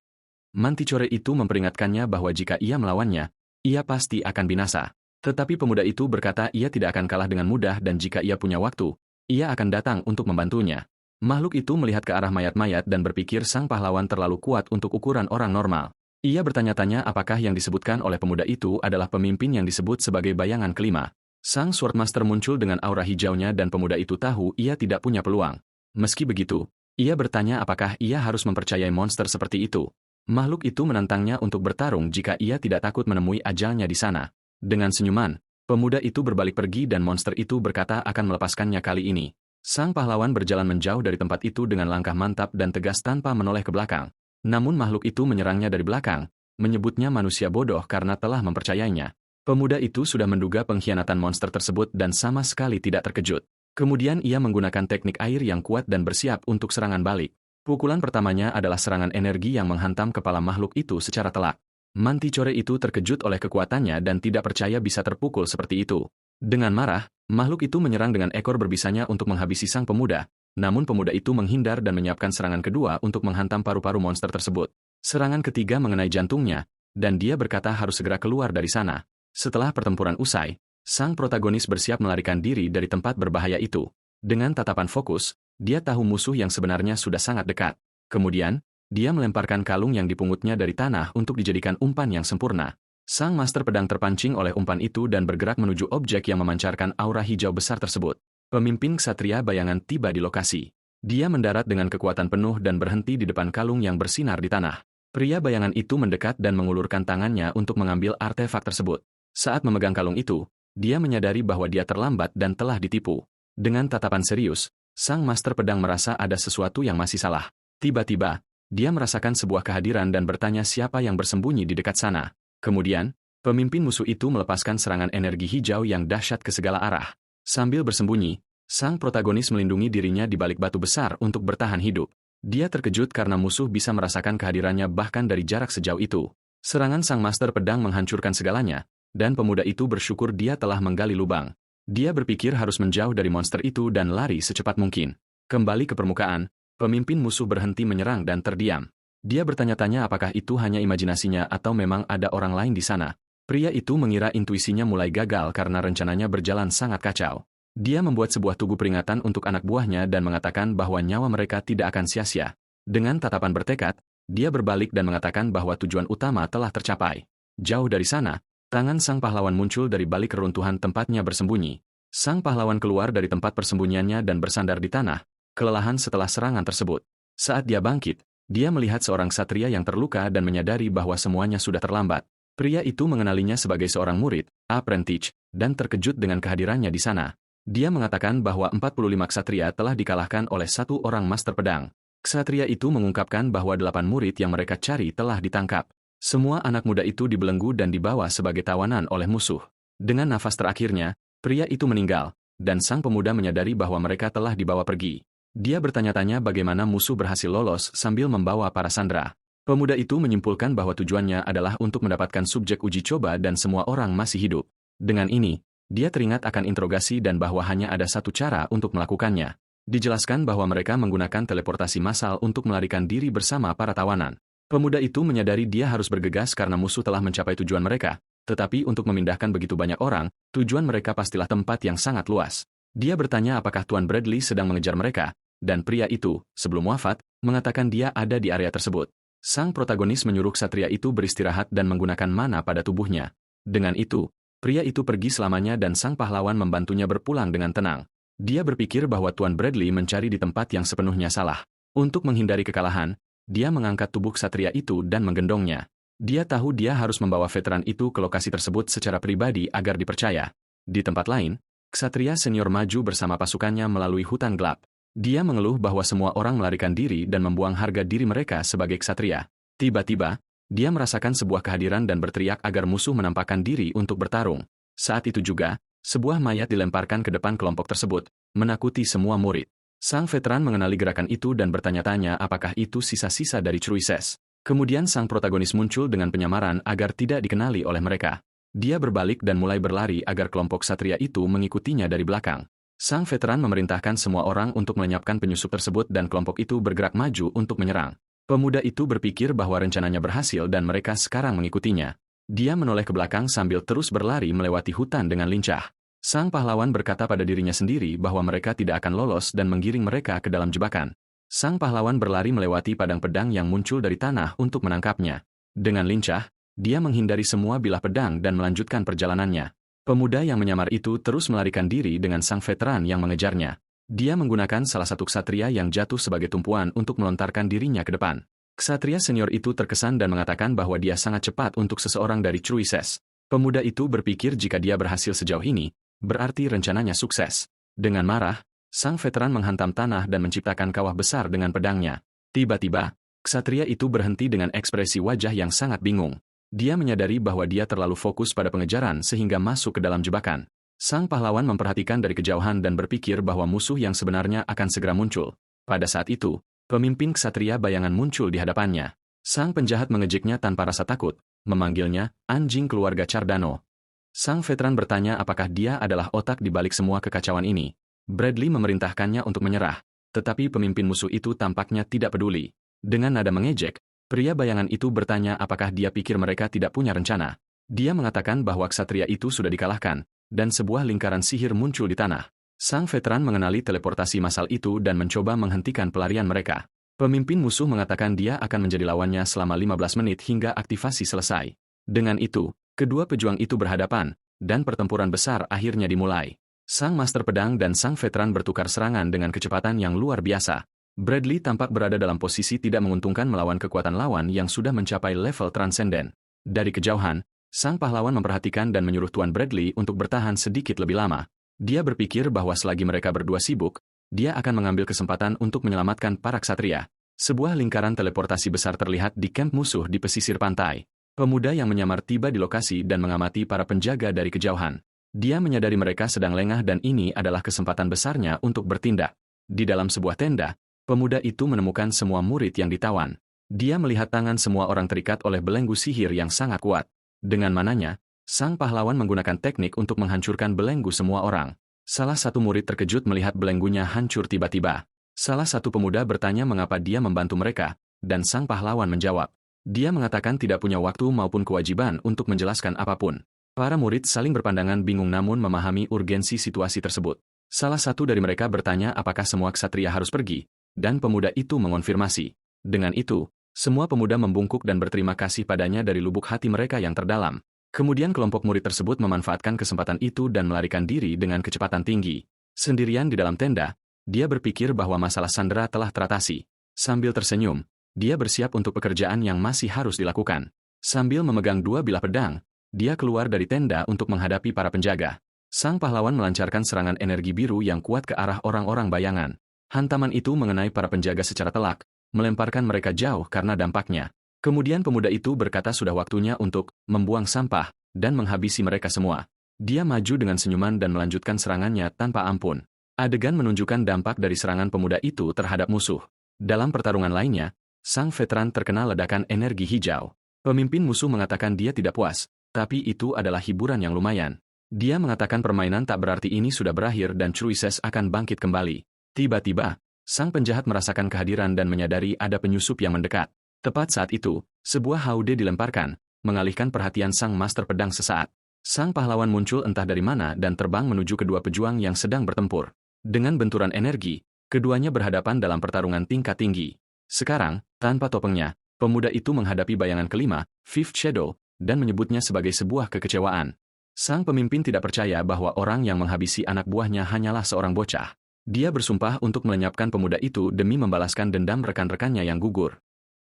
Manticore itu memperingatkannya bahwa jika ia melawannya, ia pasti akan binasa. Tetapi pemuda itu berkata ia tidak akan kalah dengan mudah dan jika ia punya waktu, ia akan datang untuk membantunya. Makhluk itu melihat ke arah mayat-mayat dan berpikir sang pahlawan terlalu kuat untuk ukuran orang normal. Ia bertanya-tanya apakah yang disebutkan oleh pemuda itu adalah pemimpin yang disebut sebagai bayangan kelima. Sang Swordmaster muncul dengan aura hijaunya dan pemuda itu tahu ia tidak punya peluang. Meski begitu, ia bertanya apakah ia harus mempercayai monster seperti itu. Makhluk itu menantangnya untuk bertarung jika ia tidak takut menemui ajalnya di sana. Dengan senyuman, pemuda itu berbalik pergi dan monster itu berkata akan melepaskannya kali ini. Sang pahlawan berjalan menjauh dari tempat itu dengan langkah mantap dan tegas tanpa menoleh ke belakang. Namun makhluk itu menyerangnya dari belakang, menyebutnya manusia bodoh karena telah mempercayainya. Pemuda itu sudah menduga pengkhianatan monster tersebut dan sama sekali tidak terkejut. Kemudian ia menggunakan teknik air yang kuat dan bersiap untuk serangan balik. Pukulan pertamanya adalah serangan energi yang menghantam kepala makhluk itu secara telak. Manticore itu terkejut oleh kekuatannya dan tidak percaya bisa terpukul seperti itu. Dengan marah, makhluk itu menyerang dengan ekor berbisanya untuk menghabisi sang pemuda. Namun pemuda itu menghindar dan menyiapkan serangan kedua untuk menghantam paru-paru monster tersebut. Serangan ketiga mengenai jantungnya, dan dia berkata harus segera keluar dari sana. Setelah pertempuran usai, sang protagonis bersiap melarikan diri dari tempat berbahaya itu. Dengan tatapan fokus, dia tahu musuh yang sebenarnya sudah sangat dekat. Kemudian, dia melemparkan kalung yang dipungutnya dari tanah untuk dijadikan umpan yang sempurna. Sang master pedang terpancing oleh umpan itu dan bergerak menuju objek yang memancarkan aura hijau besar tersebut. Pemimpin ksatria bayangan tiba di lokasi. Dia mendarat dengan kekuatan penuh dan berhenti di depan kalung yang bersinar di tanah. Pria bayangan itu mendekat dan mengulurkan tangannya untuk mengambil artefak tersebut. Saat memegang kalung itu, dia menyadari bahwa dia terlambat dan telah ditipu. Dengan tatapan serius, sang master pedang merasa ada sesuatu yang masih salah. Tiba-tiba, dia merasakan sebuah kehadiran dan bertanya siapa yang bersembunyi di dekat sana. Kemudian, pemimpin musuh itu melepaskan serangan energi hijau yang dahsyat ke segala arah. Sambil bersembunyi, sang protagonis melindungi dirinya di balik batu besar untuk bertahan hidup. Dia terkejut karena musuh bisa merasakan kehadirannya bahkan dari jarak sejauh itu. Serangan sang master pedang menghancurkan segalanya. Dan pemuda itu bersyukur dia telah menggali lubang. Dia berpikir harus menjauh dari monster itu dan lari secepat mungkin. Kembali ke permukaan, pemimpin musuh berhenti menyerang dan terdiam. Dia bertanya-tanya apakah itu hanya imajinasinya atau memang ada orang lain di sana. Pria itu mengira intuisinya mulai gagal karena rencananya berjalan sangat kacau. Dia membuat sebuah tugu peringatan untuk anak buahnya dan mengatakan bahwa nyawa mereka tidak akan sia-sia. Dengan tatapan bertekad, dia berbalik dan mengatakan bahwa tujuan utama telah tercapai. Jauh dari sana, tangan sang pahlawan muncul dari balik reruntuhan tempatnya bersembunyi. Sang pahlawan keluar dari tempat persembunyiannya dan bersandar di tanah, kelelahan setelah serangan tersebut. Saat dia bangkit, dia melihat seorang ksatria yang terluka dan menyadari bahwa semuanya sudah terlambat. Pria itu mengenalinya sebagai seorang murid, apprentice, dan terkejut dengan kehadirannya di sana. Dia mengatakan bahwa 45 ksatria telah dikalahkan oleh satu orang master pedang. Ksatria itu mengungkapkan bahwa 8 murid yang mereka cari telah ditangkap. Semua anak muda itu dibelenggu dan dibawa sebagai tawanan oleh musuh. Dengan nafas terakhirnya, pria itu meninggal, dan sang pemuda menyadari bahwa mereka telah dibawa pergi. Dia bertanya-tanya bagaimana musuh berhasil lolos sambil membawa para sandera. Pemuda itu menyimpulkan bahwa tujuannya adalah untuk mendapatkan subjek uji coba dan semua orang masih hidup. Dengan ini, dia teringat akan interogasi dan bahwa hanya ada satu cara untuk melakukannya. Dijelaskan bahwa mereka menggunakan teleportasi massal untuk melarikan diri bersama para tawanan. Pemuda itu menyadari dia harus bergegas karena musuh telah mencapai tujuan mereka, tetapi untuk memindahkan begitu banyak orang, tujuan mereka pastilah tempat yang sangat luas. Dia bertanya apakah Tuan Bradley sedang mengejar mereka, dan pria itu, sebelum wafat, mengatakan dia ada di area tersebut. Sang protagonis menyuruh ksatria itu beristirahat dan menggunakan mana pada tubuhnya. Dengan itu, pria itu pergi selamanya dan sang pahlawan membantunya berpulang dengan tenang. Dia berpikir bahwa Tuan Bradley mencari di tempat yang sepenuhnya salah. Untuk menghindari kekalahan, dia mengangkat tubuh ksatria itu dan menggendongnya. Dia tahu dia harus membawa veteran itu ke lokasi tersebut secara pribadi agar dipercaya. Di tempat lain, Ksatria senior maju bersama pasukannya melalui hutan gelap. Dia mengeluh bahwa semua orang melarikan diri dan membuang harga diri mereka sebagai ksatria. Tiba-tiba, dia merasakan sebuah kehadiran dan berteriak agar musuh menampakkan diri untuk bertarung. Saat itu juga, sebuah mayat dilemparkan ke depan kelompok tersebut, menakuti semua murid. Sang veteran mengenali gerakan itu dan bertanya-tanya apakah itu sisa-sisa dari Cruises. Kemudian sang protagonis muncul dengan penyamaran agar tidak dikenali oleh mereka. Dia berbalik dan mulai berlari agar kelompok satria itu mengikutinya dari belakang. Sang veteran memerintahkan semua orang untuk melenyapkan penyusup tersebut dan kelompok itu bergerak maju untuk menyerang. Pemuda itu berpikir bahwa rencananya berhasil dan mereka sekarang mengikutinya. Dia menoleh ke belakang sambil terus berlari melewati hutan dengan lincah. Sang pahlawan berkata pada dirinya sendiri bahwa mereka tidak akan lolos dan menggiring mereka ke dalam jebakan. Sang pahlawan berlari melewati padang pedang yang muncul dari tanah untuk menangkapnya. Dengan lincah, dia menghindari semua bilah pedang dan melanjutkan perjalanannya. Pemuda yang menyamar itu terus melarikan diri dengan sang veteran yang mengejarnya. Dia menggunakan salah satu ksatria yang jatuh sebagai tumpuan untuk melontarkan dirinya ke depan. Ksatria senior itu terkesan dan mengatakan bahwa dia sangat cepat untuk seseorang dari Cruises. Pemuda itu berpikir jika dia berhasil sejauh ini, berarti rencananya sukses. Dengan marah, sang veteran menghantam tanah dan menciptakan kawah besar dengan pedangnya. Tiba-tiba, ksatria itu berhenti dengan ekspresi wajah yang sangat bingung. Dia menyadari bahwa dia terlalu fokus pada pengejaran sehingga masuk ke dalam jebakan. Sang pahlawan memperhatikan dari kejauhan dan berpikir bahwa musuh yang sebenarnya akan segera muncul. Pada saat itu, pemimpin ksatria bayangan muncul di hadapannya. Sang penjahat mengejeknya tanpa rasa takut, memanggilnya anjing keluarga Cardano. Sang veteran bertanya apakah dia adalah otak di balik semua kekacauan ini. Bradley memerintahkannya untuk menyerah, tetapi pemimpin musuh itu tampaknya tidak peduli. Dengan nada mengejek, pria bayangan itu bertanya apakah dia pikir mereka tidak punya rencana. Dia mengatakan bahwa ksatria itu sudah dikalahkan, dan sebuah lingkaran sihir muncul di tanah. Sang veteran mengenali teleportasi massal itu dan mencoba menghentikan pelarian mereka. Pemimpin musuh mengatakan dia akan menjadi lawannya selama 15 menit hingga aktivasi selesai. Dengan itu, kedua pejuang itu berhadapan, dan pertempuran besar akhirnya dimulai. Sang master pedang dan sang veteran bertukar serangan dengan kecepatan yang luar biasa. Bradley tampak berada dalam posisi tidak menguntungkan melawan kekuatan lawan yang sudah mencapai level transenden. Dari kejauhan, sang pahlawan memperhatikan dan menyuruh Tuan Bradley untuk bertahan sedikit lebih lama. Dia berpikir bahwa selagi mereka berdua sibuk, dia akan mengambil kesempatan untuk menyelamatkan para ksatria. Sebuah lingkaran teleportasi besar terlihat di kamp musuh di pesisir pantai. Pemuda yang menyamar tiba di lokasi dan mengamati para penjaga dari kejauhan. Dia menyadari mereka sedang lengah dan ini adalah kesempatan besarnya untuk bertindak. Di dalam sebuah tenda, pemuda itu menemukan semua murid yang ditawan. Dia melihat tangan semua orang terikat oleh belenggu sihir yang sangat kuat. Dengan mananya, sang pahlawan menggunakan teknik untuk menghancurkan belenggu semua orang. Salah satu murid terkejut melihat belenggunya hancur tiba-tiba. Salah satu pemuda bertanya mengapa dia membantu mereka, dan sang pahlawan menjawab. Dia mengatakan tidak punya waktu maupun kewajiban untuk menjelaskan apapun. Para murid saling berpandangan bingung namun memahami urgensi situasi tersebut. Salah satu dari mereka bertanya apakah semua ksatria harus pergi, dan pemuda itu mengonfirmasi. Dengan itu, semua pemuda membungkuk dan berterima kasih padanya dari lubuk hati mereka yang terdalam. Kemudian kelompok murid tersebut memanfaatkan kesempatan itu dan melarikan diri dengan kecepatan tinggi. Sendirian di dalam tenda, dia berpikir bahwa masalah Sandra telah teratasi. Sambil tersenyum, dia bersiap untuk pekerjaan yang masih harus dilakukan. Sambil memegang dua bilah pedang, dia keluar dari tenda untuk menghadapi para penjaga. Sang pahlawan melancarkan serangan energi biru yang kuat ke arah orang-orang bayangan. Hantaman itu mengenai para penjaga secara telak, melemparkan mereka jauh karena dampaknya. Kemudian pemuda itu berkata sudah waktunya untuk membuang sampah dan menghabisi mereka semua. Dia maju dengan senyuman dan melanjutkan serangannya tanpa ampun. Adegan menunjukkan dampak dari serangan pemuda itu terhadap musuh. Dalam pertarungan lainnya, sang veteran terkena ledakan energi hijau. Pemimpin musuh mengatakan dia tidak puas, tapi itu adalah hiburan yang lumayan. Dia mengatakan permainan tak berarti ini sudah berakhir dan Cruises akan bangkit kembali. Tiba-tiba, sang penjahat merasakan kehadiran dan menyadari ada penyusup yang mendekat. Tepat saat itu, sebuah haude dilemparkan, mengalihkan perhatian sang master pedang sesaat. Sang pahlawan muncul entah dari mana dan terbang menuju kedua pejuang yang sedang bertempur. Dengan benturan energi, keduanya berhadapan dalam pertarungan tingkat tinggi. Sekarang, tanpa topengnya, pemuda itu menghadapi bayangan kelima, Fifth Shadow, dan menyebutnya sebagai sebuah kekecewaan. Sang pemimpin tidak percaya bahwa orang yang menghabisi anak buahnya hanyalah seorang bocah. Dia bersumpah untuk melenyapkan pemuda itu demi membalaskan dendam rekan-rekannya yang gugur.